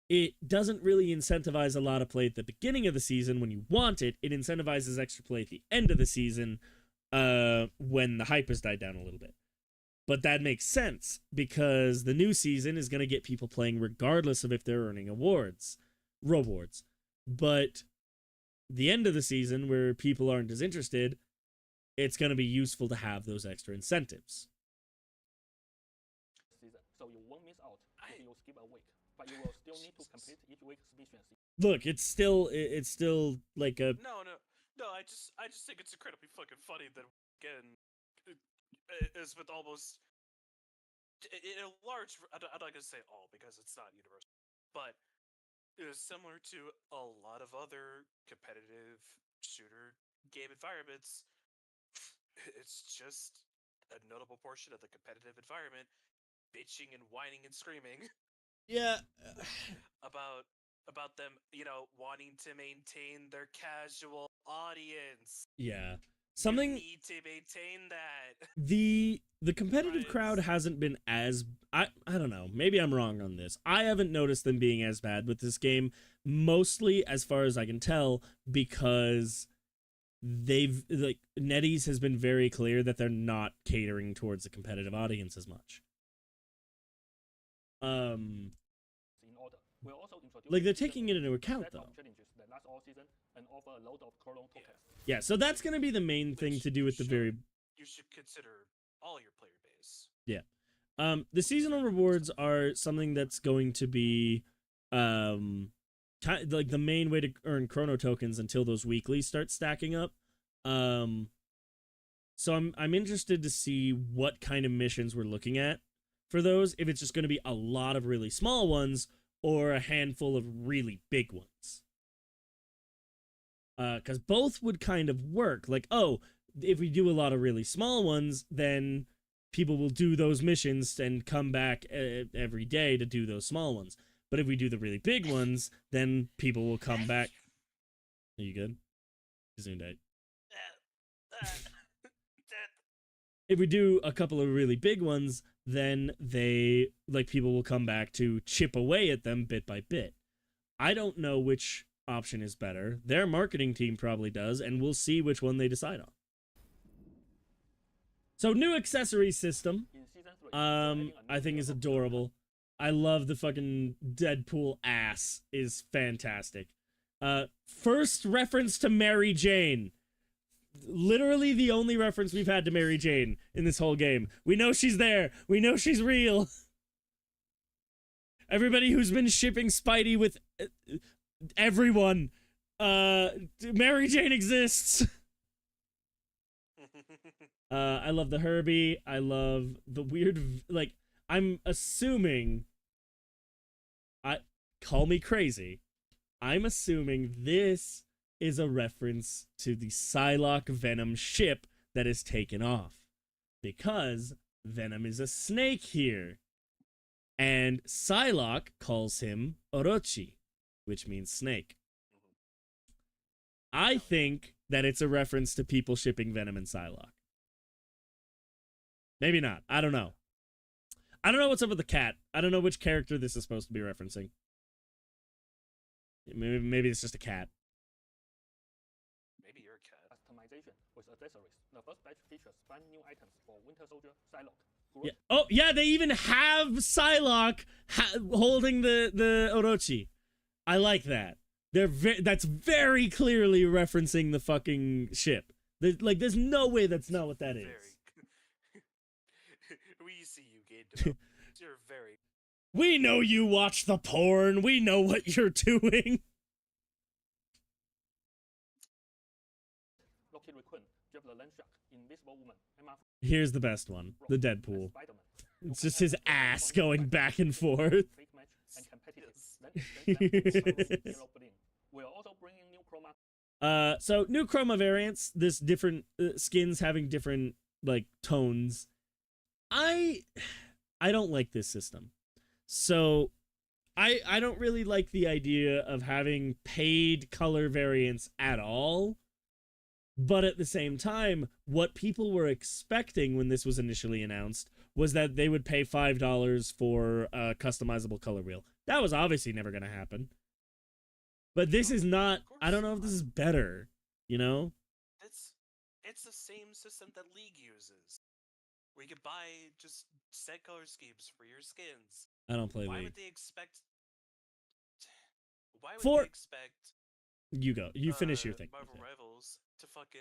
It doesn't really incentivize a lot of play at the beginning of the season when you want it. It incentivizes extra play at the end of the season when the hype has died down a little bit. But that makes sense because the new season is going to get people playing regardless of if they're earning rewards. But the end of the season, where people aren't as interested, it's going to be useful to have those extra incentives. season, so you won't miss out if you skip a week. But you will still need to complete each week's missions. Look, it's still like a No. I just think it's incredibly fucking funny that again, is with almost in a large. I'm not gonna say all because it's not universal, but it is similar to a lot of other competitive shooter game environments. It's just a notable portion of the competitive environment bitching and whining and screaming yeah. about them, wanting to maintain their casual audience. Yeah. You need to maintain that. The competitive Right. crowd hasn't been as I don't know, maybe I'm wrong on this. I haven't noticed them being as bad with this game, mostly as far as I can tell, because they've like NetEase has been very clear that they're not catering towards the competitive audience as much. In order. We'll also introduce Like they're season taking it into account set of though. challenges that last all season and offer a load of chrono tokens. Yeah, so that's going to be the main thing to do with the very You should consider all your player base. the seasonal rewards are something that's going to be like the main way to earn chrono tokens until those weeklies start stacking up. So I'm interested to see what kind of missions we're looking at for those. If it's just going to be a lot of really small ones or a handful of really big ones. Because both would kind of work. Like, oh, if we do a lot of really small ones, then people will do those missions and come back every day to do those small ones. But if we do the really big ones, then people will come back. Are you good? Zoomed out. If we do a couple of really big ones, then people will come back to chip away at them bit by bit. I don't know which option is better. Their marketing team probably does, and we'll see which one they decide on. So, new accessory system. I think is adorable. I love the fucking Deadpool ass is fantastic. First reference to Mary Jane. Literally the only reference we've had to Mary Jane in this whole game. We know she's there. We know she's real. Everybody who's been shipping Spidey with everyone, Mary Jane exists. I love the Herbie. I love the weird, like, I'm assuming, call me crazy, I'm assuming this is a reference to the Psylocke Venom ship that is taken off. Because Venom is a snake here. And Psylocke calls him Orochi, which means snake. I think that it's a reference to people shipping Venom and Psylocke. Maybe not. I don't know. I don't know what's up with the cat. I don't know which character this is supposed to be referencing. Maybe it's just a cat. Maybe you're a cat. Customization with accessories. The first batch features 5 new items for Winter Soldier Psylocke. Yeah. Oh, yeah, they even have Psylocke holding the Orochi. I like that. That's very clearly referencing the fucking ship. There's no way that's not what that is. We see you, Gabe. You're very. We know you watch the porn. We know what you're doing. Rocket Raccoon, Jeff the Land Shark, Invisible Woman, MR. Here's the best one. The Deadpool. It's just his ass going back and forth. We're also bringing new chroma. So new chroma variants. This different skins having different like tones. I don't like this system. So I don't really like the idea of having paid color variants at all. But at the same time, what people were expecting when this was initially announced was that they would pay $5 for a customizable color wheel. That was obviously never going to happen. But this is not, I don't know if this is better, you know? It's the same system that League uses. Where you can buy just set color schemes for your skins. I don't play Why League. would they expect... Why would For- they expect... You go. You finish your thing. Marvel Rivals to fucking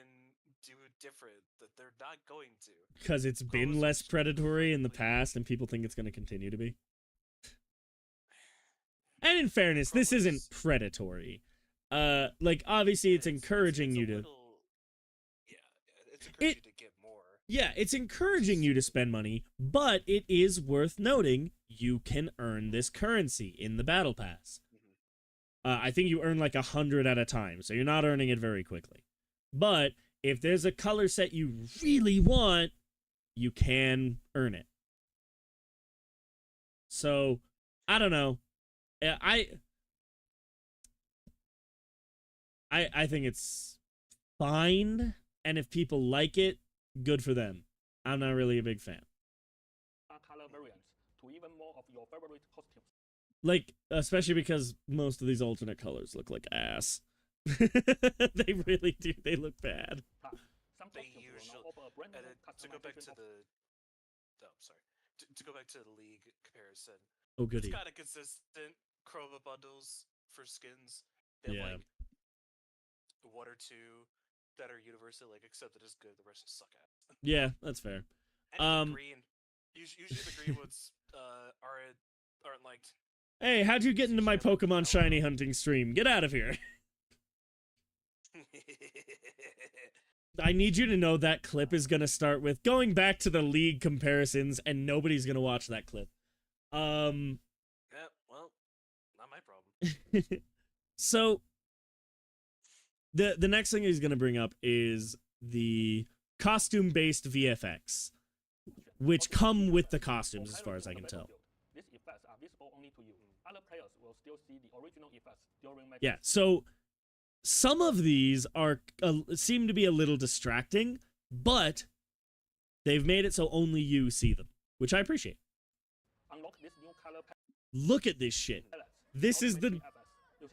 do different that they're not going to. Because it's been less predatory in the past and people think it's going to continue to be. And in fairness, this isn't predatory. Like, obviously it's encouraging you to... Yeah, it's encouraging you to get more. Yeah, it's encouraging you to spend money, but it is worth noting you can earn this currency in the Battle Pass. I think you earn like 100 at a time, so you're not earning it very quickly. But if there's a color set you really want, you can earn it. So, I don't know. I think it's fine, and if people like it, good for them. I'm not really a big fan. Color variants to even more of your favorite costumes. Like, especially because most of these alternate colors look like ass. They really do. They look bad. They usually, to go back to the, to go back to the League comparison. Oh, goody. It's kind of consistent chroma bundles for skins. They have like 1 or 2 that are universally like accepted as good. The rest just suck ass. Yeah, that's fair. And the green. Usually the green ones aren't liked. Hey, how'd you get into my Pokemon shiny hunting stream? Get out of here. I need you to know that clip is gonna start with going back to the league comparisons, and nobody's gonna watch that clip. Yeah, well, not my problem. So the next thing he's gonna bring up is the costume-based VFX, which come with the costumes, as far as I can tell. These effects are visible only to you. Other players will still see the original effects during matches. Yeah, so some of these are seem to be a little distracting, but they've made it so only you see them, which I appreciate. Unlock this new color palette. Look at this shit. This is the...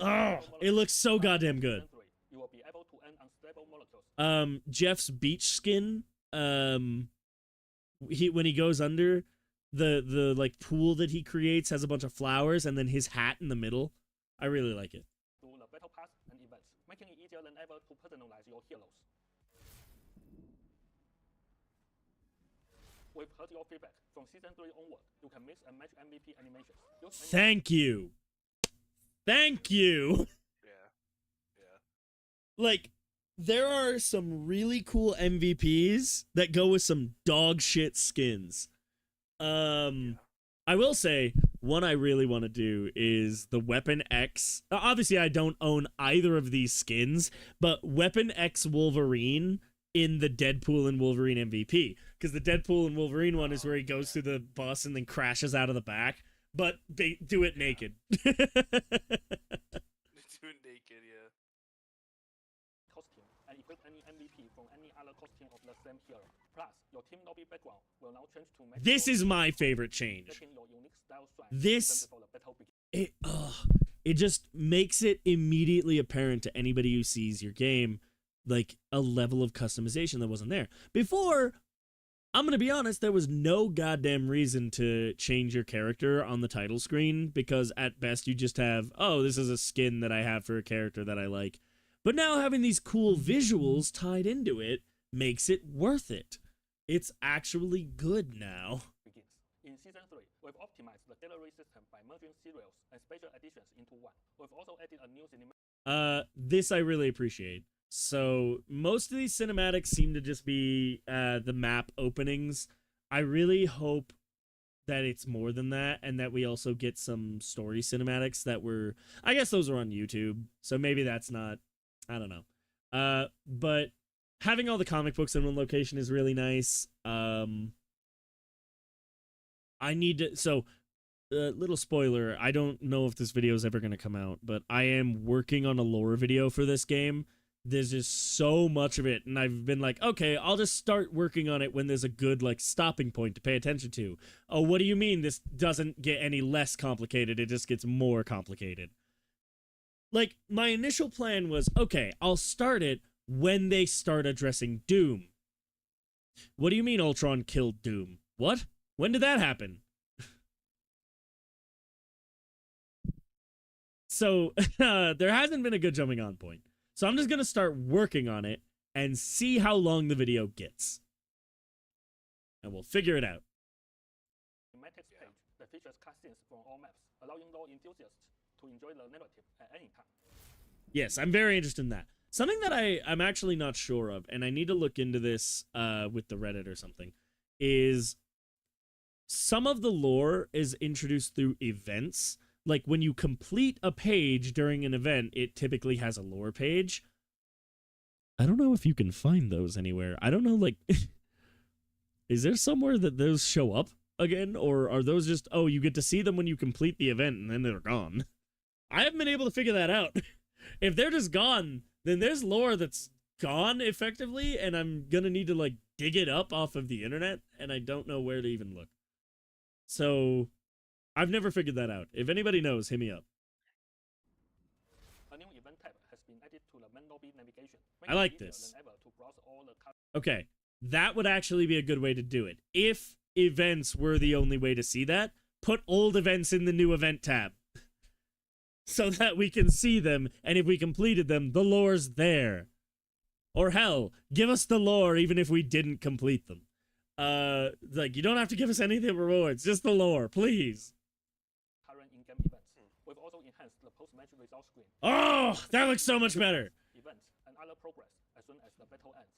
Oh, Oh, it looks so goddamn good. You will be able to earn unstable molecules. Jeff's beach skin, when he goes under, the like pool that he creates has a bunch of flowers, and then his hat in the middle. I really like it. To the battle pass and events, making it easier than ever to personalize your heroes. We've heard your feedback. From season 3 onward, you can mix and match MVP animations. Thank you. Thank you. Yeah. Like, there are some really cool MVPs that go with some dog shit skins. I will say, one I really want to do is the Weapon X. Obviously, I don't own either of these skins, but Weapon X Wolverine in the Deadpool and Wolverine MVP. Because the Deadpool and Wolverine one is where he goes through the bus and then crashes out of the back, but they do it naked. Do it naked, yeah. Costume and equip any MVP from any other costume of the same hero. Plus, your team lobby background will now change to match This your is my favorite change. making your unique style shine This- even before the battle begins. It just makes it immediately apparent to anybody who sees your game, like, a level of customization that wasn't there. Before, I'm going to be honest, there was no goddamn reason to change your character on the title screen, because at best you just have, oh, this is a skin that I have for a character that I like. But now having these cool visuals tied into it makes it worth it. It's actually good now. Begins. In season 3, we've optimized the gallery system by merging serials and special editions into one. We've also added a new cinematic. This I really appreciate. So most of these cinematics seem to just be the map openings. I really hope that it's more than that, and that we also get some story cinematics that were, I guess those are on YouTube, so maybe that's not, I don't know. But having all the comic books in one location is really nice. I need to, so little spoiler, I don't know if this video is ever going to come out, but I am working on a lore video for this game. There's just so much of it, and I've been like, okay, I'll just start working on it when there's a good, like, stopping point to pay attention to. Oh, what do you mean this doesn't get any less complicated? It just gets more complicated. Like, my initial plan was, okay, I'll start it when they start addressing Doom. What do you mean Ultron killed Doom? What? When did that happen? So, there hasn't been a good jumping on point. So I'm just going to start working on it and see how long the video gets. And we'll figure it out. Cinematics page that features cutscenes from all maps, allowing lore enthusiasts to enjoy the narrative at any time. Yes, I'm very interested in that. Something that I'm actually not sure of, and I need to look into this with the Reddit or something, is some of the lore is introduced through events. Like, when you complete a page during an event, it typically has a lore page. I don't know if you can find those anywhere. I don't know, like, is there somewhere that those show up again? Or are those just, oh, you get to see them when you complete the event and then they're gone? I haven't been able to figure that out. If they're just gone, then there's lore that's gone effectively, and I'm gonna need to, like, dig it up off of the internet, and I don't know where to even look. So I've never figured that out. If anybody knows, hit me up. A new event tab has been added to the main lobby navigation. I like making it this. easier than ever to browse all the Okay, that would actually be a good way to do it. If events were the only way to see that, put old events in the new event tab. So that we can see them, and if we completed them, the lore's there. Or hell, give us the lore even if we didn't complete them. Like, you don't have to give us any of the rewards, just the lore, please. current in-game events. We've also enhanced the post-match results screen. Oh, that looks so much better. Events and other progress as soon as the battle ends.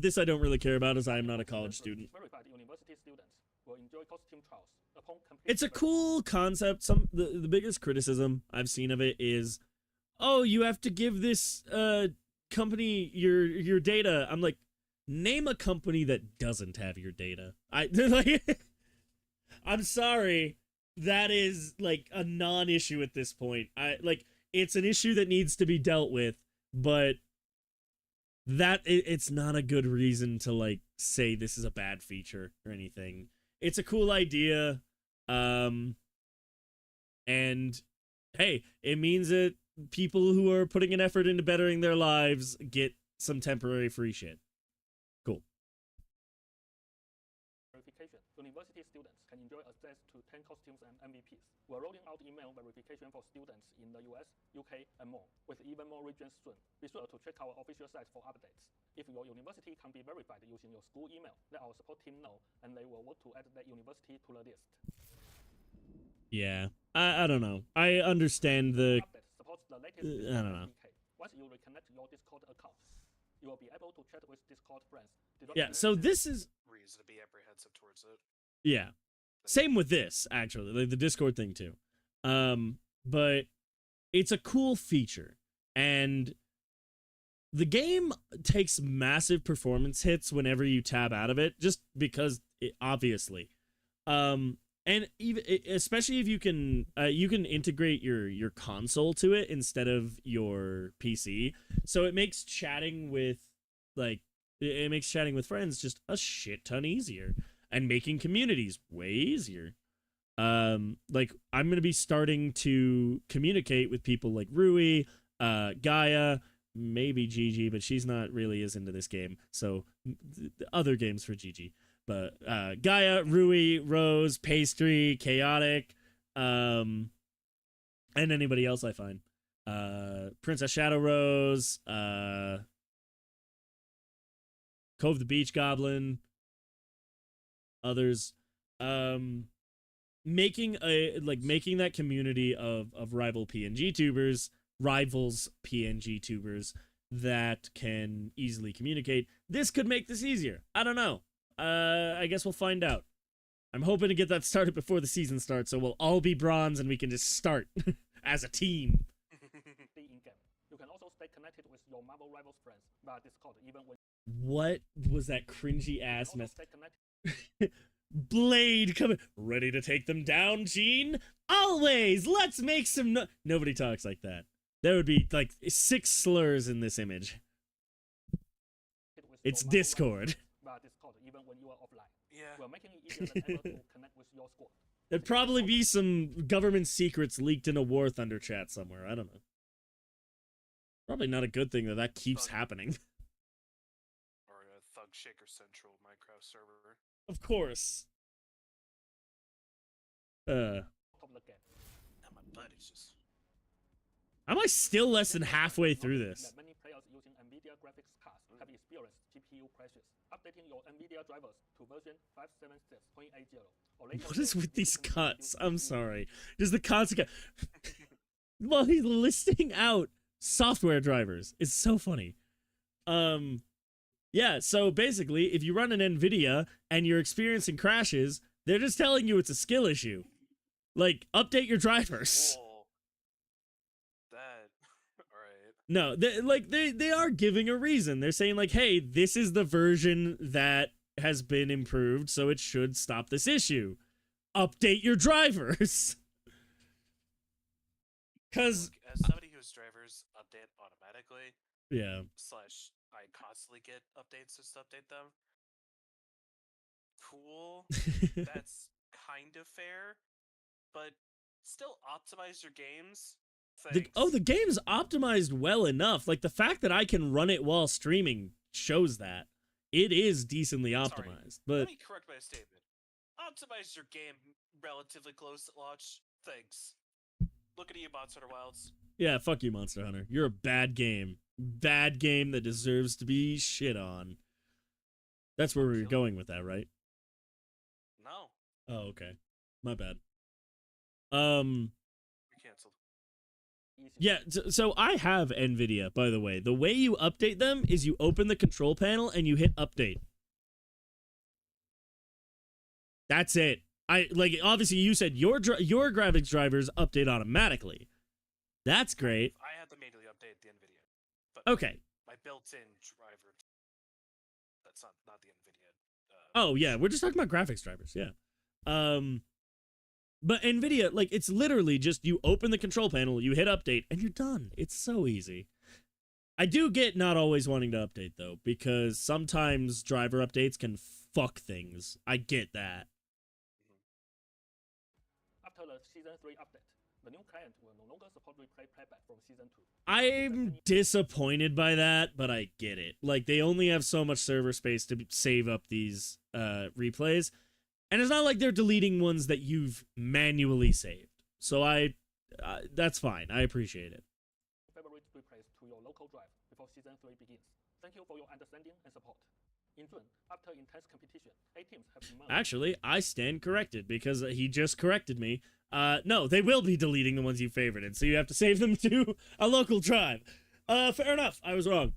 This I don't really care about as I am not a college student. Verified university students will enjoy costume trials upon complete. It's a cool concept. The biggest criticism I've seen of it is, oh, you have to give this company your data. I'm like, name a company that doesn't have your data. I'm sorry, that is like a non-issue at this point. It's an issue that needs to be dealt with, but it's not a good reason to like say this is a bad feature or anything. It's a cool idea, and hey, it means that people who are putting an effort into bettering their lives get some temporary free shit. Cool. Verification. University students can enjoy access to 10 costumes and MVPs. We're rolling out email verification for students in the US, UK, and more, with even more regions soon. Be sure to check our official site for updates. If your university can be verified using your school email, let our support team know, and they will work to add that university to the list. Yeah, I don't know. I understand the. Update supports the latest I don't know. SDK. Once you reconnect your Discord account, you will be able to chat with Discord friends. Yeah, so this is. Reason to be apprehensive towards it. Yeah. Same with this, actually, like the Discord thing too. But it's a cool feature, and the game takes massive performance hits whenever you tab out of it, just because obviously. And even especially if you can integrate your console to it instead of your PC, so it makes chatting with friends just a shit ton easier, and making communities way easier. Like I'm gonna be starting to communicate with people like Rui, Gaia, maybe Gigi, but she's not really as into this game, so other games for Gigi. But Gaia, Rui, Rose, Pastry, Chaotic, and anybody else I find. Princess Shadow Rose, Cove the Beach Goblin, others. Making that community of rivals PNG tubers that can easily communicate. This could make this easier. I don't know. I guess we'll find out. I'm hoping to get that started before the season starts, so we'll all be bronze and we can just start as a team. In-game. You can also stay connected with your Marvel Rivals friends via Discord even when. What was that cringy ass mess? Stay connected. Blade coming, ready to take them down, Gene? Always! Let's make some Nobody talks like that. There would be like 6 slurs in this image. It's Discord. Via Discord even when you are offline. Yeah. We're making it easier than ever to connect with your squad. There'd probably be some government secrets leaked in a War Thunder chat somewhere. I don't know. Probably not a good thing that keeps happening. Or a Thug Shaker Central Minecraft server. Of course. Top of the game. Now my buddy's just. Am I still less than halfway through this? That many players using NVIDIA graphics cards have experienced GPU crashes. Updating your NVIDIA drivers to version 576.80 or later. What is with these cuts? I'm sorry. Does the cuts get... Well, he's listing out software drivers. It's so funny. Yeah, so basically, if you run an NVIDIA and you're experiencing crashes, they're just telling you it's a skill issue. Like, update your drivers. Whoa. That. Alright. No, they are giving a reason. They're saying like, hey, this is the version that has been improved, so it should stop this issue. Update your drivers. Because Look, as somebody whose drivers update automatically, yeah, / I constantly get updates just to update them. Cool. That's kind of fair, but still optimize your games. the game's optimized well enough. Like the fact that I can run it while streaming shows that it is decently optimized. But let me correct my statement. Optimize your game relatively close at launch. Thanks. Look at you, Monster Wilds. yeah, fuck you, Monster Hunter. You're a bad game. Bad game that deserves to be shit on. That's where we were going with that, right? No. Oh, okay. My bad. You're canceled. easier. Yeah, so I have NVIDIA, by the way. The way you update them is you open the control panel and you hit update. That's it. Obviously you said your graphics drivers update automatically. That's great. I had to manually update the NVIDIA. But Okay. my built-in driver. That's not the NVIDIA. Oh yeah, we're just talking about graphics drivers. Yeah. But NVIDIA, like, it's literally just you open the control panel, you hit update, and you're done. It's so easy. I do get not always wanting to update, though, because sometimes driver updates can fuck things. I get that. After the Season 3 update, the new client will no longer support replay playback from Season 2. I'm disappointed by that, but I get it. Like, they only have so much server space to save up these replays. And it's not like they're deleting ones that you've manually saved. So that's fine. I appreciate it. Favorite replays to your local drive before Season 3 begins. Thank you for your understanding and support. In June, after intense competition, 8 teams have emerged. Actually, I stand corrected because he just corrected me. No, they will be deleting the ones you favorited, so you have to save them to a local drive. Fair enough. I was wrong.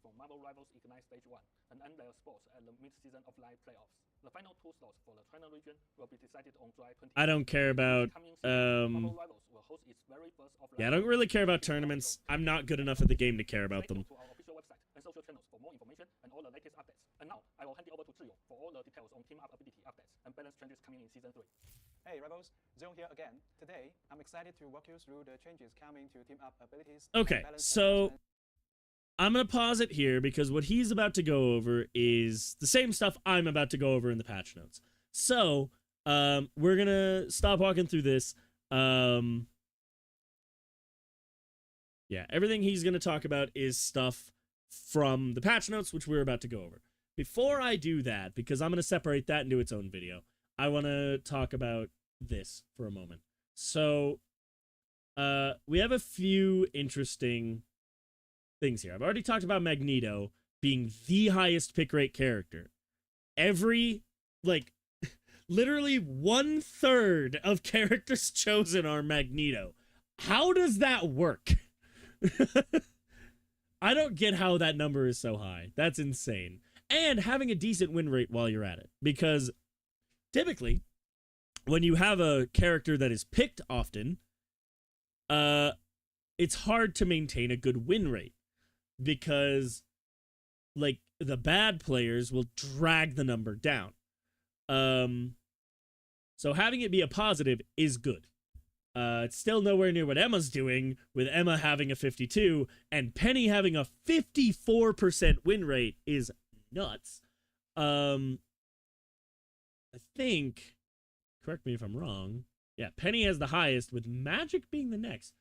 For Marvel Rivals Ignite Stage 1 and end their sports at the mid-season of live playoffs. The final 2 slots for the China region will be decided on July 20. I don't care about Marvel Rivals will host its very first offline. yeah, I don't really care about tournaments. I'm not good enough at the game to care about them. To our official website and social channels for more information and all the latest updates. And now I will hand it over to Zhiyo for all the details on team up ability updates and balance changes coming in Season 3. Hey Rebels, Zone here again. Today, I'm excited to walk you through the changes coming to team up abilities. Okay, so I'm going to pause it here because what he's about to go over is the same stuff I'm about to go over in the patch notes. So, we're going to stop walking through this. Yeah, everything he's going to talk about is stuff from the patch notes, which we're about to go over. Before I do that, because I'm going to separate that into its own video, I want to talk about this for a moment. So, we have a few interesting things here. I've already talked about Magneto being the highest pick rate character. Literally 1/3 of characters chosen are Magneto. How does that work? I don't get how that number is so high. That's insane. And having a decent win rate while you're at it. Because typically, when you have a character that is picked often, it's hard to maintain a good win rate. Because, like, the bad players will drag the number down. So having it be a positive is good. It's still nowhere near what Emma's doing, with Emma having a 52, and Penny having a 54% win rate is nuts. I think, correct me if I'm wrong, yeah, Penny has the highest, with Magic being the next.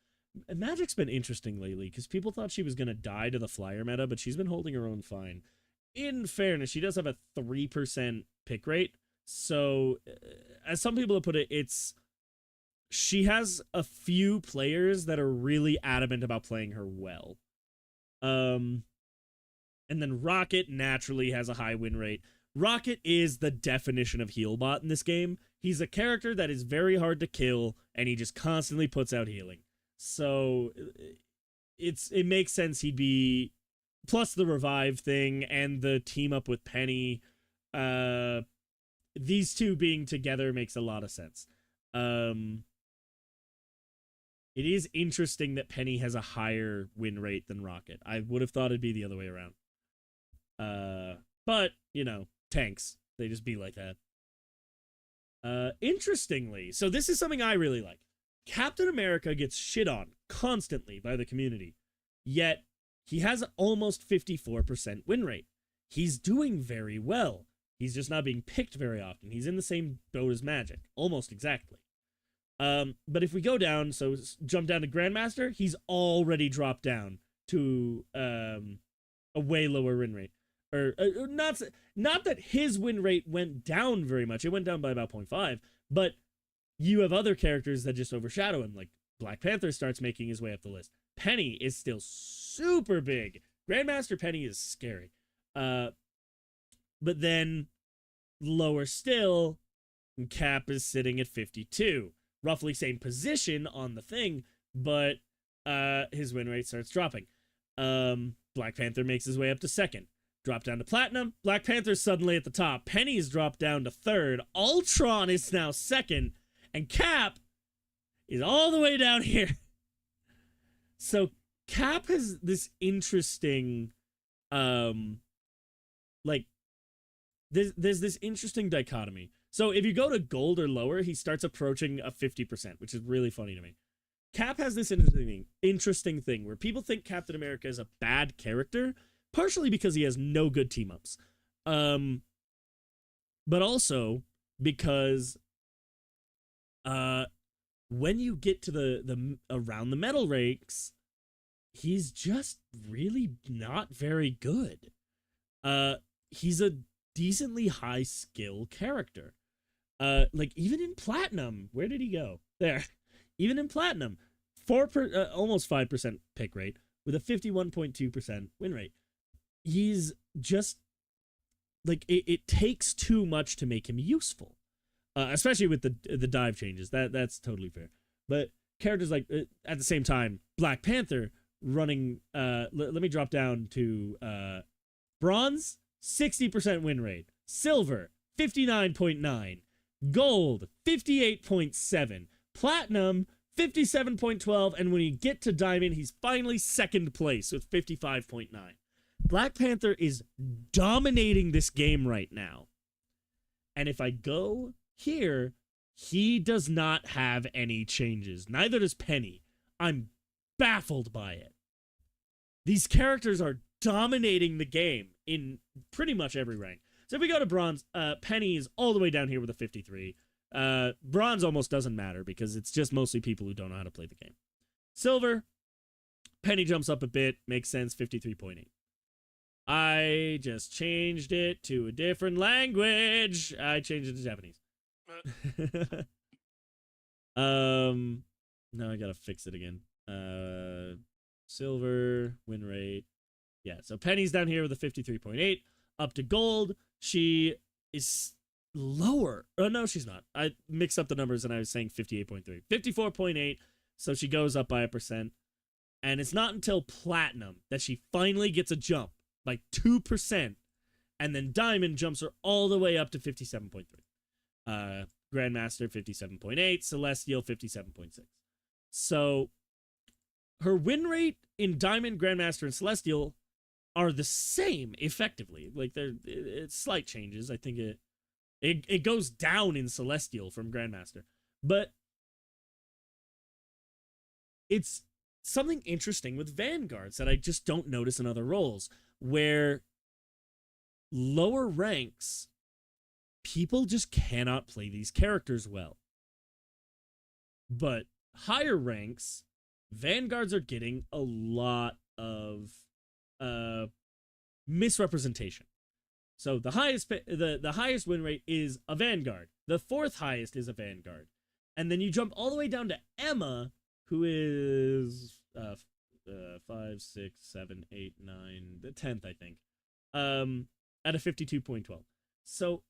Magic's been interesting lately, because people thought she was going to die to the flyer meta, but she's been holding her own fine. In fairness, she does have a 3% pick rate, so, as some people have put it, she has a few players that are really adamant about playing her well. And then Rocket naturally has a high win rate. Rocket is the definition of heal bot in this game. He's a character that is very hard to kill, and he just constantly puts out healing. So it makes sense he'd be, plus the revive thing and the team up with Penny. These two being together makes a lot of sense. It is interesting that Penny has a higher win rate than Rocket. I would have thought it'd be the other way around. But, you know, tanks. They just be like that. Interestingly, so this is something I really like. Captain America gets shit on constantly by the community, yet he has almost 54% win rate. He's doing very well. He's just not being picked very often. He's in the same boat as Magic, almost exactly. But if we go down, so jump down to Grandmaster, he's already dropped down to a way lower win rate. Or not that his win rate went down very much. It went down by about 0.5, but you have other characters that just overshadow him, like Black Panther starts making his way up the list. Penny is still super big. Grandmaster Penny is scary. But then lower still, Cap is sitting at 52. Roughly same position on the thing, but his win rate starts dropping. Black Panther makes his way up to second. Drop down to platinum. Black Panther's suddenly at the top. Penny's dropped down to third. Ultron is now second. And Cap is all the way down here. So Cap has this interesting, like, there's this interesting dichotomy. So if you go to gold or lower, he starts approaching a 50%, which is really funny to me. Cap has this interesting thing where people think Captain America is a bad character, partially because he has no good team-ups. But also because when you get to the around the medal ranks, he's just really not very good. He's a decently high skill character. Like even in platinum, where did he go? There. Even in platinum, almost 5% pick rate with a 51.2% win rate. He's just like it takes too much to make him useful, especially with the dive changes. That's totally fair. But characters like at the same time, Black Panther running. Let me drop down to bronze, 60% win rate, silver 59.9, gold 58.7, platinum 57.12, and when you get to diamond, he's finally second place with 55.9. Black Panther is dominating this game right now. And if I go here, he does not have any changes. Neither does Penny. I'm baffled by it. These characters are dominating the game in pretty much every rank. So if we go to bronze, Penny is all the way down here with a 53. Bronze almost doesn't matter because it's just mostly people who don't know how to play the game. Silver, Penny jumps up a bit, makes sense, 53.8. I just changed it to a different language. I changed it to Japanese. Now I gotta fix it again. Silver, win rate. Yeah, so Penny's down here with a 53.8. Up to gold, she is lower. Oh, no, she's not. I mixed up the numbers and I was saying 58.3. 54.8, so she goes up by a percent. And it's not until platinum that she finally gets a jump by 2%. And then diamond jumps her all the way up to 57.3. Grandmaster, 57.8. Celestial, 57.6. So her win rate in diamond, grandmaster, and celestial are the same effectively. Like it's slight changes. I think it goes down in celestial from grandmaster, but it's something interesting with vanguards that I just don't notice in other roles, where lower ranks people just cannot play these characters well, but higher ranks vanguards are getting a lot of misrepresentation. So the highest win rate is a vanguard. The fourth highest is a vanguard. And then you jump all the way down to Emma, who is 5, 6, 7, 8, 9, the 10th, I think, at a 52.12. So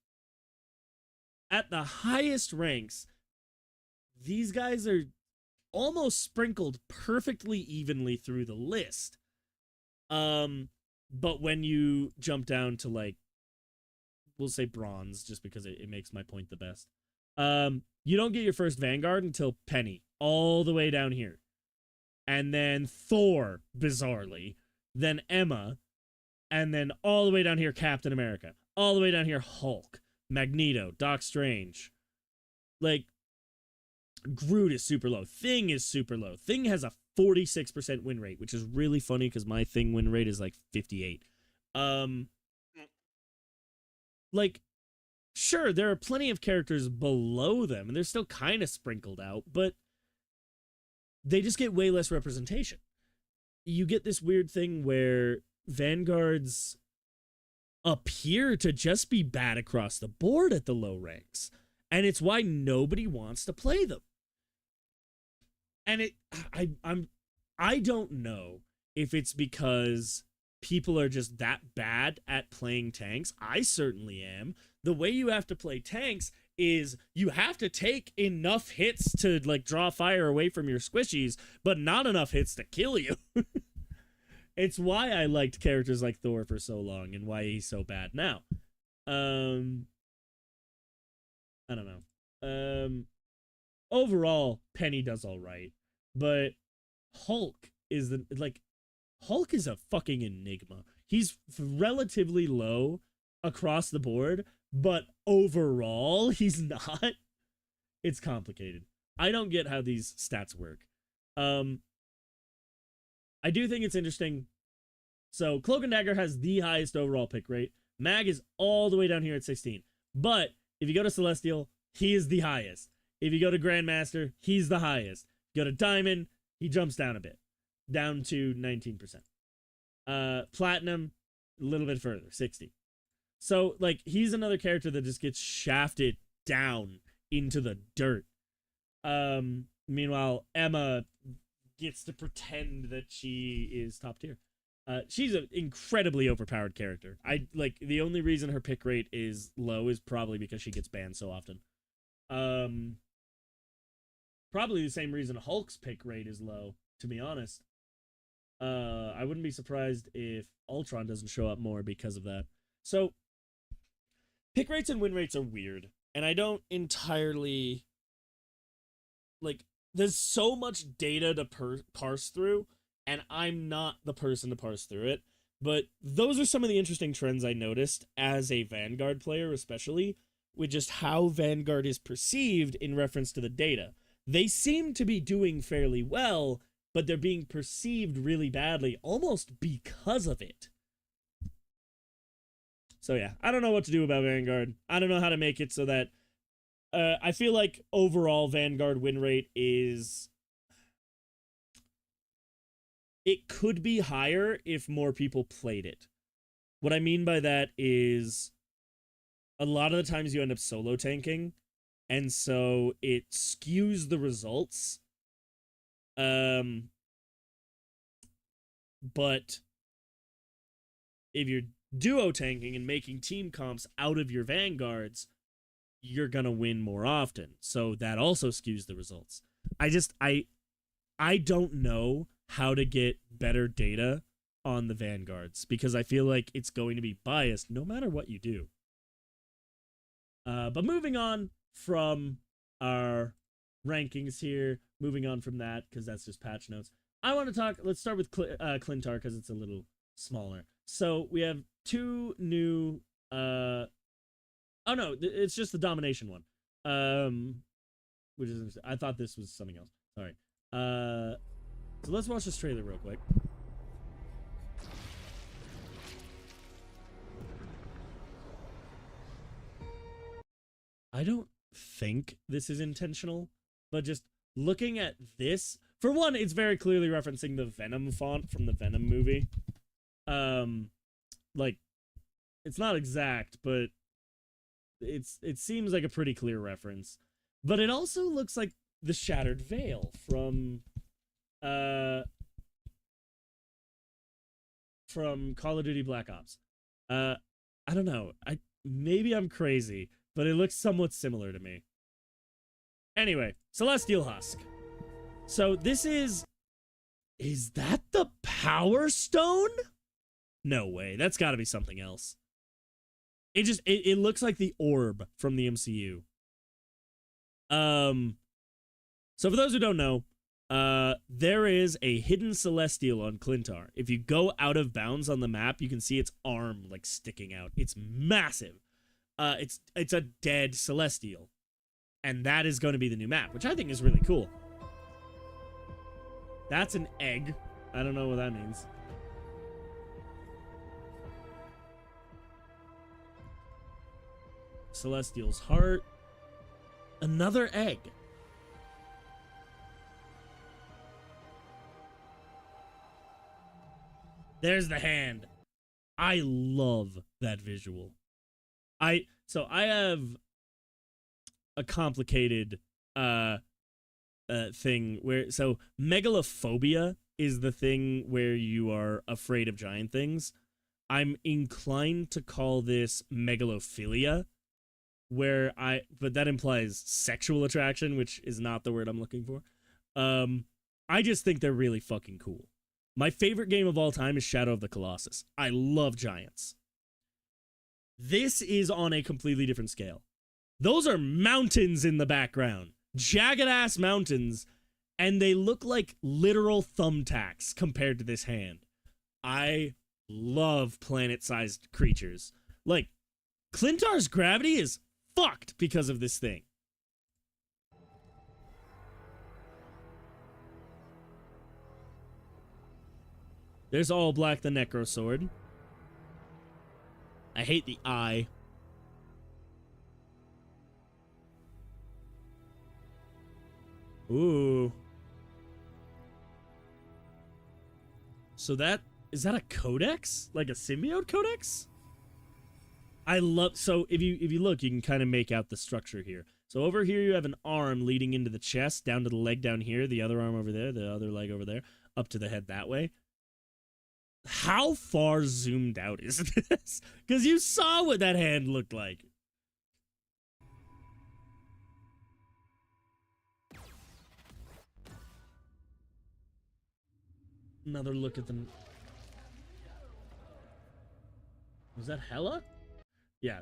at the highest ranks, these guys are almost sprinkled perfectly evenly through the list. But when you jump down to, like, we'll say bronze, just because it makes my point the best, you don't get your first Vanguard until Penny, all the way down here. And then Thor, bizarrely. Then Emma. And then all the way down here, Captain America. All the way down here, Hulk. Magneto. Doc Strange. Like, Groot is super low. Thing is super low. Thing has a 46% win rate, which is really funny because my Thing win rate is like 58. Like, sure, there are plenty of characters below them, and they're still kind of sprinkled out, but they just get way less representation. You get this weird thing where vanguards appear to just be bad across the board at the low ranks, and it's why nobody wants to play them. And I don't know if it's because people are just that bad at playing tanks. I certainly am. The way you have to play tanks is you have to take enough hits to like draw fire away from your squishies, but not enough hits to kill you. It's why I liked characters like Thor for so long and why he's so bad now. I don't know. Overall, Penny does all right, but Hulk is Hulk is a fucking enigma. He's relatively low across the board, but overall, he's not. It's complicated. I don't get how these stats work. I do think it's interesting. So Cloak and Dagger has the highest overall pick rate. Mag is all the way down here at 16. But if you go to Celestial, he is the highest. If you go to Grandmaster, he's the highest. Go to Diamond, he jumps down a bit, down to 19%. Platinum, a little bit further, 60. So, like, he's another character that just gets shafted down into the dirt. Meanwhile, Emma gets to pretend that she is top tier. She's an incredibly overpowered character. The only reason her pick rate is low is probably because she gets banned so often. Probably the same reason Hulk's pick rate is low, to be honest. I wouldn't be surprised if Ultron doesn't show up more because of that. So, pick rates and win rates are weird, and I don't entirely... there's so much data to parse through, and I'm not the person to parse through it, but those are some of the interesting trends I noticed as a Vanguard player, especially, with just how Vanguard is perceived in reference to the data. They seem to be doing fairly well, but they're being perceived really badly, almost because of it. So yeah, I don't know what to do about Vanguard. I don't know how to make it so that... I feel like overall Vanguard win rate is... It could be higher if more people played it. What I mean by that is a lot of the times you end up solo tanking, and so it skews the results. But if you're duo tanking and making team comps out of your Vanguards, you're gonna win more often. So that also skews the results. I don't know how to get better data on the Vanguards because I feel like it's going to be biased no matter what you do. But moving on from our rankings here, moving on from that because that's just patch notes. I want to talk. Let's start with Clintar because it's a little smaller. So we have two new. Oh no, it's just the domination one. Which is interesting. I thought this was something else. Sorry. So let's watch this trailer real quick. I don't think this is intentional, but just looking at this, for one, it's very clearly referencing the Venom font from the Venom movie. It's not exact, but it seems like a pretty clear reference. But it also looks like the Shattered Veil from Call of Duty Black Ops. I don't know. Maybe I'm crazy, but it looks somewhat similar to me. Anyway, Celestial Husk. So this is that the Power Stone? No way. That's got to be something else. It looks like the orb from the MCU. So for those who don't know, there is a hidden Celestial on Clintar. If you go out of bounds on the map, you can see its arm like sticking out. It's massive. It's a dead Celestial. And that is going to be the new map, which I think is really cool. That's an egg. I don't know what that means. Celestial's heart. Another egg. There's the hand. I love that visual. I have a complicated thing where megalophobia is the thing where you are afraid of giant things. I'm inclined to call this megalophilia but that implies sexual attraction, which is not the word I'm looking for. I just think they're really fucking cool. My favorite game of all time is Shadow of the Colossus. I love giants. This is on a completely different scale. Those are mountains in the background. Jagged ass mountains, and they look like literal thumbtacks compared to this hand. I love planet-sized creatures. Like, Clintar's gravity is fucked because of this thing. There's All Black the Necro Sword. I hate the eye. Ooh. So is that a codex? Like a symbiote codex? So if you look, you can kind of make out the structure here. So over here you have an arm leading into the chest, down to the leg down here, the other arm over there, the other leg over there, up to the head that way. How far zoomed out is this? Because you saw what that hand looked like. Another look at them. Was that Hela? Yeah,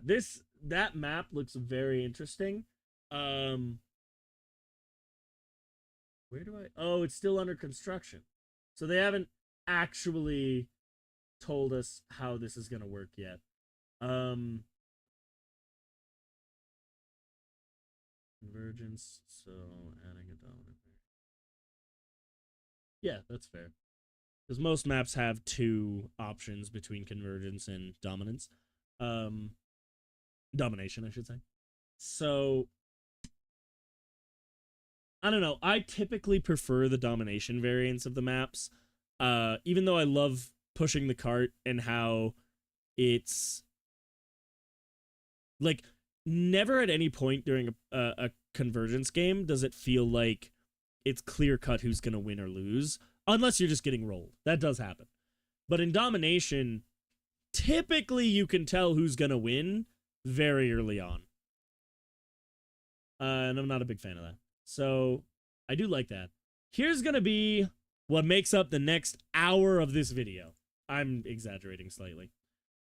that map looks very interesting. Where do oh, it's still under construction. So they haven't actually told us how this is going to work yet. Convergence, so adding a dominant. Yeah, that's fair. Because most maps have two options between convergence and dominance. Domination, I should say. So, I don't know. I typically prefer the domination variants of the maps. Even though I love pushing the cart and how it's like never at any point during a convergence game does it feel like it's clear cut who's going to win or lose, unless you're just getting rolled. That does happen. But in domination, typically you can tell who's going to win very early on. And I'm not a big fan of that. So I do like that. Here's going to be what makes up the next hour of this video. I'm exaggerating slightly.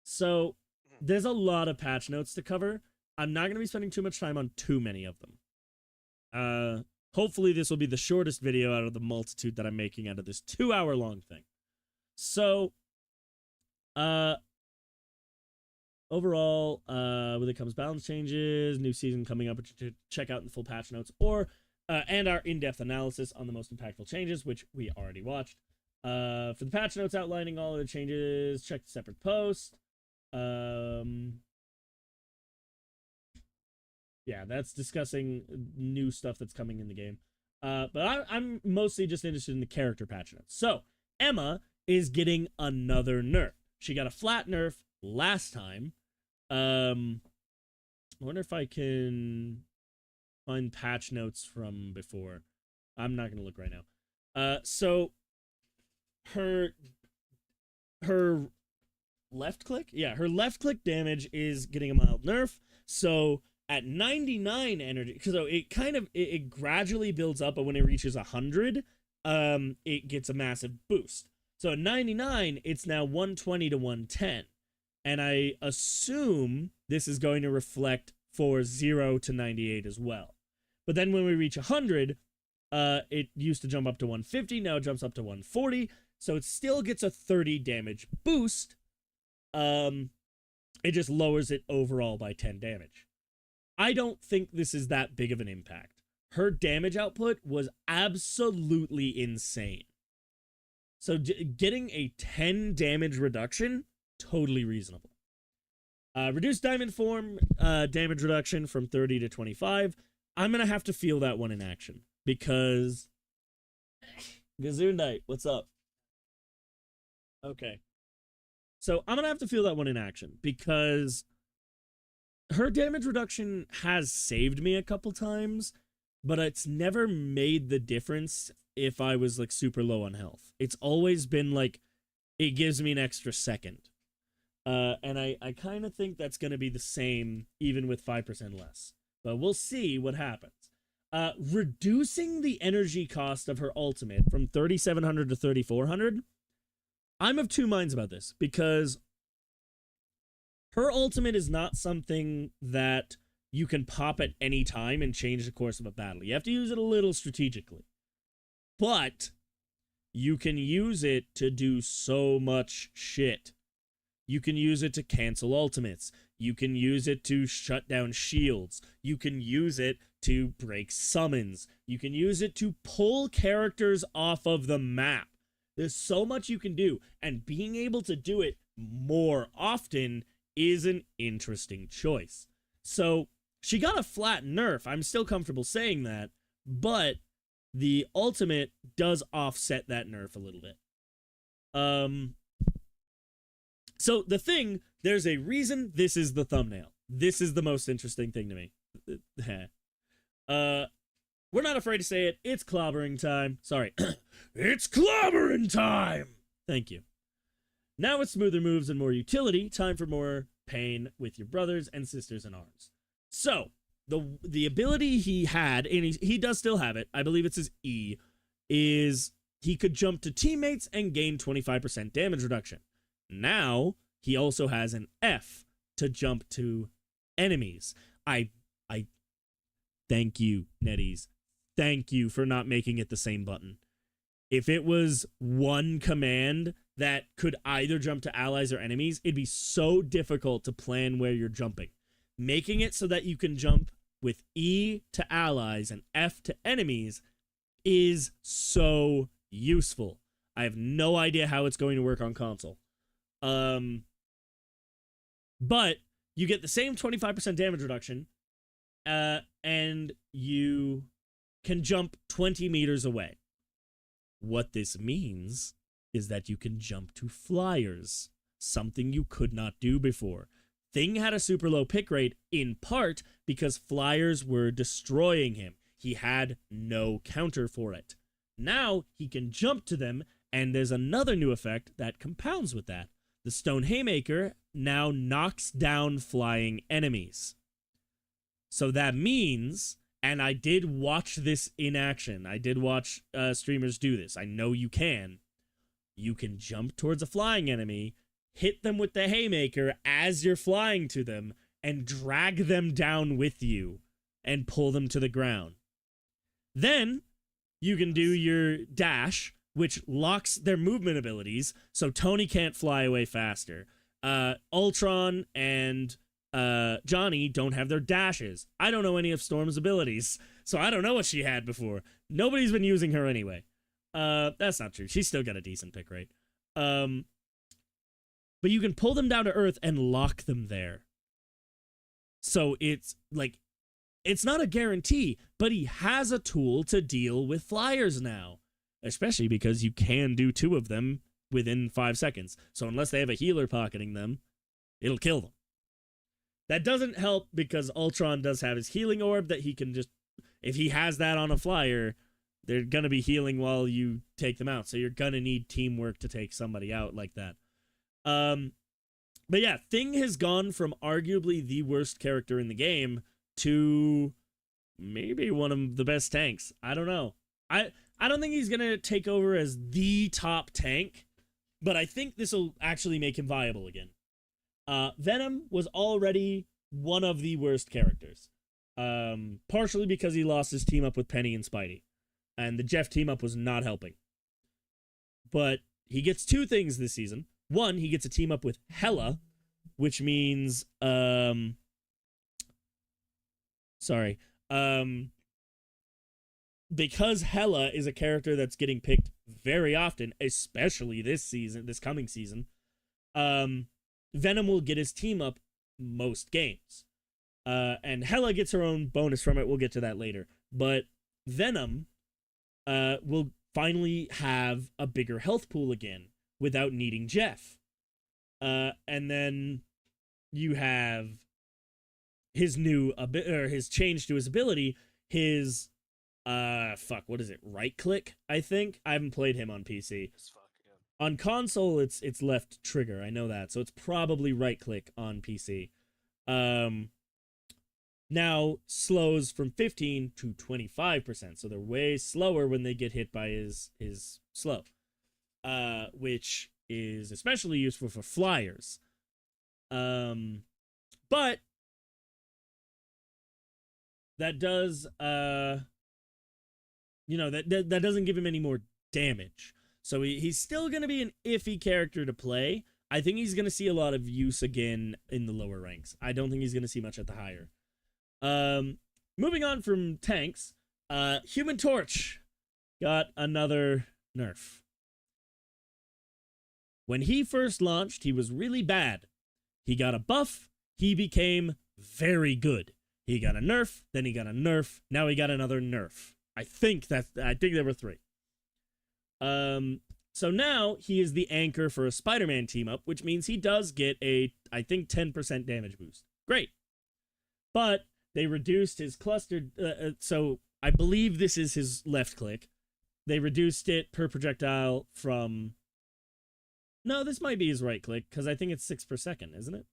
So there's a lot of patch notes to cover. I'm not going to be spending too much time on too many of them. Hopefully this will be the shortest video out of the multitude that I'm making out of this 2-hour-long thing. So, overall, when it comes balance changes, new season coming up, to check out in the full patch notes, or and our in-depth analysis on the most impactful changes, which we already watched. For the patch notes outlining all of the changes, check the separate post. Yeah, that's discussing new stuff that's coming in the game. But I'm mostly just interested in the character patch notes. So, Emma is getting another nerf. She got a flat nerf last time. I wonder if I can find patch notes from before. I'm not going to look right now. So, her left click? Yeah, her left click damage is getting a mild nerf. So, at 99 energy, so it gradually builds up, but when it reaches 100, it gets a massive boost. So at 99, it's now 120 to 110. And I assume this is going to reflect for 0 to 98 as well. But then when we reach 100, it used to jump up to 150, now it jumps up to 140. So it still gets a 30 damage boost. It just lowers it overall by 10 damage. I don't think this is that big of an impact. Her damage output was absolutely insane. So getting a 10 damage reduction, totally reasonable. Reduced diamond form damage reduction from 30 to 25. I'm going to have to feel that one in action because... Gazoon Knight, what's up? Okay. So I'm going to have to feel that one in action because... her damage reduction has saved me a couple times, but it's never made the difference if I was like super low on health. It's always been like, it gives me an extra second. And I kind of think that's going to be the same even with 5% less. But we'll see what happens. Reducing the energy cost of her ultimate from 3,700 to 3,400. I'm of two minds about this because her ultimate is not something that you can pop at any time and change the course of a battle. You have to use it a little strategically. But you can use it to do so much shit. You can use it to cancel ultimates. You can use it to shut down shields. You can use it to break summons. You can use it to pull characters off of the map. There's so much you can do, and being able to do it more often is an interesting choice. So, she got a flat nerf. I'm still comfortable saying that, but the ultimate does offset that nerf a little bit. So the thing, there's a reason this is the thumbnail. This is the most interesting thing to me. We're not afraid to say it. It's clobbering time. Sorry. It's clobbering time! Thank you. Now with smoother moves and more utility, time for more pain with your brothers and sisters in arms. So, the ability he had, and he does still have it, I believe it's his E, is he could jump to teammates and gain 25% damage reduction. Now, he also has an F to jump to enemies. I thank you, Netties. Thank you for not making it the same button. If it was one command that could either jump to allies or enemies, it'd be so difficult to plan where you're jumping. Making it so that you can jump with E to allies and F to enemies is so useful. I have no idea how it's going to work on console. But you get the same 25% damage reduction, and you can jump 20 meters away. What this means is that you can jump to flyers, something you could not do before. Thing had a super low pick rate in part because flyers were destroying him. He had no counter for it. Now he can jump to them, and there's another new effect that compounds with that. The Stone Haymaker now knocks down flying enemies. So that means, and I did watch this in action. I did watch streamers do this. I know you can. You can jump towards a flying enemy, hit them with the Haymaker as you're flying to them, and drag them down with you and pull them to the ground. Then you can do your dash, which locks their movement abilities, so Tony can't fly away faster. Ultron and Johnny don't have their dashes. I don't know any of Storm's abilities, so I don't know what she had before. Nobody's been using her anyway. That's not true. She's still got a decent pick rate. But you can pull them down to Earth and lock them there. So it's like, it's not a guarantee, but he has a tool to deal with flyers now. Especially because you can do 2 of them within 5 seconds. So unless they have a healer pocketing them, it'll kill them. That doesn't help because Ultron does have his healing orb that he can just, if he has that on a flyer, they're going to be healing while you take them out. So you're going to need teamwork to take somebody out like that. But yeah, Thing has gone from arguably the worst character in the game to maybe one of the best tanks. I don't know. I don't think he's going to take over as the top tank, but I think this will actually make him viable again. Venom was already one of the worst characters, partially because he lost his team up with Penny and Spidey, and the Jeff team up was not helping. But he gets 2 things this season. One, he gets a team up with Hela, which means, because Hela is a character that's getting picked very often, especially this coming season, Venom will get his team up most games. And Hela gets her own bonus from it. We'll get to that later. But Venom will finally have a bigger health pool again without needing Jeff. And then you have his his change to his ability, his what is it? Right click, I think. I haven't played him on PC. As fuck, yeah. On console, it's left trigger. I know that, so it's probably right click on PC. Now slows from 15 to 25%, so they're way slower when they get hit by his slow, which is especially useful for flyers. But that does that doesn't give him any more damage. So he's still going to be an iffy character to play. I think he's going to see a lot of use again in the lower ranks. I don't think he's going to see much at the higher. Moving on from tanks, Human Torch got another nerf. When he first launched, he was really bad. He got a buff, he became very good. He got a nerf, then he got a nerf, now he got another nerf. I think there were 3. So now he is the anchor for a Spider-Man team up, which means he does get a, I think, 10% damage boost. Great. But they reduced his clustered, so I believe this is his left click. They reduced it per projectile from, no, this might be his right click, because I think it's 6 per second, isn't it?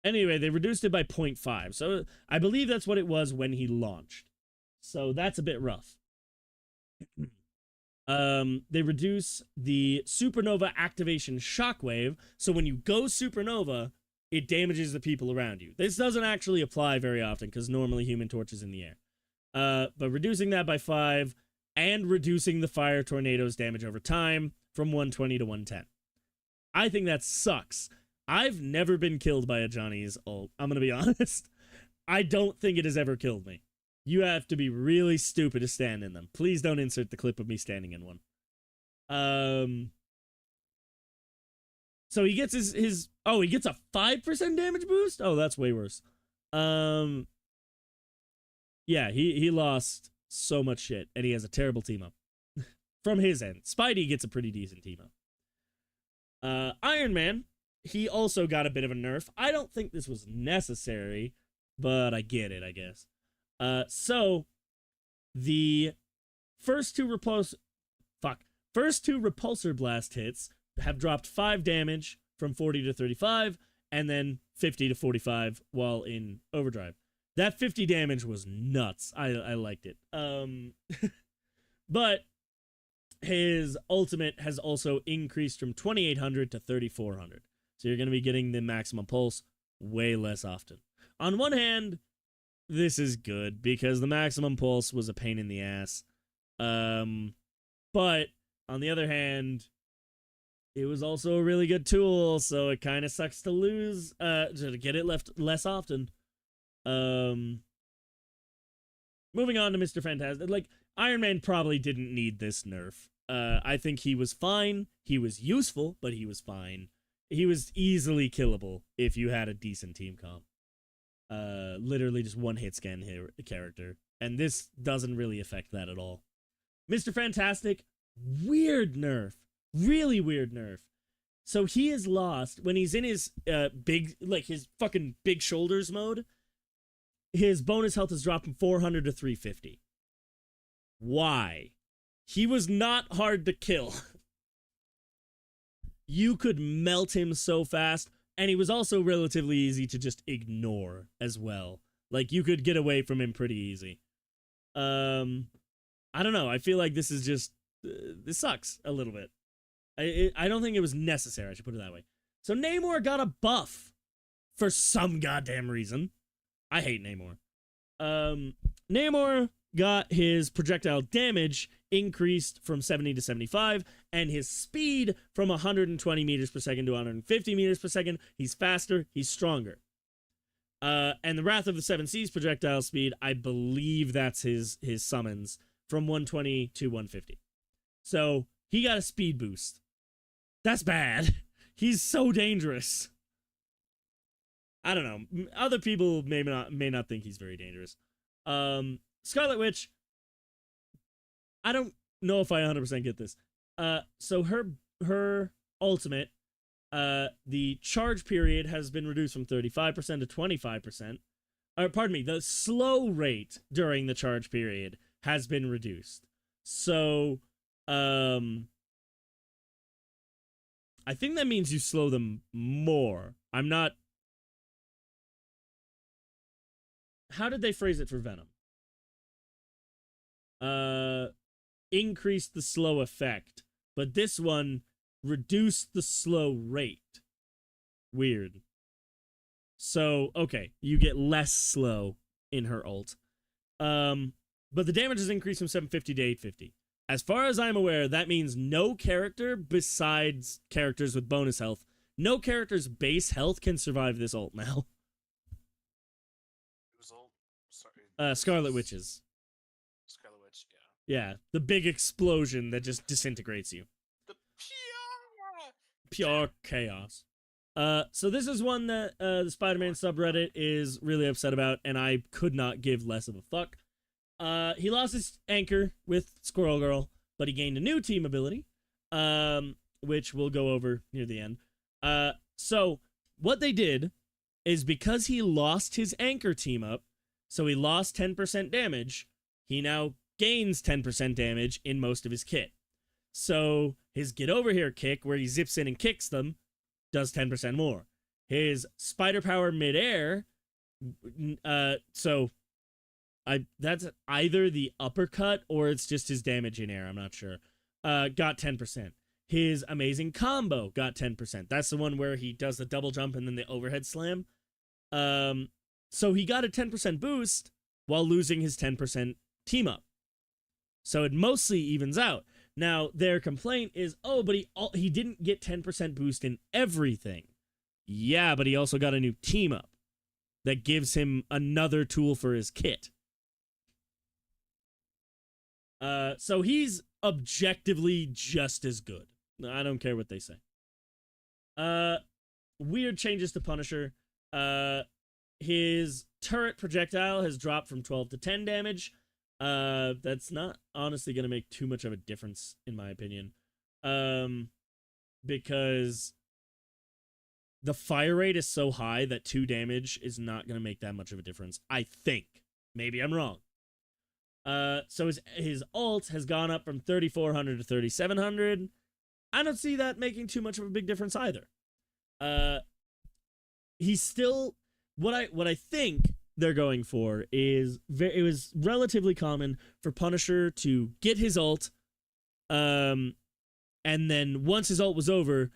Anyway, they reduced it by 0.5, so I believe that's what it was when he launched. So that's a bit rough. They reduce the supernova activation shockwave, so when you go supernova, it damages the people around you. This doesn't actually apply very often, because normally Human Torch is in the air. But reducing that by 5, and reducing the fire tornado's damage over time from 120 to 110. I think that sucks. I've never been killed by a Johnny's ult. I'm gonna be honest. I don't think it has ever killed me. You have to be really stupid to stand in them. Please don't insert the clip of me standing in one. So he gets his he gets a 5% damage boost? Oh, that's way worse. Yeah, he lost so much shit, and he has a terrible team up. From his end. Spidey gets a pretty decent team up. Iron Man, he also got a bit of a nerf. I don't think this was necessary, but I get it, I guess. So the first two repulsor blast hits have dropped 5 damage from 40 to 35, and then 50 to 45 while in overdrive. That 50 damage was nuts. I liked it. But his ultimate has also increased from 2800 to 3400. So you're going to be getting the maximum pulse way less often. On one hand, this is good because the maximum pulse was a pain in the ass. But on the other hand, it was also a really good tool, so it kind of sucks to lose, to get it left less often. Moving on to Mr. Fantastic. Like, Iron Man probably didn't need this nerf. I think he was fine. He was useful, but he was fine. He was easily killable if you had a decent team comp. Literally just one hit scan here, character. And this doesn't really affect that at all. Mr. Fantastic, weird nerf. Really weird nerf. So he is lost when he's in his his fucking big shoulders mode. His bonus health has dropped from 400 to 350. Why? He was not hard to kill. You could melt him so fast, and he was also relatively easy to just ignore as well. Like, you could get away from him pretty easy. I don't know. I feel like this is just... this sucks a little bit. I don't think it was necessary, I should put it that way. So Namor got a buff for some goddamn reason. I hate Namor. Namor got his projectile damage increased from 70 to 75, and his speed from 120 meters per second to 150 meters per second. He's faster, he's stronger. And the Wrath of the Seven Seas projectile speed, I believe that's his summons, from 120 to 150. So he got a speed boost. That's bad. He's so dangerous. I don't know. Other people may not think he's very dangerous. Scarlet Witch, I don't know if I 100% get this. So her ultimate, the charge period has been reduced from 35% to 25%. Pardon me, the slow rate during the charge period has been reduced. So, I think that means you slow them more. I'm not... How did they phrase it for Venom? Increase the slow effect. But this one, reduce the slow rate. Weird. So, okay, you get less slow in her ult. But the damage is increased from 750 to 850. As far as I'm aware, that means no character besides characters with bonus health, no character's base health can survive this ult now. Who's old? Sorry. Scarlet Witches. Scarlet Witch, yeah. Yeah, the big explosion that just disintegrates you. The Pure chaos. So this is one that the Spider-Man subreddit is really upset about, and I could not give less of a fuck. He lost his anchor with Squirrel Girl, but he gained a new team ability, which we'll go over near the end. So what they did is because he lost his anchor team up, so he lost 10% damage, he now gains 10% damage in most of his kit. So his Get Over Here kick, where he zips in and kicks them, does 10% more. His Spider Power Midair, that's either the uppercut or it's just his damage in air, I'm not sure, got 10%. His Amazing Combo got 10%. That's the one where he does the double jump and then the overhead slam. So he got a 10% boost while losing his 10% team up. So it mostly evens out. Now, their complaint is, oh, but he didn't get 10% boost in everything. Yeah, but he also got a new team up that gives him another tool for his kit. So he's objectively just as good. I don't care what they say. Weird changes to Punisher. His turret projectile has dropped from 12 to 10 damage. That's not honestly going to make too much of a difference, in my opinion. Because the fire rate is so high that 2 damage is not going to make that much of a difference, I think. Maybe I'm wrong. So his ult has gone up from 3,400 to 3,700. I don't see that making too much of a big difference either. He's still... What I think they're going for is it was relatively common for Punisher to get his ult, and then once his ult was over,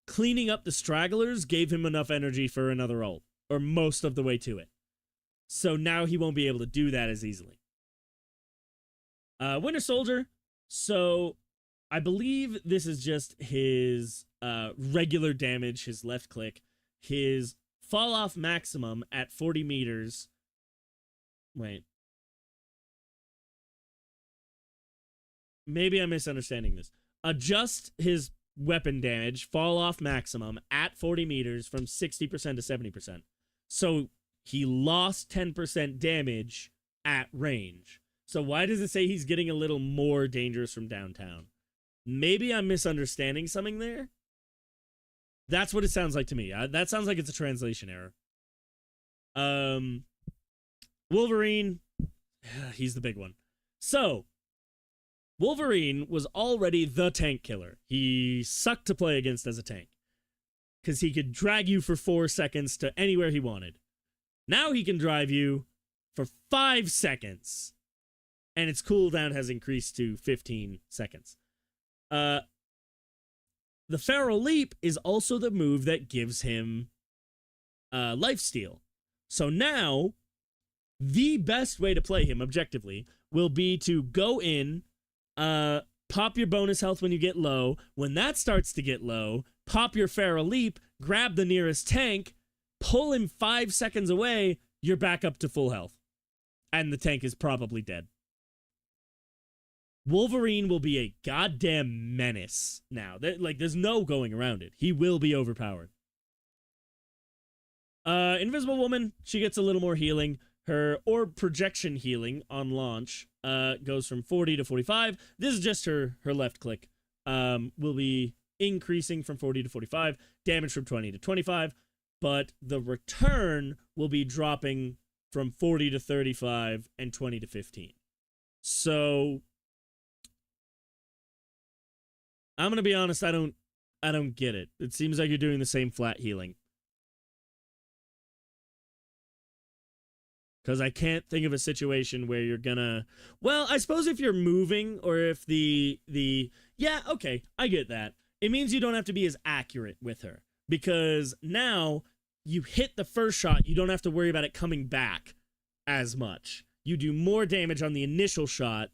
cleaning up the stragglers gave him enough energy for another ult, or most of the way to it. So now he won't be able to do that as easily. Winter Soldier, so I believe this is just his regular damage, his left click, his fall off maximum at 40 meters. Wait. Maybe I'm misunderstanding this. Adjust his weapon damage, fall off maximum at 40 meters from 60% to 70%. So he lost 10% damage at range. So why does it say he's getting a little more dangerous from downtown? Maybe I'm misunderstanding something there. That's what it sounds like to me. That sounds like it's a translation error. Wolverine, he's the big one. So, Wolverine was already the tank killer. He sucked to play against as a tank, because he could drag you for 4 seconds to anywhere he wanted. Now he can drive you for 5 seconds, and its cooldown has increased to 15 seconds. The Feral Leap is also the move that gives him lifesteal. So now, the best way to play him objectively will be to go in, pop your bonus health when you get low. When that starts to get low, pop your Feral Leap, grab the nearest tank, pull him 5 seconds away, you're back up to full health. And the tank is probably dead. Wolverine will be a goddamn menace now. There's no going around it. He will be overpowered. Invisible Woman, she gets a little more healing. Her orb projection healing on launch goes from 40 to 45. This is just her left click. Will be increasing from 40 to 45. Damage from 20 to 25. But the return will be dropping from 40 to 35 and 20 to 15. So... I'm going to be honest, I don't I don't get it. It seems like you're doing the same flat healing. Because I can't think of a situation where you're gonna... Well, I suppose if you're moving, or if the... Yeah, okay, I get that. It means you don't have to be as accurate with her. Because now, you hit the first shot, you don't have to worry about it coming back as much. You do more damage on the initial shot,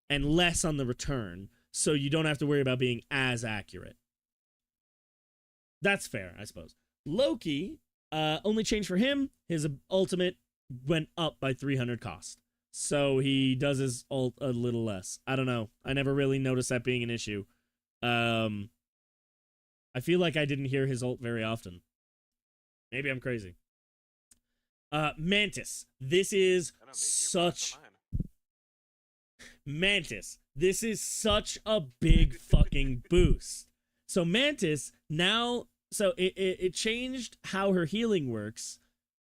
and less on the return. So you don't have to worry about being as accurate. That's fair, I suppose. Loki, only change for him, his ultimate went up by 300 cost. So he does his ult a little less. I don't know. I never really noticed that being an issue. I feel like I didn't hear his ult very often. Maybe I'm crazy. Mantis. This is I don't know, maybe you're such... behind mine. Mantis. This is such a big fucking boost. So Mantis now... So it changed how her healing works.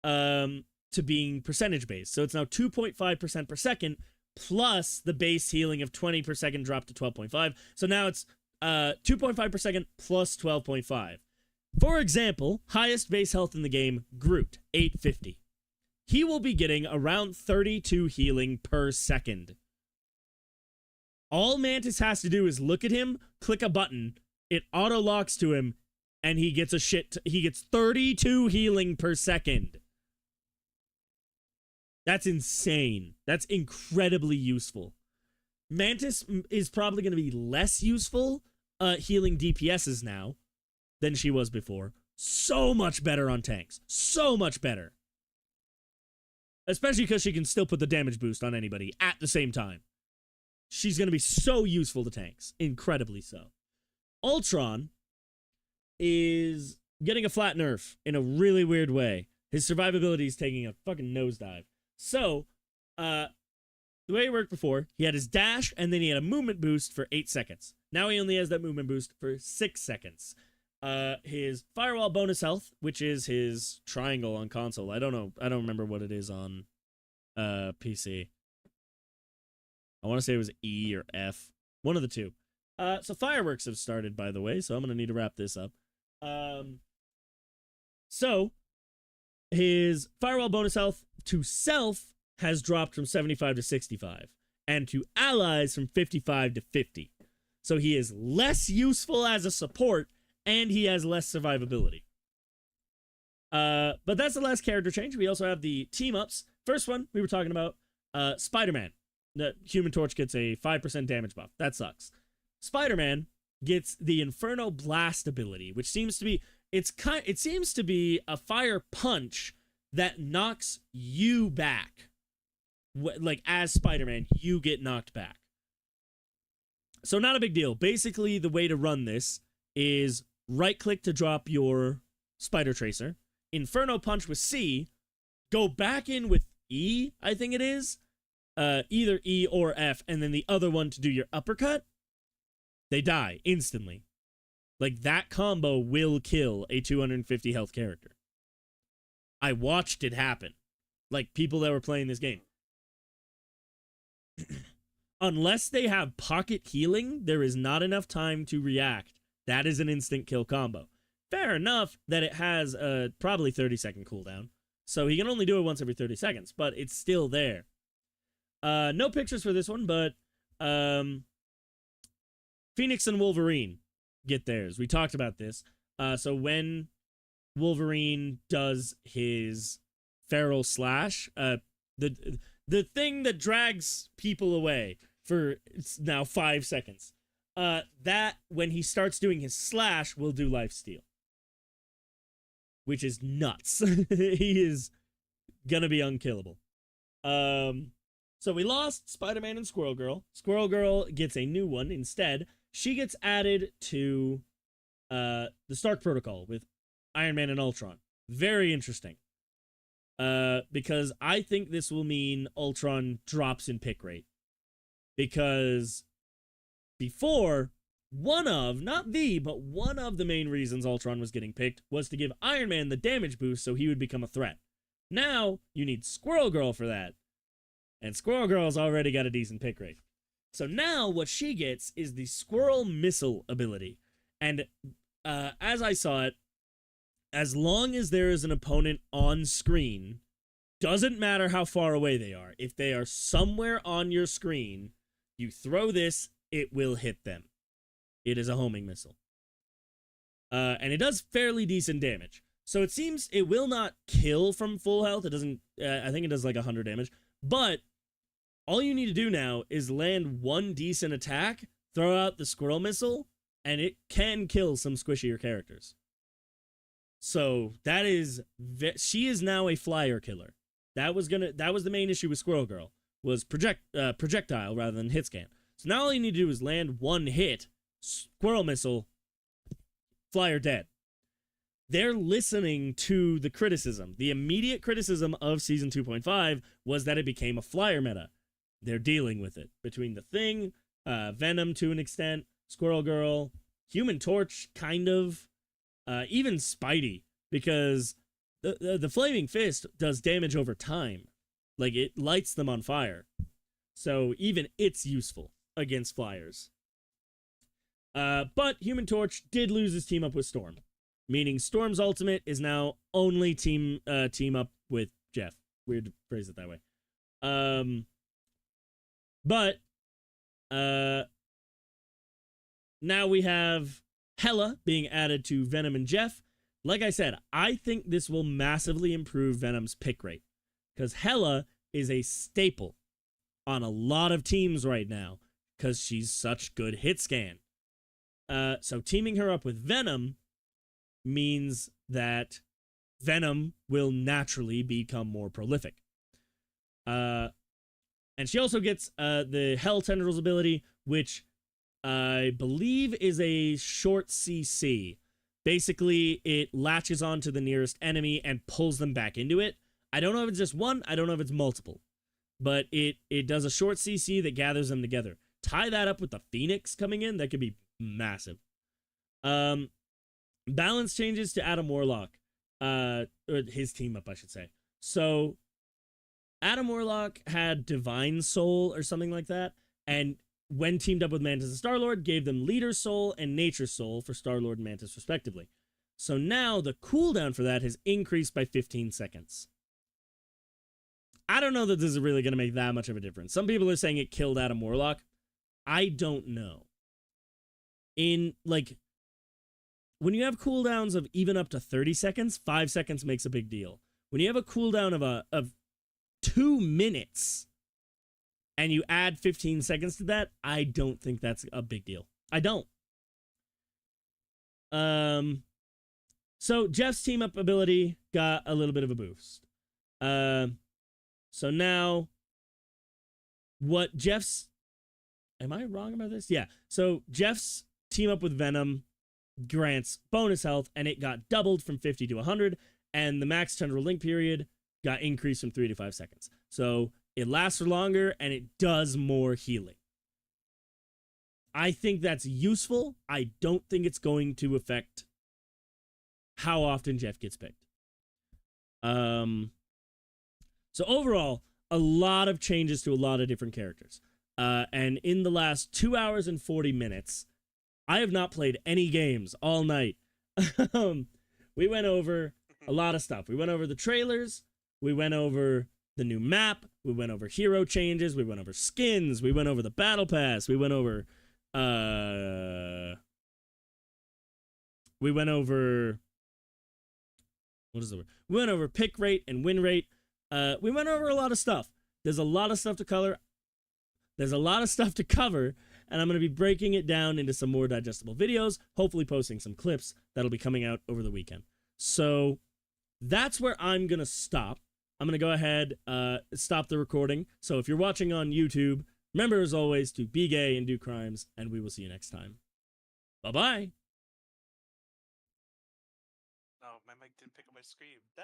To being percentage based. So it's now 2.5% per second plus the base healing of 20 per second dropped to 12.5. So now it's 2.5 per second plus 12.5. For example, highest base health in the game, Groot, 850. He will be getting around 32 healing per second. All Mantis has to do is look at him, click a button, it auto locks to him, and he gets he gets 32 healing per second. That's insane. That's incredibly useful. Mantis is probably going to be less useful healing DPSs now than she was before. So much better on tanks. So much better. Especially because she can still put the damage boost on anybody at the same time. She's going to be so useful to tanks. Incredibly so. Ultron is getting a flat nerf in a really weird way. His survivability is taking a fucking nosedive. So, the way it worked before, he had his dash, and then he had a movement boost for 8 seconds. Now he only has that movement boost for 6 seconds. His firewall bonus health, which is his triangle on console. I don't know. I don't remember what it is on PC. I want to say it was E or F. One of the two. So fireworks have started, by the way, so I'm going to need to wrap this up. So, his firewall bonus health to self has dropped from 75 to 65, and to allies from 55 to 50. So he is less useful as a support, and he has less survivability. But that's the last character change. We also have the team-ups. First one, we were talking about Spider-Man. The Human Torch gets a 5% damage buff. That sucks. Spider-Man gets the Inferno Blast ability, which seems to be... It seems to be a fire punch that knocks you back. Like, as Spider-Man, you get knocked back. So not a big deal. Basically, the way to run this is right-click to drop your Spider Tracer, Inferno Punch with C, go back in with E, I think it is, either E or F, and then the other one to do your uppercut. They die instantly. Like, that combo will kill a 250 health character. I watched it happen. Like, people that were playing this game. Unless they have pocket healing, there is not enough time to react. That is an instant kill combo. Fair enough that it has a probably 30-second cooldown. So he can only do it once every 30 seconds, but it's still there. No pictures for this one, but Phoenix and Wolverine get theirs. We talked about this. So when Wolverine does his feral slash, the thing that drags people away for it's now 5 seconds, that when he starts doing his slash will do lifesteal, which is nuts. He is gonna be unkillable. So we lost Spider-Man and Squirrel Girl. Squirrel Girl gets a new one instead. She gets added to the Stark Protocol with Iron Man and Ultron. Very interesting. Because I think this will mean Ultron drops in pick rate. Because before, not one of the main reasons Ultron was getting picked was to give Iron Man the damage boost so he would become a threat. Now, you need Squirrel Girl for that. And Squirrel Girl's already got a decent pick rate. So now what she gets is the Squirrel Missile ability. And as I saw it, as long as there is an opponent on screen, doesn't matter how far away they are. If they are somewhere on your screen, you throw this, it will hit them. It is a homing missile. And it does fairly decent damage. So it seems it will not kill from full health. It doesn't, I think it does like 100 damage. But all you need to do now is land one decent attack, throw out the squirrel missile, and it can kill some squishier characters. So that is, she is now a flyer killer. That was the main issue with Squirrel Girl, was projectile rather than hit scan. So now all you need to do is land one hit, squirrel missile, flyer dead. They're listening to the criticism. The immediate criticism of Season 2.5 was that it became a flyer meta. They're dealing with it. Between the Thing, Venom to an extent, Squirrel Girl, Human Torch, kind of, even Spidey, because the Flaming Fist does damage over time. Like, it lights them on fire. So even it's useful against flyers. But Human Torch did lose his team up with Storm, meaning Storm's ultimate is now only team up with Jeff. Weird to phrase it that way. But now we have Hela being added to Venom and Jeff. Like I said, I think this will massively improve Venom's pick rate, because Hela is a staple on a lot of teams right now because she's such good hit scan. So teaming her up with Venom means that Venom will naturally become more prolific. And she also gets the Hell Tendrils ability, which I believe is a short CC. Basically, it latches onto the nearest enemy and pulls them back into it. I don't know if it's just one, I don't know if it's multiple, but it does a short CC that gathers them together. Tie that up with the Phoenix coming in, that could be massive. Balance changes to Adam Warlock, or his team up, I should say. So Adam Warlock had Divine Soul or something like that, and when teamed up with Mantis and Star-Lord, gave them Leader Soul and Nature Soul for Star-Lord and Mantis, respectively. So now the cooldown for that has increased by 15 seconds. I don't know that this is really going to make that much of a difference. Some people are saying it killed Adam Warlock. I don't know. In, like, when you have cooldowns of even up to 30 seconds, 5 seconds makes a big deal. When you have a cooldown of 2 minutes and you add 15 seconds to that, I don't think that's a big deal. I don't. So Jeff's team up ability got a little bit of a boost. So now what Jeff's, am I wrong about this? Yeah. So Jeff's team up with Venom grants bonus health, and it got doubled from 50 to 100, and the max tendril link period got increased from 3 to 5 seconds. So it lasts for longer, and it does more healing. I think that's useful. I don't think it's going to affect how often Jeff gets picked. So overall, a lot of changes to a lot of different characters. And in the last 2 hours and 40 minutes, I have not played any games all night. We went over a lot of stuff. We went over the trailers. We went over the new map. We went over hero changes. We went over skins. We went over the battle pass. We went over what is the word? We went over pick rate and win rate. We went over a lot of stuff. There's a lot of stuff to color. There's a lot of stuff to cover, and I'm going to be breaking it down into some more digestible videos, hopefully posting some clips that'll be coming out over the weekend. So that's where I'm going to stop. I'm going to go ahead, stop the recording. So if you're watching on YouTube, remember as always to be gay and do crimes, and we will see you next time. Bye-bye. Oh, my mic didn't pick up my scream. No.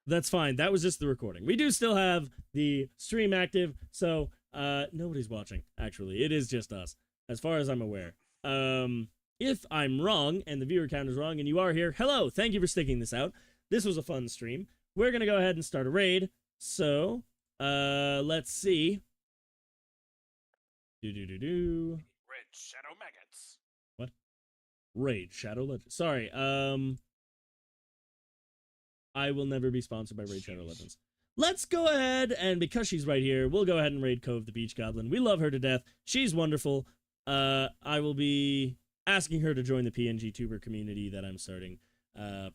That's fine. That was just the recording. We do still have the stream active, so nobody's watching, actually. It is just us, as far as I'm aware. If I'm wrong, and the viewer count is wrong, and you are here, hello! Thank you for sticking this out. This was a fun stream. We're gonna go ahead and start a raid. So, let's see. Red Shadow Maggots. What? Raid Shadow Legends. Sorry, I will never be sponsored by Raid Shadow Legends. Let's go ahead, and because she's right here, we'll go ahead and raid Cove the Beach Goblin. We love her to death. She's wonderful. I will be asking her to join the PNG tuber community that I'm starting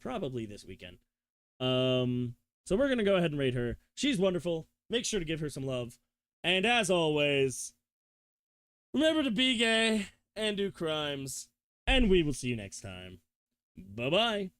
probably this weekend. So we're going to go ahead and raid her. She's wonderful. Make sure to give her some love. And as always, remember to be gay and do crimes. And we will see you next time. Bye-bye.